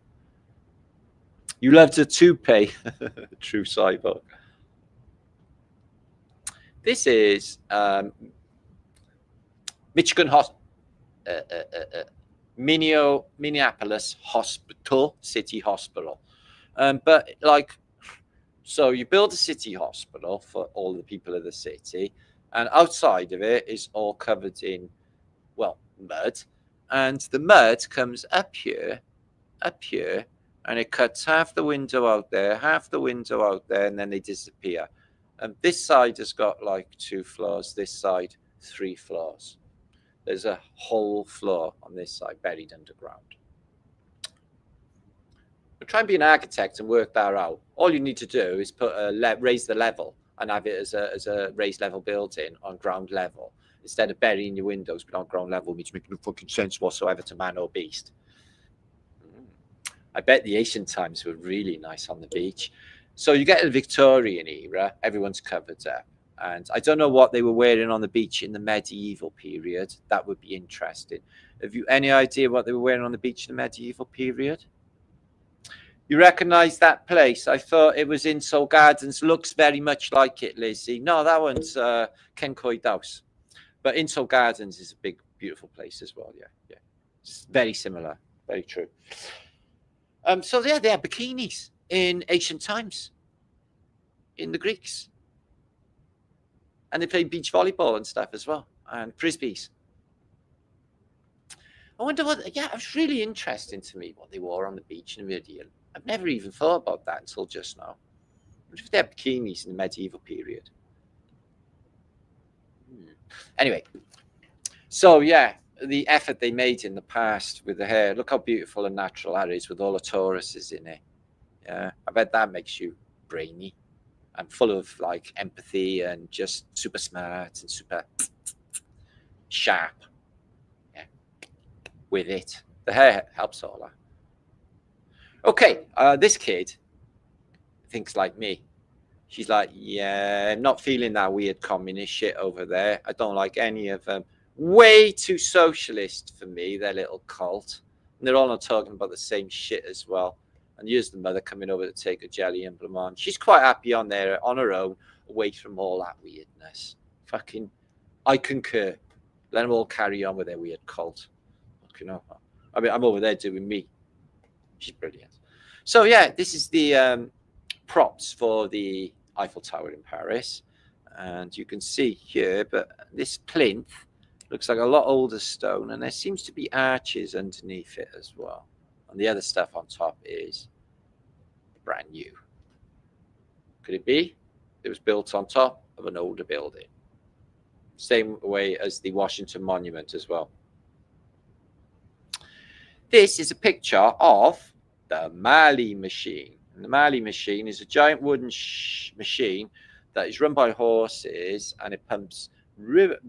Speaker 1: You loved a toupee, true cyborg. This is Minneapolis Hospital, City Hospital. But like, so you build a city hospital for all the people of the city, and outside of it is all covered in, well, mud, and the mud comes up here, and it cuts half the window out there, and then they disappear. And this side has got like 2 floors, this side 3 floors. There's a whole floor on this side buried underground. But try and be an architect and work that out. All you need to do is put raise the level and have it as a raised level building on ground level. Instead of burying your windows but on ground level, which makes no fucking sense whatsoever to man or beast. I bet the ancient times were really nice on the beach. So you get the Victorian era, everyone's covered up. And I don't know what they were wearing on the beach in the medieval period. That would be interesting. Have you any idea what they were wearing on the beach in the medieval period? You recognise that place? I thought it was in Seoul Gardens. Looks very much like it, Lizzie. No, that one's Kencoid House. But in Seoul Gardens is a big, beautiful place as well. Yeah. It's very similar. Very true. So yeah, they had bikinis in ancient times in the Greeks. And they played beach volleyball and stuff as well, and frisbees. I wonder what, yeah, it was really interesting to me what they wore on the beach in the medieval. I've never even thought about that until just now. I wonder if they had bikinis in the medieval period. Anyway, so yeah, the effort they made in the past with the hair. Look how beautiful and natural that is with all the Tauruses in it. Yeah, I bet that makes you brainy and full of like empathy and just super smart and super sharp. Yeah, with it. The hair helps all that. Okay, this kid thinks like me. She's like, yeah, I'm not feeling that weird communist shit over there. I don't like any of them. Way too socialist for me, their little cult. And they're all not talking about the same shit as well. And here's the mother coming over to take a jelly and blancmange. She's quite happy on there, on her own, away from all that weirdness. Fucking, I concur. Let them all carry on with their weird cult. You know, I mean, I'm over there doing me. She's brilliant. So yeah, this is the props for the Eiffel Tower in Paris. And you can see here, but this plinth looks like a lot older stone, and there seems to be arches underneath it as well. And the other stuff on top is brand new. Could it be it was built on top of an older building? Same way as the Washington Monument as well. This is a picture of the Marley machine. And the Marley machine is a giant wooden machine that is run by horses, and it pumps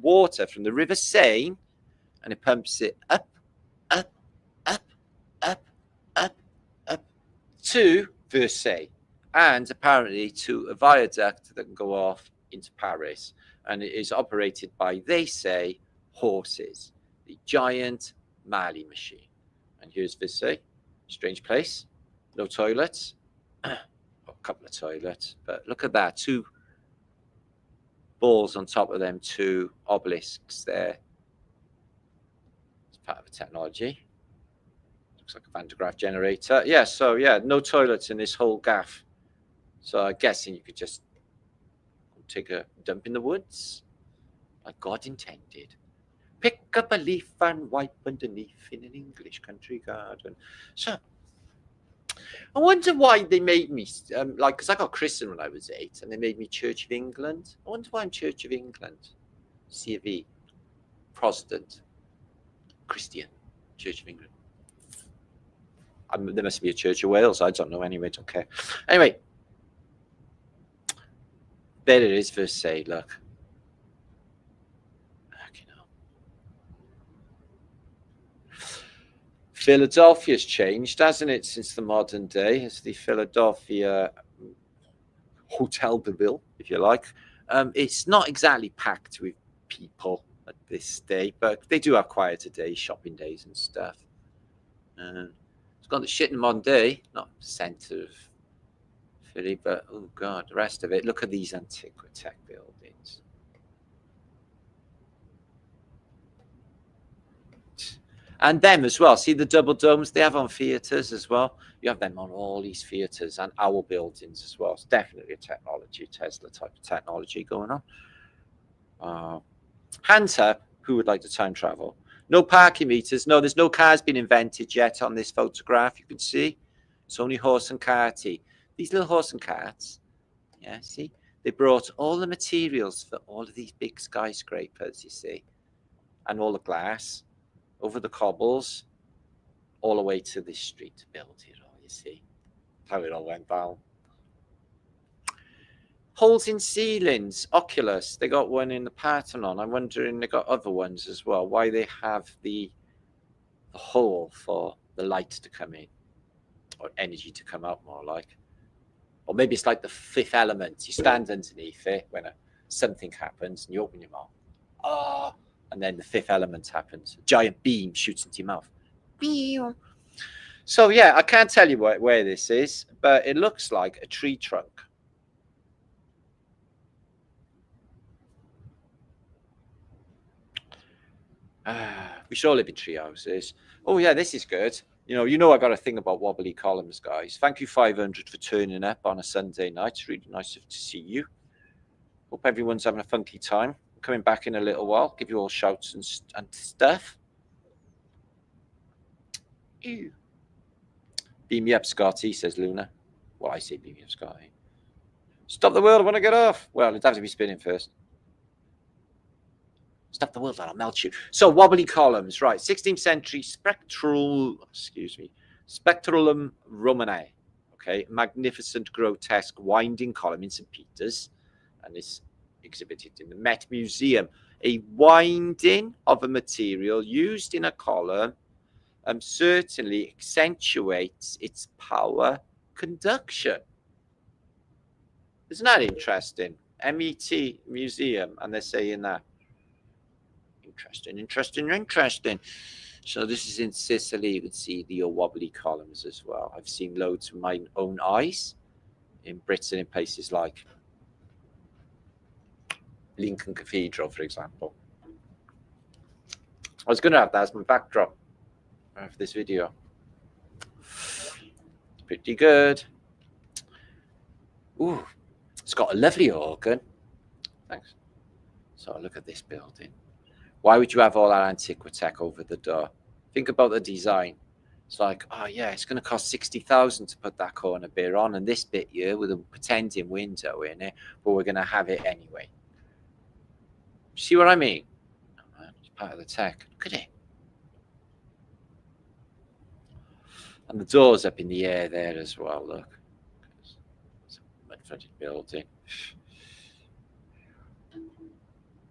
Speaker 1: water from the River Seine, and it pumps it up to Versailles, and apparently to a viaduct that can go off into Paris. And it is operated by, they say, horses. The giant Marley machine. And here's Versailles. Strange place. No toilets. A couple of toilets. But look at that. 2 balls on top of them, 2 obelisks there. It's part of the technology. Looks like a Van de Graaff generator. Yeah, so yeah, no toilets in this whole gaff. So I'm guessing you could just take a dump in the woods, like God intended. Pick up a leaf and wipe underneath in an English country garden. So I wonder why they made me, like, because I got christened when I was 8, and they made me Church of England. I wonder why I'm Church of England. C of E. Protestant. Christian. Church of England. There must be a Church of Wales. I don't know anyway. Don't care. Anyway. There it is, verse 8, look. Philadelphia's changed, hasn't it, since the modern day? It's the Philadelphia Hotel de Ville, if you like. It's not exactly packed with people at this day, but they do have quieter days, shopping days and stuff. It's got the shit in Maunder, not the centre of Philly, but oh god, the rest of it. Look at these Antiquitech buildings. And them as well. See the double domes they have on theatres as well. You have them on all these theatres and our buildings as well. It's definitely a technology, Tesla type of technology going on. Hands up, who would like to time travel? No parking meters. No, there's no cars been invented yet on this photograph. You can see it's only horse and carty. These little horse and carts, yeah, see, they brought all the materials for all of these big skyscrapers, you see, and all the glass over the cobbles, all the way to this street to build it all, you see. How it all went down. Holes in ceilings, Oculus. They got one in the Parthenon. I'm wondering they got other ones as well. Why they have the hole for the light to come in, or energy to come out, more like. Or maybe it's like the Fifth Element. You stand underneath it when something happens and you open your mouth. Oh, and then the Fifth Element happens. A giant beam shoots into your mouth. So yeah, I can't tell you where this is, but it looks like a tree trunk. We should all live in tree houses. Oh yeah, this is good. You know I got a thing about wobbly columns, guys. Thank you 500 for turning up on a Sunday night. It's really nice to see you. Hope everyone's having a funky time. I'm coming back in a little while. Give you all shouts and stuff. Ew. Beam me up, Scotty, says Luna. Well, I say beam me up, Scotty. Stop the world, I want to get off. Well, it'd have to be spinning first. Stop the world, I'll melt you. So wobbly columns, right? 16th century spectralum Romanae. Okay, magnificent, grotesque, winding column in St. Peter's, and it's exhibited in the Met Museum. A winding of a material used in a column certainly accentuates its power conduction. Isn't that interesting? MET Museum, and they're saying that. Interesting. So this is in Sicily. You can see the wobbly columns as well. I've seen loads with my own eyes in Britain, in places like Lincoln Cathedral, for example. I was going to have that as my backdrop of this video. Pretty good. Ooh, it's got a lovely organ. Thanks. So look at this building. Why would you have all that Antiquitech over the door? Think about the design. It's like, oh yeah, it's going to cost 60,000 to put that corner bit on, and this bit here with a pretending window in it, but we're going to have it anyway. See what I mean? Oh, man, it's part of the tech. Look at it. And the door's up in the air there as well, look. It's a mud-flooded building.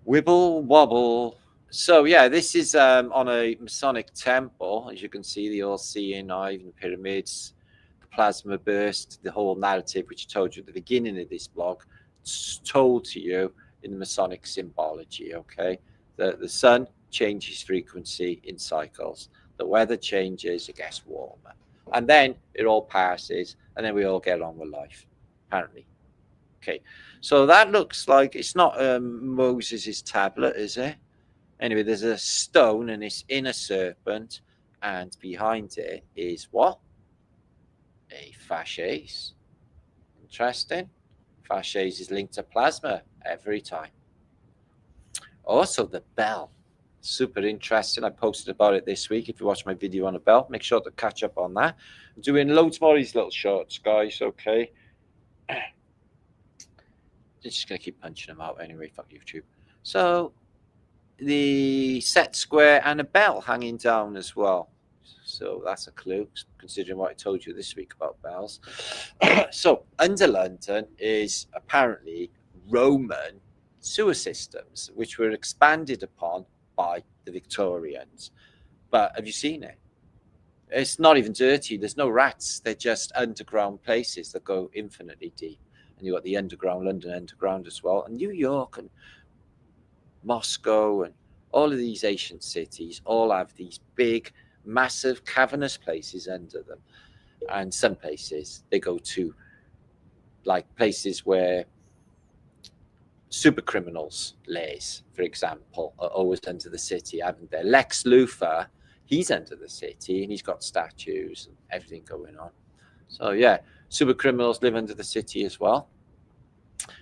Speaker 1: Wibble wobble. So yeah, this is on a Masonic temple. As you can see, the all-seeing eye, even the pyramids, the plasma burst, the whole narrative, which I told you at the beginning of this blog, it's told to you in the Masonic symbology, okay? The sun changes frequency in cycles. The weather changes, it gets warmer. And then it all passes, and then we all get on with life, apparently. Okay, so that looks like it's not Moses' tablet, is it? Anyway, there's a stone and it's in a serpent, and behind it is what? A fasces. Interesting. Fasces is linked to plasma every time. Also, the bell. Super interesting. I posted about it this week. If you watch my video on a bell, make sure to catch up on that. I'm doing loads more of these little shorts, guys. Okay. Just going to keep punching them out anyway. Fuck YouTube. So, the set square and a bell hanging down as well. So that's a clue, considering what I told you this week about bells. So under London is apparently Roman sewer systems, which were expanded upon by the Victorians. But have you seen it? It's not even dirty. There's no rats. They're just underground places that go infinitely deep. And you've got the underground, London Underground as well, and New York and Moscow and all of these ancient cities all have these big, massive, cavernous places under them. And some places they go to, like places where super criminals lays, for example, are always under the city, haven't they? Lex Luthor, he's under the city and he's got statues and everything going on. So yeah, super criminals live under the city as well.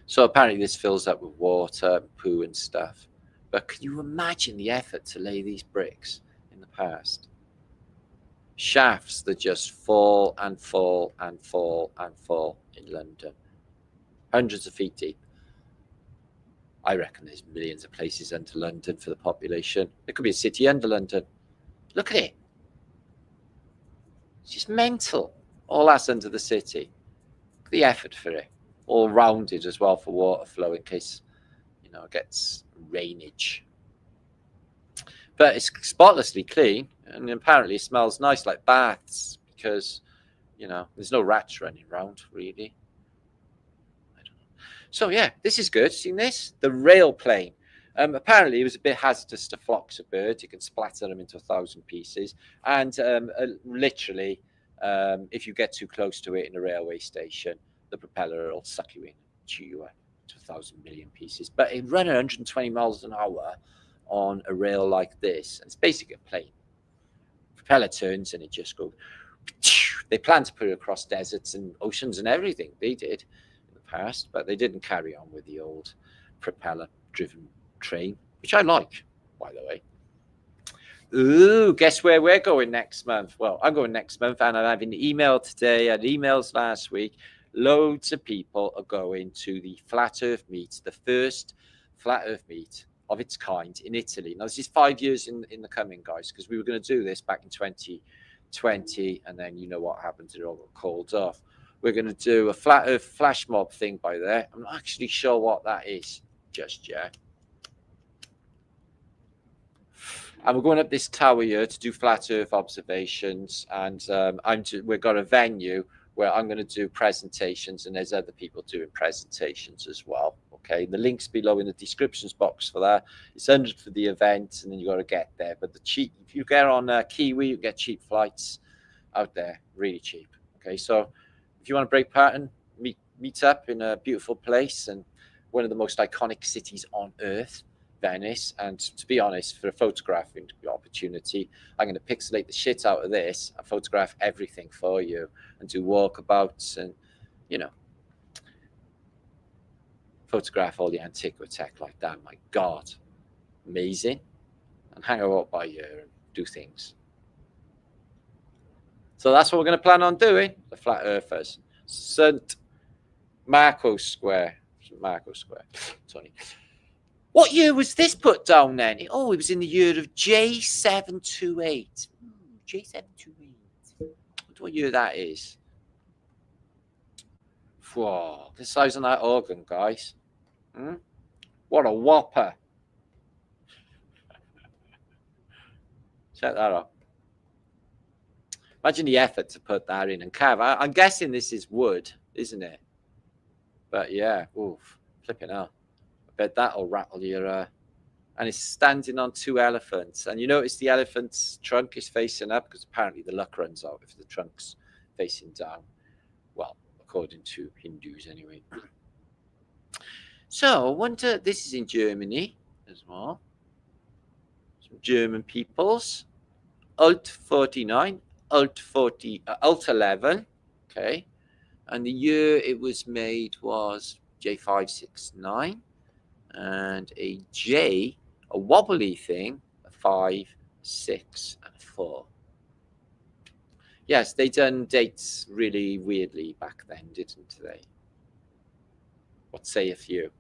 Speaker 1: So apparently this fills up with water, poo and stuff. But can you imagine the effort to lay these bricks in the past? Shafts that just fall and fall and fall and fall in London. Hundreds of feet deep. I reckon there's millions of places under London for the population. There could be a city under London. Look at it. It's just mental. All that's under the city. Look at the effort for it. All rounded as well for water flow in case, you know, it gets rainage. But it's spotlessly clean, and apparently it smells nice like baths because, you know, there's no rats running around really. I don't know. So yeah, this is good. Seen this? The rail plane. Apparently it was a bit hazardous to flocks of birds. You can splatter them into 1,000 pieces, and literally, if you get too close to it in a railway station, the propeller will suck you in, chew you up to 1,000 million pieces. But it ran 120 miles an hour on a rail like this. And it's basically a plane. Propeller turns and it just goes. They plan to put it across deserts and oceans and everything. They did in the past, but they didn't carry on with the old propeller-driven train, which I like, by the way. Ooh, guess where we're going next month? Well, I'm going next month, and I'm having an email today. I had emails last week. Loads of people are going to the Flat Earth Meet, the first Flat Earth Meet of its kind in Italy. Now, this is 5 years in the coming, guys, because we were going to do this back in 2020, and then you know what happened, it all got called off. We're going to do a Flat Earth flash mob thing by there. I'm not actually sure what that is just yet. And we're going up this tower here to do flat Earth observations, and we've got a venue where I'm going to do presentations, and there's other people doing presentations as well. Okay, the link's below in the descriptions box for that. It's 100 for the event, and then you got to get there. But if you get on Kiwi, you get cheap flights out there, really cheap. Okay, so if you want to break pattern, meet up in a beautiful place and one of the most iconic cities on Earth, Venice. And to be honest, for a photographing opportunity, I'm going to pixelate the shit out of this and photograph everything for you and do walkabouts and, you know, photograph all the antiquity like that. My God, amazing. And hang out by here and do things. So that's what we're going to plan on doing, the Flat Earthers. St. Marco Square. St. Marco Square. Tony. What year was this put down then? Oh, it was in the year of J728. J728. I wonder what year that is. Whoa, the size of that organ, guys. What a whopper. Check that out. Imagine the effort to put that in and carve. I'm guessing this is wood, isn't it? But yeah, oof, flipping out. I bet that'll rattle your... and it's standing on two elephants. And you notice the elephant's trunk is facing up because apparently the luck runs out if the trunk's facing down. Well, according to Hindus anyway. So I wonder, this is in Germany as well. Some German peoples. Alt 49, Alt 40, Alt 11. Okay. And the year it was made was J569. And a J, a wobbly thing, of 5, 6, and 4. Yes, they done dates really weirdly back then, didn't they? What sayeth you?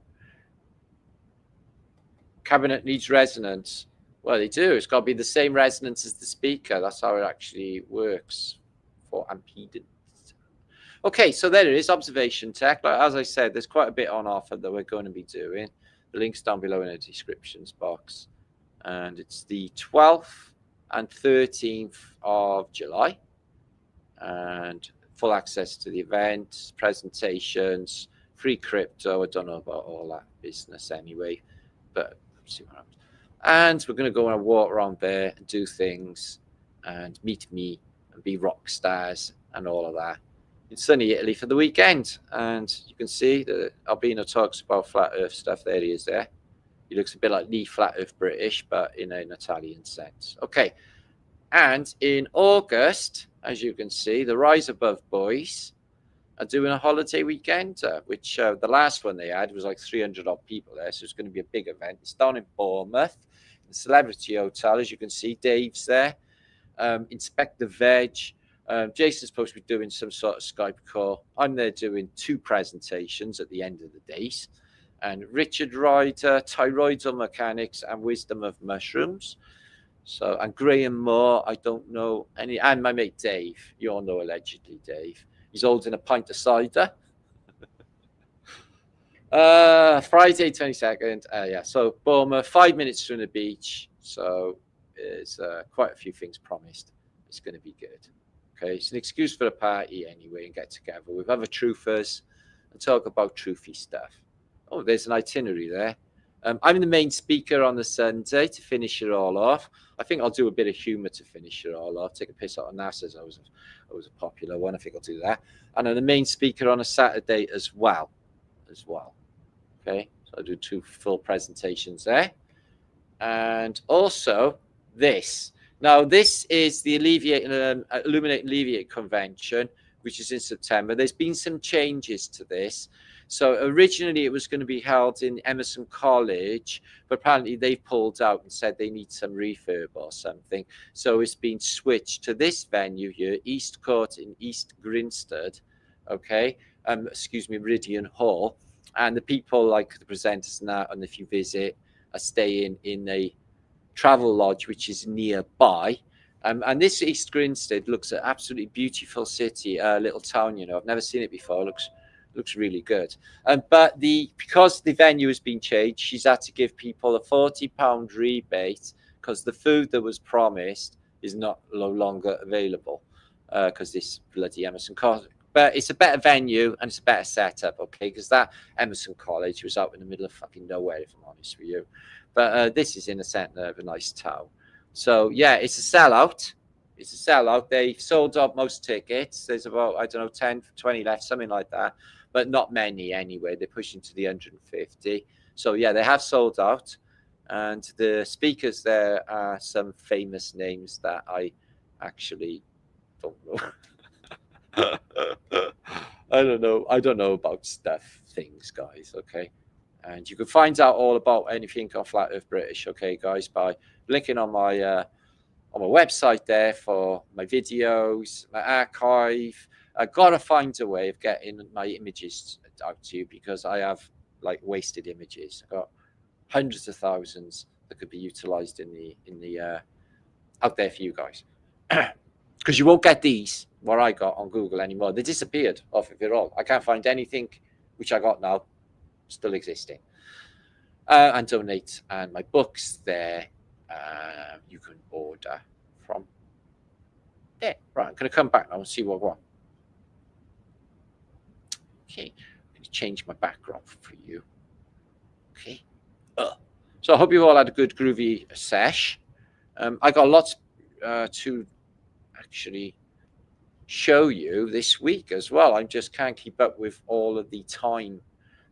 Speaker 1: Cabinet needs resonance. Well, they do. It's got to be the same resonance as the speaker. That's how it actually works for impedance. Okay, so there it is, observation tech. Like, as I said, there's quite a bit on offer that we're going to be doing. The link's down below in the descriptions box. And it's the 12th and 13th of July. And full access to the event, presentations, free crypto. I don't know about all that business anyway, but see what happens. And we're going to go on a walk around there and do things and meet me and be rock stars and all of that. It's sunny Italy for the weekend, and you can see that Albino talks about flat earth stuff. There he is there. He looks a bit like the flat earth British, but in an Italian sense. Okay. And in August, as you can see, the RiseAbove boys are doing a holiday weekend, which the last one they had was like 300 odd people there. So it's going to be a big event. It's down in Bournemouth, the Celebrity Hotel. As you can see, Dave's there. Inspect the Veg. Jason's supposed to be doing some sort of Skype call. I'm there doing 2 presentations at the end of the days. And Richard Ryder, Thyroidal Mechanics and Wisdom of Mushrooms. So, and Graham Moore, I don't know any, and my mate Dave. You all know allegedly Dave. He's holding a pint of cider. Friday 22nd. Yeah, so Bournemouth, 5 minutes from the beach. So there's quite a few things promised. It's going to be good. Okay, it's an excuse for a party anyway and get together with other truthers and talk about truthy stuff. Oh, there's an itinerary there. I'm the main speaker on the Sunday to finish it all off. I think I'll do a bit of humour to finish it all off. Take a piss out of NASA's. I was a popular one. I think I'll do that. And I'm the main speaker on a Saturday as well. Okay, so I'll do 2 full presentations there. And also this. Now, this is the Illuminate and Alleviate Convention, which is in September. There's been some changes to this. So originally it was going to be held in Emerson College, but apparently they've pulled out and said they need some refurb or something. So it's been switched to this venue here, East Court in East Grinstead, okay? Meridian Hall. And the people like the presenters and that, and if you visit, are staying in a travel lodge which is nearby. And this East Grinstead looks an absolutely beautiful city, little town, you know. I've never seen it before. It looks really good. But because the venue has been changed, she's had to give people a £40 rebate because the food that was promised is no longer available because this bloody Emerson College. But it's a better venue and it's a better setup, okay? Because that Emerson College was out in the middle of fucking nowhere, if I'm honest with you. But this is in the centre of a nice town. So, yeah, it's a sellout. It's a sellout. They sold out most tickets. There's about, I don't know, 10, 20 left, something like that. But not many anyway. They're pushing to the 150. So, yeah, they have sold out. And the speakers there are some famous names that I actually don't know. I don't know about things, guys, okay? And you can find out all about anything on Flat Earth British, okay, guys, by linking on my website there for my videos, my archive. I've got to find a way of getting my images out to you because I have like wasted images. I've got hundreds of thousands that could be utilized in the out there for you guys. Because you won't get these, what I got on Google anymore. They disappeared off of it all. I can't find anything which I got now still existing. And donate. And my books there, you can order from there. Right, I'm going to come back now and see what I want. Okay, I'm going to change my background for you. Okay. So I hope you all had a good groovy sesh. I got lots to actually show you this week as well. I just can't keep up with all of the time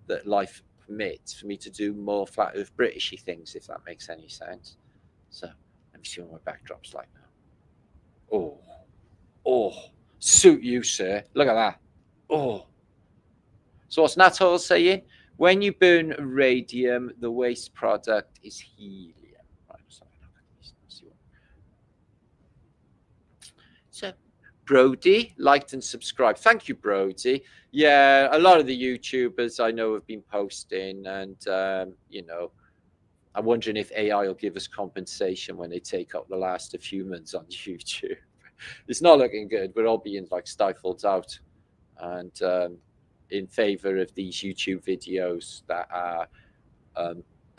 Speaker 1: that life permits for me to do more flat earth Britishy things, if that makes any sense. So let me see what my backdrop's like now. Oh, suit you, sir. Look at that. Oh. So what's Natal saying? When you burn radium, the waste product is helium. Right, let's have a look at these. So Brody liked and subscribed. Thank you, Brody. Yeah, a lot of the YouTubers I know have been posting, and you know, I'm wondering if AI will give us compensation when they take up the last of humans on YouTube. It's not looking good. We're all being like stifled out, and in favor of these YouTube videos that are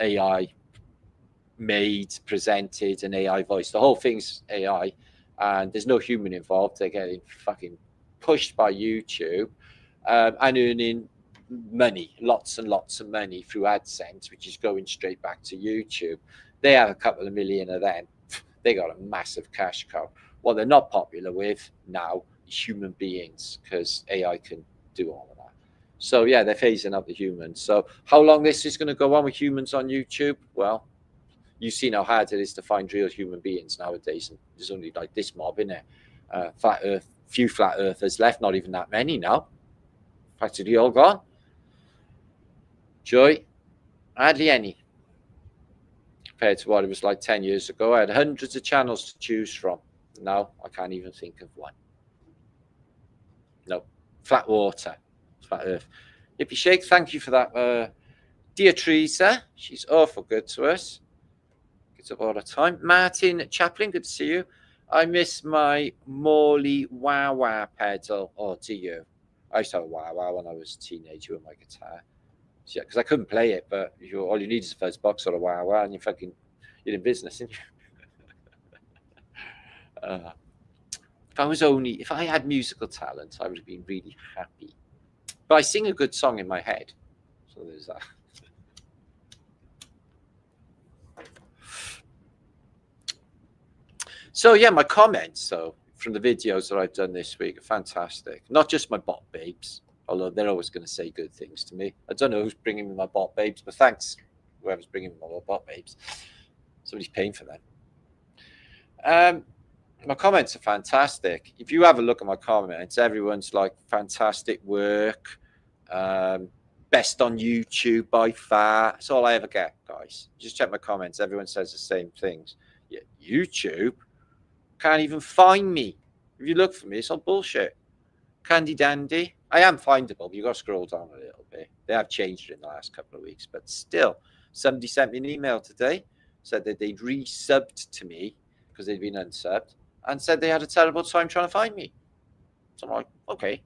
Speaker 1: AI made, presented, and AI voiced. The whole thing's AI, and there's no human involved. They're getting fucking pushed by YouTube and earning money, lots and lots of money through AdSense, which is going straight back to YouTube. They have a couple of million of them. They got a massive cash cow. What they're not popular with now is human beings, because AI can do all of that. So yeah, they're phasing out the humans. So how long this is going to go on with humans on YouTube? Well, you've seen how hard it is to find real human beings nowadays, and there's only like this mob in there. Flat Earth, few flat earthers left, not even that many now. Practically all gone. Joy, hardly any. Compared to what it was like 10 years ago, I had hundreds of channels to choose from. Now I can't even think of one. No, flat water, flat Earth. Yippee Shake, thank you for that. Dear Teresa, she's awful good to us. Gets up all the time. Martin Chaplin, good to see you. I miss my Morley wah wah pedal. Oh, do you? I used to have a wah wah when I was a teenager with my guitar. Yeah, because I couldn't play it, but all you need is a fuzz box or a wah wah, and you're in business, aren't you? If I had musical talent, I would have been really happy. But I sing a good song in my head, so there's that. So yeah, my comments from the videos that I've done this week are fantastic. Not just my bot babes, although they're always going to say good things to me. I don't know who's bringing me my bot babes, but thanks, whoever's bringing me my bot babes. Somebody's paying for them. My comments are fantastic. If you have a look at my comments, everyone's like, fantastic work. Best on YouTube by far. That's all I ever get, guys. Just check my comments. Everyone says the same things. Yeah, YouTube can't even find me. If you look for me, it's all bullshit. Candy Dandy. I am findable, but you've got to scroll down a little bit. They have changed it in the last couple of weeks, but still, somebody sent me an email today, said that they'd resubbed to me because they'd been unsubbed, and said they had a terrible time trying to find me. So I'm like, okay.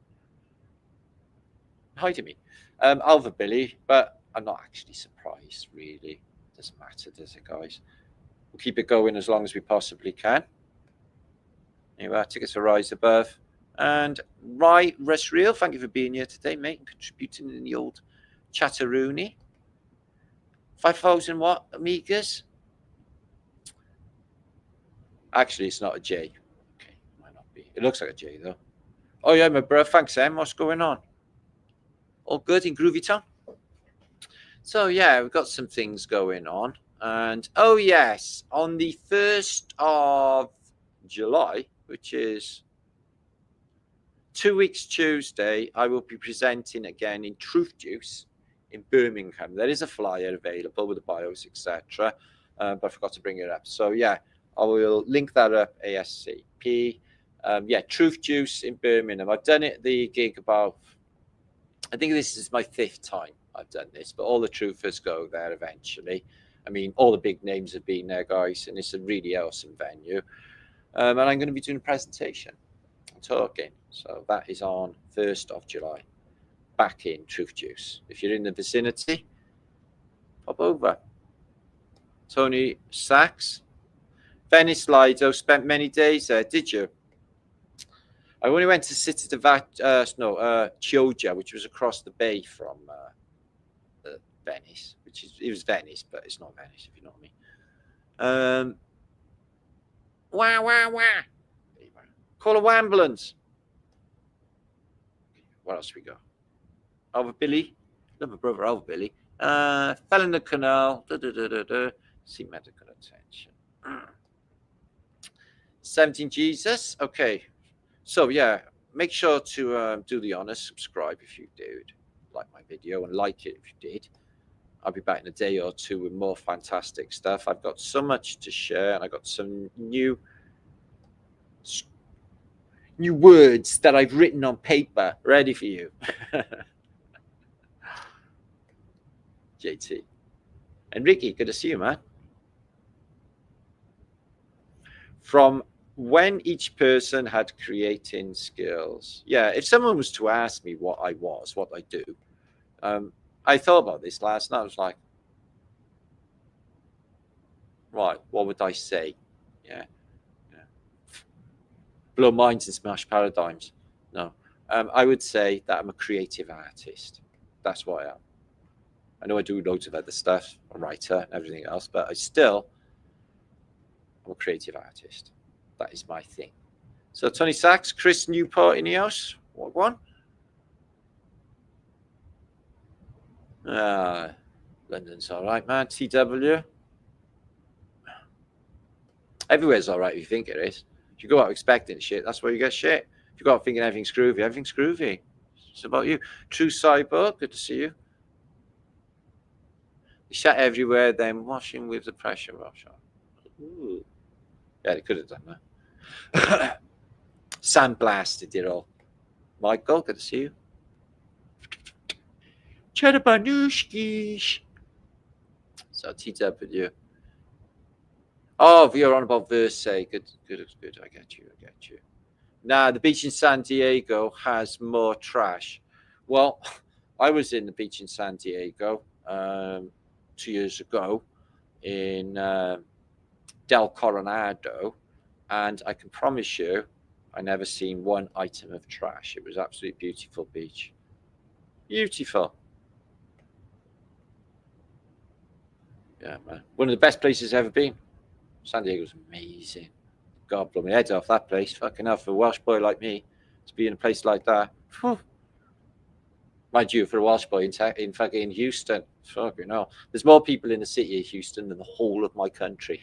Speaker 1: Hi to me. Alva Billy, but I'm not actually surprised, really. Doesn't matter, does it, guys? We'll keep it going as long as we possibly can. Anyway, tickets for Rise Above. And Real, thank you for being here today, mate, and contributing in the old chatteroony. 5,000 what, Amigas? Actually, it's not a J. Okay, might not be. It looks like a J, though. Oh, yeah, my bro. Thanks, Em. What's going on? All good in Groovy Town? So, yeah, we've got some things going on. And, oh, yes, on the 1st of July, which is 2 weeks Tuesday, I will be presenting again in Truth Juice in Birmingham. There is a flyer available with the bios, etc., but I forgot to bring it up. So, yeah, I will link that up ASAP. Yeah, Truth Juice in Birmingham. I've done it, the gig, about, I think this is my 5th time I've done this, but all the truthers go there eventually. I mean, all the big names have been there, guys, and it's a really awesome venue. And I'm going to be doing a presentation and talking. So that is on 1st of July, back in Truth Juice. If you're in the vicinity, pop over. Tony Sachs. Venice, Lido, spent many days there, did you? I only went to City de Chioggia, which was across the bay from Venice, it was Venice, but it's not Venice, if you know what I mean. Wah, wah, wah. Call a ambulance. What else we got? Alva Billy. Love my brother, Alva Billy. Fell in the canal. See medical attention. 17 Jesus. Okay. So, yeah, make sure to do the honor. Subscribe if you did like my video, and like it if you did. I'll be back in a day or two with more fantastic stuff. I've got so much to share, and I've got some new new words that I've written on paper ready for you. JT. And Ricky, good to see you, man. From when each person had creating skills. Yeah, if someone was to ask me what I was, what I do, I thought about this last night. I was like, right, what would I say? Yeah. Blow minds and smash paradigms. No. I would say that I'm a creative artist. That's what I am. I know I do loads of other stuff, a writer and everything else, but I'm a creative artist. That is my thing. So Tony Sachs, Chris Newport in the house. What one? London's all right, man. TW. Everywhere's all right if you think it is. If you go out expecting shit, that's where you get shit. If you go out thinking everything's groovy. It's about you. True Cyborg, good to see you. They shot everywhere, then washing with the pressure washer. Ooh. Yeah, they could have done that. Sandblasted it all. Michael, good to see you. Chadabanushkish. So TW. Oh, you're on about Versailles. Good. I get you. Nah, the beach in San Diego has more trash. Well, I was in the beach in San Diego 2 years ago in Del Coronado, and I can promise you, I never seen one item of trash. It was absolutely beautiful beach. Beautiful. Yeah, man. One of the best places I've ever been. San Diego's amazing. God, blow my head off that place. Fucking hell, for a Welsh boy like me to be in a place like that. Whew. Mind you, for a Welsh boy in fucking Houston, fucking hell. There's more people in the city of Houston than the whole of my country.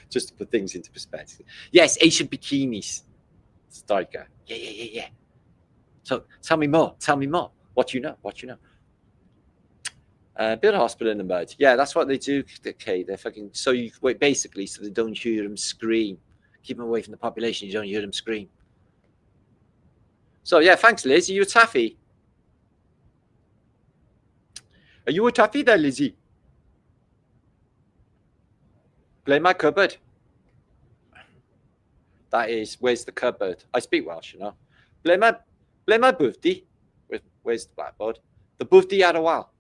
Speaker 1: Just to put things into perspective. Yes, Asian bikinis. Striker. Yeah. So tell me more. What you know. Build a hospital in the mud. Yeah, that's what they do. Okay, they're fucking so you wait basically so they don't hear them scream. Keep them away from the population. You don't hear them scream. So yeah, thanks, Liz. Are you a taffy? Are you a taffy there, Lizzie? Blame my cupboard. That is, where's the cupboard? I speak Welsh, you know. Blame my bwfdi. Where's the blackboard? The bwfdi ar y wal.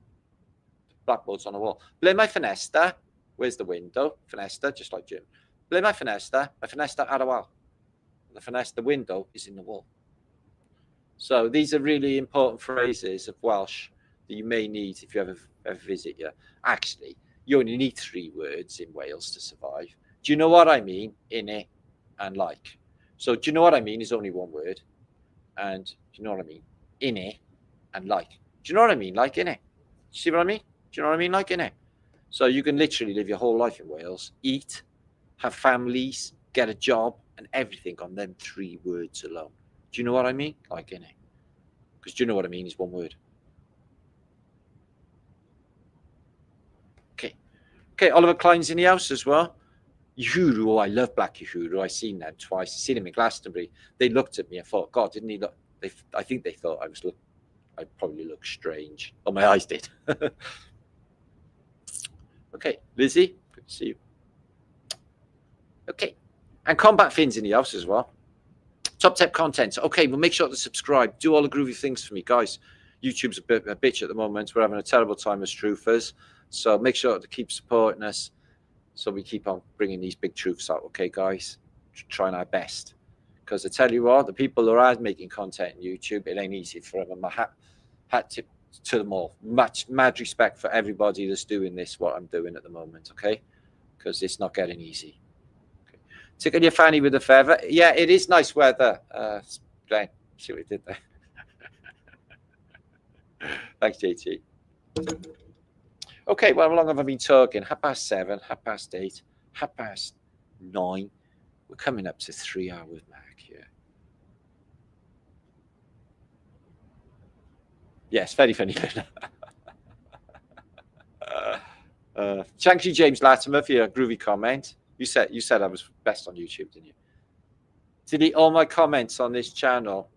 Speaker 1: Blackboard's on the wall. Blame my fenesta. Where's the window? Fenesta, just like Jim. Blame my fenesta. My fenesta ar y wal. The window is in the wall. So these are really important phrases of Welsh that you may need if you ever visit here. Actually, you only need 3 words in Wales to survive. Do you know what I mean? Inne and like. So do you know what I mean is only 1 word. And do you know what I mean? Inne and like. Do you know what I mean? Like inne. See what I mean? Do you know what I mean? Like inne. So you can literally live your whole life in Wales, eat, have families, get a job, and everything on them 3 words alone. Do you know what I mean? Like inne. Because do you know what I mean is 1 word. Okay, Oliver Klein's in the house as well. Uhuru, oh, I love Black Uhuru. I've seen them twice. I've seen him in Glastonbury. They looked at me and thought, God, didn't he look? I think they thought I probably look strange. Oh, my eyes did. Okay, Lizzie, good to see you. Okay, and Combat Finn's in the house as well. Top tip content. Okay, well, make sure to subscribe. Do all the groovy things for me, guys. YouTube's a bitch at the moment. We're having a terrible time as truthers. So make sure to keep supporting us so we keep on bringing these big truths out. Okay, guys? Trying our best. Because I tell you what, the people who are making content on YouTube, it ain't easy for them. And my hat tip to them all. Mad respect for everybody that's doing this, what I'm doing at the moment, okay? Because it's not getting easy. Tickle your fanny with a feather. Yeah, it is nice weather. Glenn, see what we did there. Thanks, JT. Okay, well, how long have I been talking? 7:30, 8:30, 9:30. We're coming up to 3 hours mark here. Yes, very funny. Thank you, James Latimer, for your groovy comment. You said I was best on YouTube, didn't you? delete all my comments on this channel.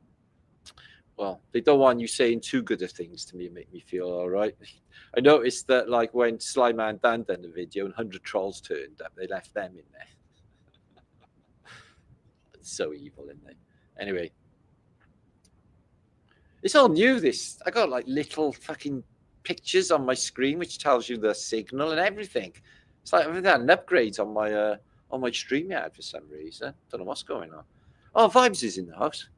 Speaker 1: Well, they don't want you saying too good of things to me and make me feel all right. I noticed that, like, when Slyman Dan done the video and 100 trolls turned up, they left them in there. It's so evil, isn't it? Anyway, it's all new. This, I got like little fucking pictures on my screen which tells you the signal and everything. It's like I've had an upgrade on my StreamYard for some reason. Don't know what's going on. Oh, Vibes is in the house.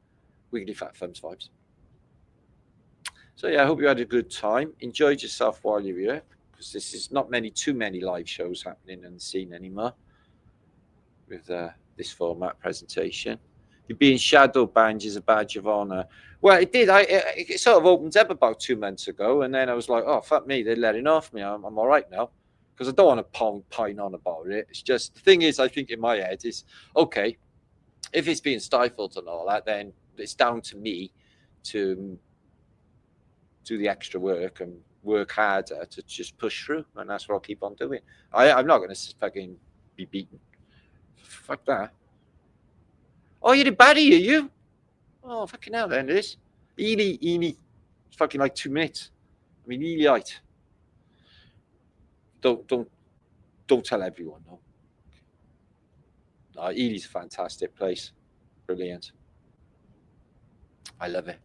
Speaker 1: Wiggly Fat Thumbs Vibes. So yeah, I hope you had a good time. Enjoyed yourself while you were here, because this is not too many live shows happening in the scene anymore with this format presentation. You being shadow banned is a badge of honor. Well, it did. It sort of opened up about 2 months ago, and then I was like, oh, fuck me, they're letting off me. I'm all right now, because I don't want to pine on about it. It's just, the thing is, I think in my head is, okay, if it's being stifled and all that, then it's down to me to do the extra work and work harder to just push through, and that's what I'll keep on doing. I'm not going to fucking be beaten. Fuck that. Oh, you're the baddie, are you? Oh, fucking hell, then it is. Ely. It's fucking like 2 minutes. I mean, Elyite. Don't tell everyone, no. No, Ely's a fantastic place. Brilliant. I love it.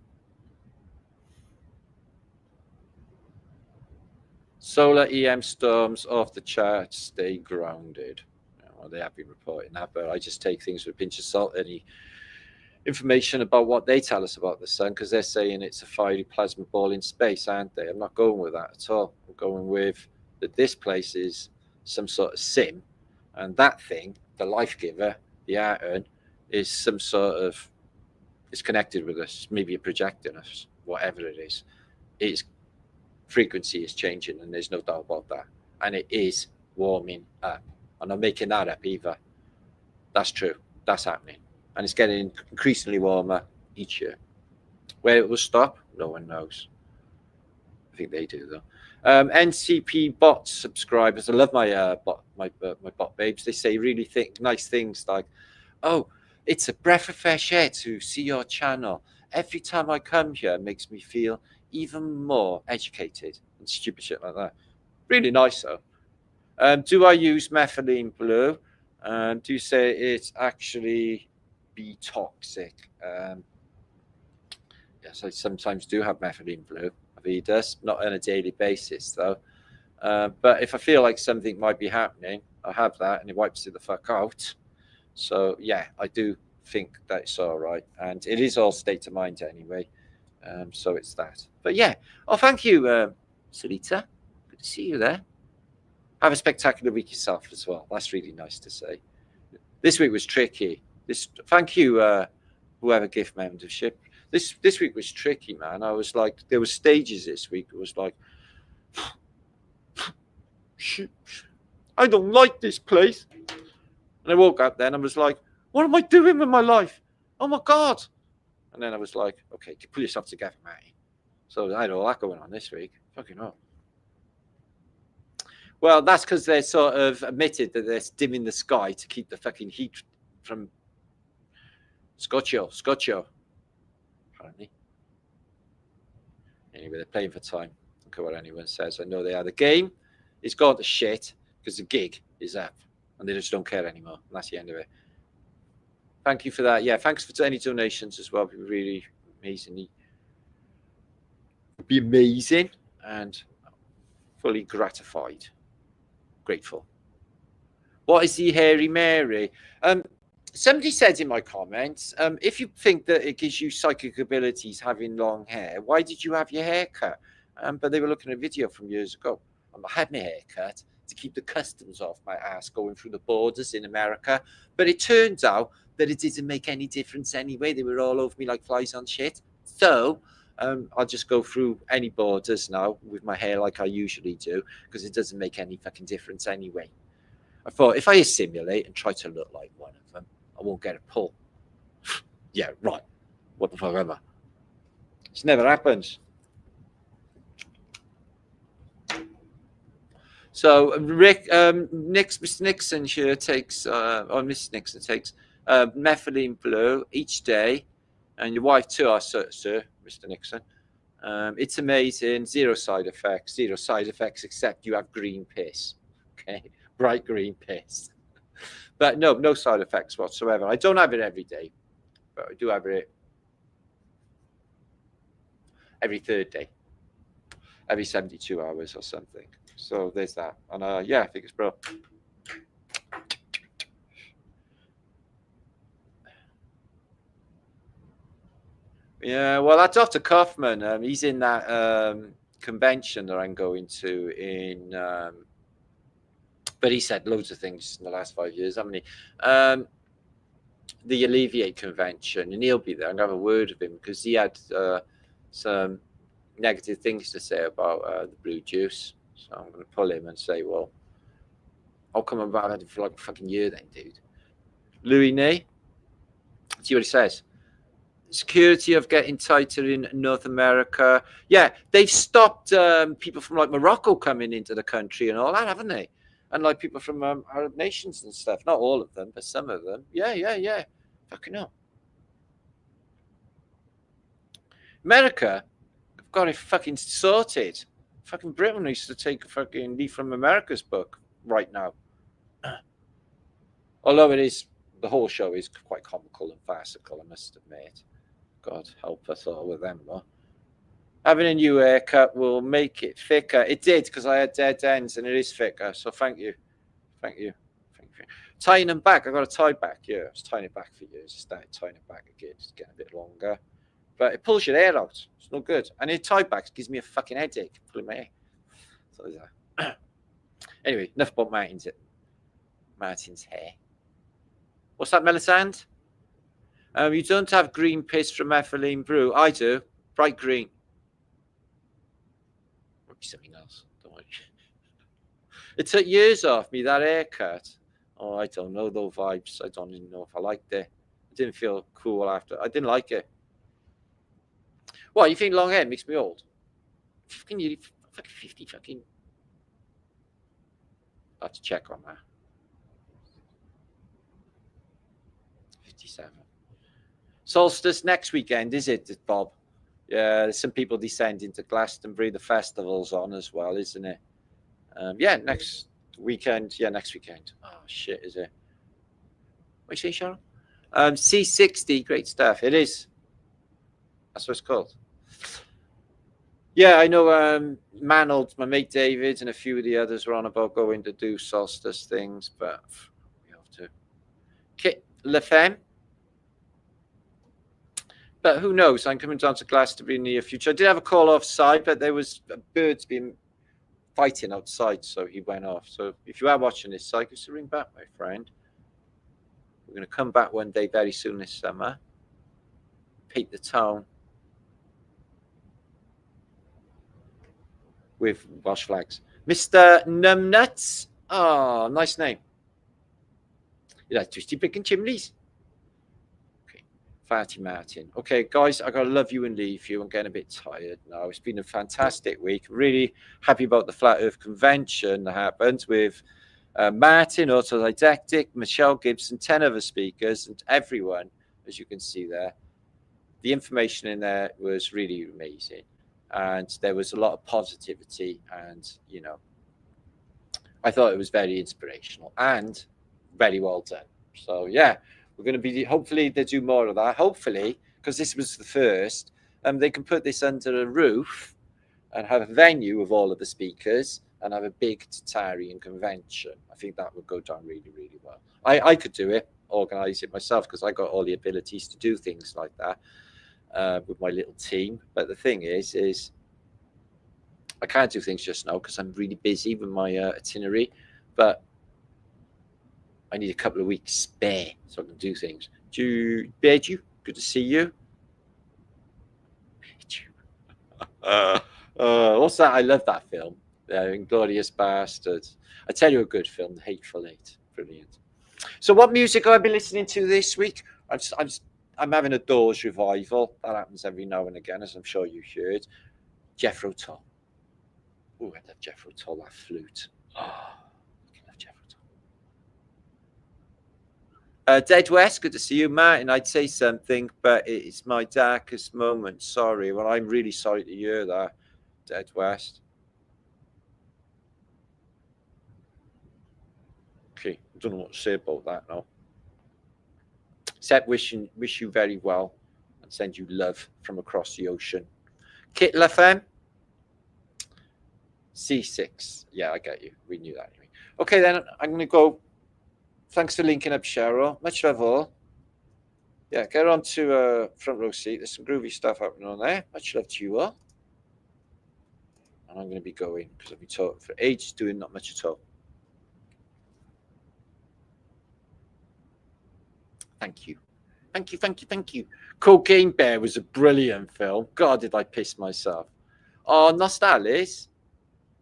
Speaker 1: Solar EM storms off the chart, stay grounded. Well, they have been reporting that, but I just take things with a pinch of salt. Any information about what they tell us about the sun, because they're saying it's a fiery plasma ball in space, aren't they? I'm not going with that at all. I'm going with that this place is some sort of sim, and that thing, the life giver, the Arton, is some sort of, it's connected with us, maybe a projecting us, whatever it is. Its frequency is changing, and there's no doubt about that. And it is warming up. I'm not making that up either. That's true. That's happening. And it's getting increasingly warmer each year. Where it will stop, no one knows. I think they do, though. NCP bot subscribers. I love my bot babes. They say really nice things like, oh, it's a breath of fresh air to see your channel. Every time I come here, it makes me feel even more educated, and stupid shit like that. Really nice, though. Do I use methylene blue? Do you say it's actually be toxic? Yes, I sometimes do have methylene blue. Avidas, not on a daily basis though. But if I feel like something might be happening, I have that, and it wipes it the fuck out. So yeah, I do think that it's all right, and it is all state of mind anyway. So it's that. But yeah, oh, thank you, Sarita. Good to see you there. Have a spectacular week yourself as well. That's really nice to say. This week was tricky. Thank you, whoever gift membership. This week was tricky, man. I was like, there were stages this week. It was like, I don't like this place. And I woke up then and was like, what am I doing with my life? Oh my God. And then I was like, okay, pull yourself together, mate. So I had all that going on this week. Fucking hell. Well, that's because they're sort of admitted that they're dimming the sky to keep the fucking heat from Scotcho, apparently. Anyway, they're playing for time. Don't care what anyone says. I know they are. The game is gone to shit because the gig is up, and they just don't care anymore. And that's the end of it. Thank you for that. Yeah, thanks for any donations as well. It'd be really amazing and fully gratified. Grateful. What is the Hairy Mary? Somebody said in my comments, if you think that it gives you psychic abilities having long hair, why did you have your hair cut? But they were looking at a video from years ago. I had my hair cut to keep the customs off my ass going through the borders in America. But it turns out that it didn't make any difference anyway. They were all over me like flies on shit. So I'll just go through any borders now with my hair like I usually do, because it doesn't make any fucking difference anyway. I thought, if I assimilate and try to look like one of them, I won't get a pull. Yeah, right. What the fuck ever. It's never happens. So Rick, Mr. Nixon here takes, or Miss Nixon takes, methylene blue each day, and your wife too, sir, Mr. Nixon. It's amazing. Zero side effects. Zero side effects except you have green piss. Okay, bright green piss. But no side effects whatsoever. I don't have it every day, but I do have it every third day, every 72 hours or something. So there's that. And yeah, I think it's bro. Yeah, well, that's Dr. Kaufman. He's in that convention that I'm going to in. But he said loads of things in the last 5 years, haven't he? The Alleviate convention, and he'll be there. I'm going to have a word with him because he had some negative things to say about the blue juice. So I'm going to pull him and say, well, I'll come about it for like a fucking year then, dude. Louis Ney, see what he says. Security of getting tighter in North America. Yeah, they've stopped people from like Morocco coming into the country and all that, haven't they? And like people from Arab nations and stuff. Not all of them, but some of them. Yeah. Fucking hell. America have got it fucking sorted. Fucking Britain needs to take a fucking leaf from America's book right now. Although it is, the whole show is quite comical and farcical, I must admit. God help us all with them, though. Having a new haircut will make it thicker. It did, because I had dead ends, and it is thicker. So thank you. Tying them back. I got a tie back. Yeah, I was tying it back for years. I started tying it back again. It's getting a bit longer. But it pulls your hair out. It's no good. And it tie backs gives me a fucking headache. Pulling my hair. So anyway, enough about Martin's hair. What's that, Melisande? You don't have green piss from methylene brew. I do. Bright green. Might be something else. Don't worry. It took years off me, that haircut. Oh, I don't know, those vibes. I don't even know if I liked it. It didn't feel cool after. I didn't like it. What, you think long hair makes me old? Fucking 50 fucking. I'll have to check on that. 57. Solstice next weekend, is it, Bob? Yeah, there's some people descending to Glastonbury. The festival's on as well, isn't it? Yeah, next weekend. Yeah, next weekend. Oh, shit, is it? What you say, Sharon? C60, great stuff. It is. That's what it's called. Yeah, I know Manold, my mate David, and a few of the others were on about going to do solstice things, but we have to. Kit Lefemme. But who knows? I'm coming down to Glastonbury in the near future. I did have a call offside, but there was birds being fighting outside, so he went off. So if you are watching this, give us a ring back, my friend. We're going to come back one day very soon this summer. Paint the town with Welsh flags. Mr. Numbnuts. Oh, nice name. You like twisty brick and chimneys? Okay. Fatty Martin. Okay, guys, I got to love you and leave you. I'm getting a bit tired now. It's been a fantastic week. Really happy about the Flat Earth Convention that happened with Martin, Autodidactic, Michelle Gibson, 10 other speakers, and everyone, as you can see there. The information in there was really amazing. And there was a lot of positivity, and, you know, I thought it was very inspirational and very well done. So, yeah, we're going to be, hopefully they do more of that. Hopefully, because this was the first, they can put this under a roof and have a venue of all of the speakers and have a big Tatarian convention. I think that would go down really, really well. I could do it, organize it myself, because I got all the abilities to do things like that. With my little team, but the thing is I can't do things just now because I'm really busy with my itinerary, but I need a couple of weeks spare so I can do things. Beju, good to see you. What's that? I love that film, Inglourious Bastards. I tell you, a good film, The Hateful Eight, brilliant. So what music have I been listening to this week? I'm having a Doors revival. That happens every now and again, as I'm sure you heard. Jethro Tull. Oh, I love Jethro Tull, that flute. Oh, I love Jethro Dead West, good to see you, Martin. I'd say something, but it's my darkest moment. Sorry. Well, I'm really sorry to hear that, Dead West. Okay, I don't know what to say about that now. Except wish you very well and send you love from across the ocean. Kit FM, C6. Yeah, I get you. We knew that anyway. Okay, then I'm going to go. Thanks for linking up, Cheryl. Much love all. Yeah, get on to front row seat. There's some groovy stuff happening on there. Much love to you all. And I'm going to be going because I've been talking for ages doing not much at all. Thank you. Thank you, thank you, thank you. Cocaine Bear was a brilliant film. God, did I piss myself. Oh, Nostalgic.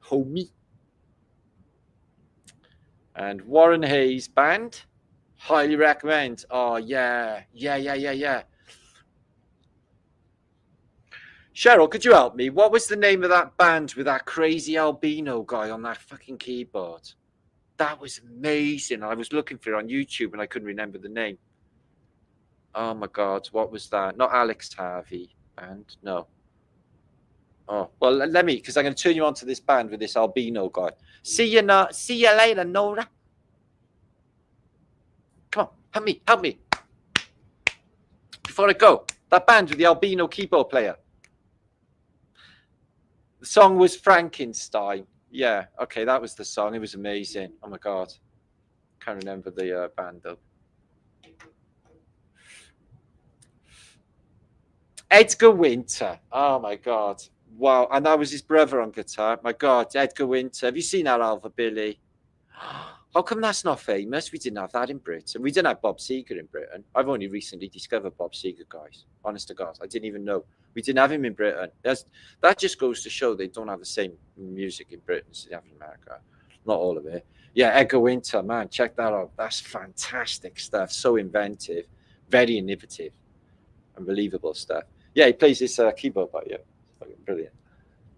Speaker 1: Homie. And Warren Hayes Band. Highly recommend. Oh, yeah. Yeah. Cheryl, could you help me? What was the name of that band with that crazy albino guy on that fucking keyboard? That was amazing. I was looking for it on YouTube and I couldn't remember the name. Oh my God, what was that? Not Alex Harvey band, no. Oh, well, let me, because I'm going to turn you on to this band with this albino guy. See you later, Nora. Come on, help me. Before I go, that band with the albino keyboard player. The song was Frankenstein. Yeah, okay, that was the song. It was amazing. Oh my God. Can't remember the band though. Edgar Winter. Oh my God. Wow. And that was his brother on guitar. My God, Edgar Winter. Have you seen that Alva Billy? How come that's not famous? We didn't have that in Britain. We didn't have Bob Seger in Britain. I've only recently discovered Bob Seger, guys. Honest to God. I didn't even know. We didn't have him in Britain. That just goes to show they don't have the same music in Britain as they have in America. Not all of it. Yeah, Edgar Winter, man, check that out. That's fantastic stuff. So inventive. Very innovative. Unbelievable stuff. Yeah, he plays this keyboard by you. It's brilliant.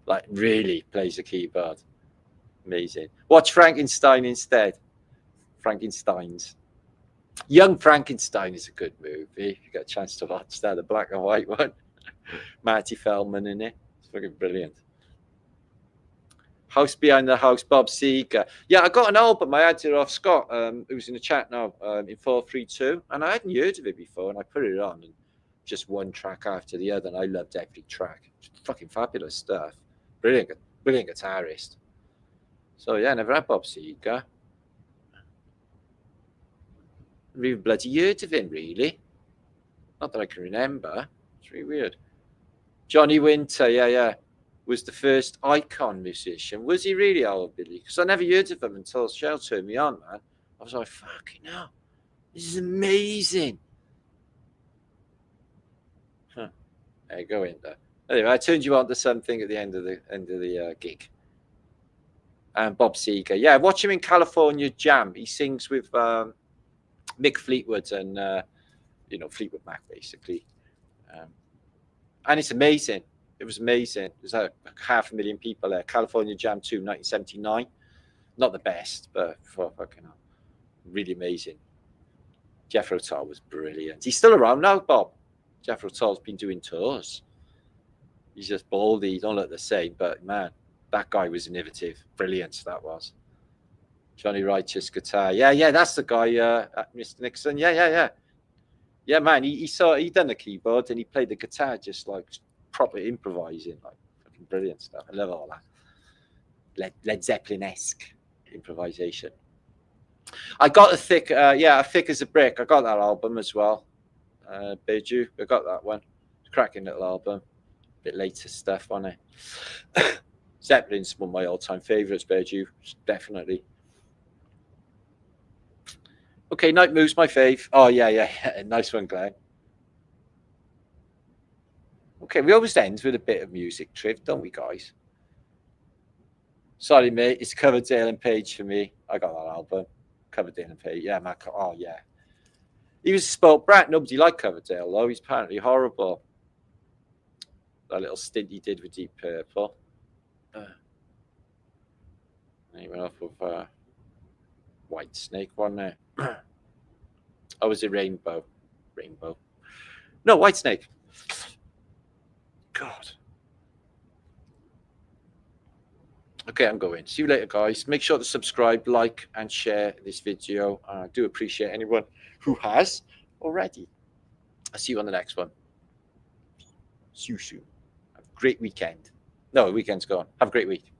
Speaker 1: Like, really plays the keyboard. Amazing. Watch Frankenstein instead. Frankenstein's. Young Frankenstein is a good movie. If you get a chance to watch that, the black and white one. Marty Feldman in it. It's fucking brilliant. House Behind the House, Bob Seger. Yeah, I got an album. I had it off Scott, who's in the chat now, in 432. And I hadn't heard of it before, and I put it on. And just one track after the other, and I loved every track. Fucking fabulous stuff. Brilliant guitarist. So yeah, never had Bob Seger. Never even bloody heard of him, really. Not that I can remember. It's really weird. Johnny Winter, yeah, was the first icon musician. Was he really, old Billy? Because I never heard of him until Shell turned me on, man. I was like, fucking hell, this is amazing. There you go, Winter. Anyway, I turned you on to something at the end of the gig. And Bob Seger, yeah, watch him in California Jam. He sings with Mick Fleetwood and Fleetwood Mac, basically. And it's amazing. It was amazing. There's like 500,000 people there. California Jam 2, 1979. Not the best, but fucking hell, really amazing. Jethro Tull was brilliant. He's still around now, Bob. Jethro Tull's been doing tours. He's just baldy. He don't look the same, but man, that guy was innovative. Brilliant, that was. Johnny Righteous guitar. Yeah, that's the guy, Mr. Nixon. Yeah. Yeah, man, he done the keyboard and he played the guitar just like proper improvising, like fucking brilliant stuff. I love all that. Led Zeppelin-esque improvisation. I got a thick as a brick. I got that album as well. Beju, I got that one. Cracking little album. A bit later stuff on it. Zeppelin's one of my all-time favourites, Beju, definitely. Okay, Night Move's my fave. Oh, yeah. Nice one, Glenn. Okay, we always end with a bit of music trip, don't we, guys? Sorry, mate. It's Coverdale and Page for me. I got that album. Coverdale and Page. Yeah, Mac. Oh, yeah. He was a spoiled brat. Nobody liked Coverdale, though. He's apparently horrible. That little stint he did with Deep Purple. He went off with White Snake, wasn't it? Oh, was it rainbow? Rainbow. No, white snake. God. Okay, I'm going. See you later, guys. Make sure to subscribe, like, and share this video. I do appreciate anyone who has already. I'll see you on the next one. See you soon. Have a great weekend. No, the weekend's gone. Have a great week.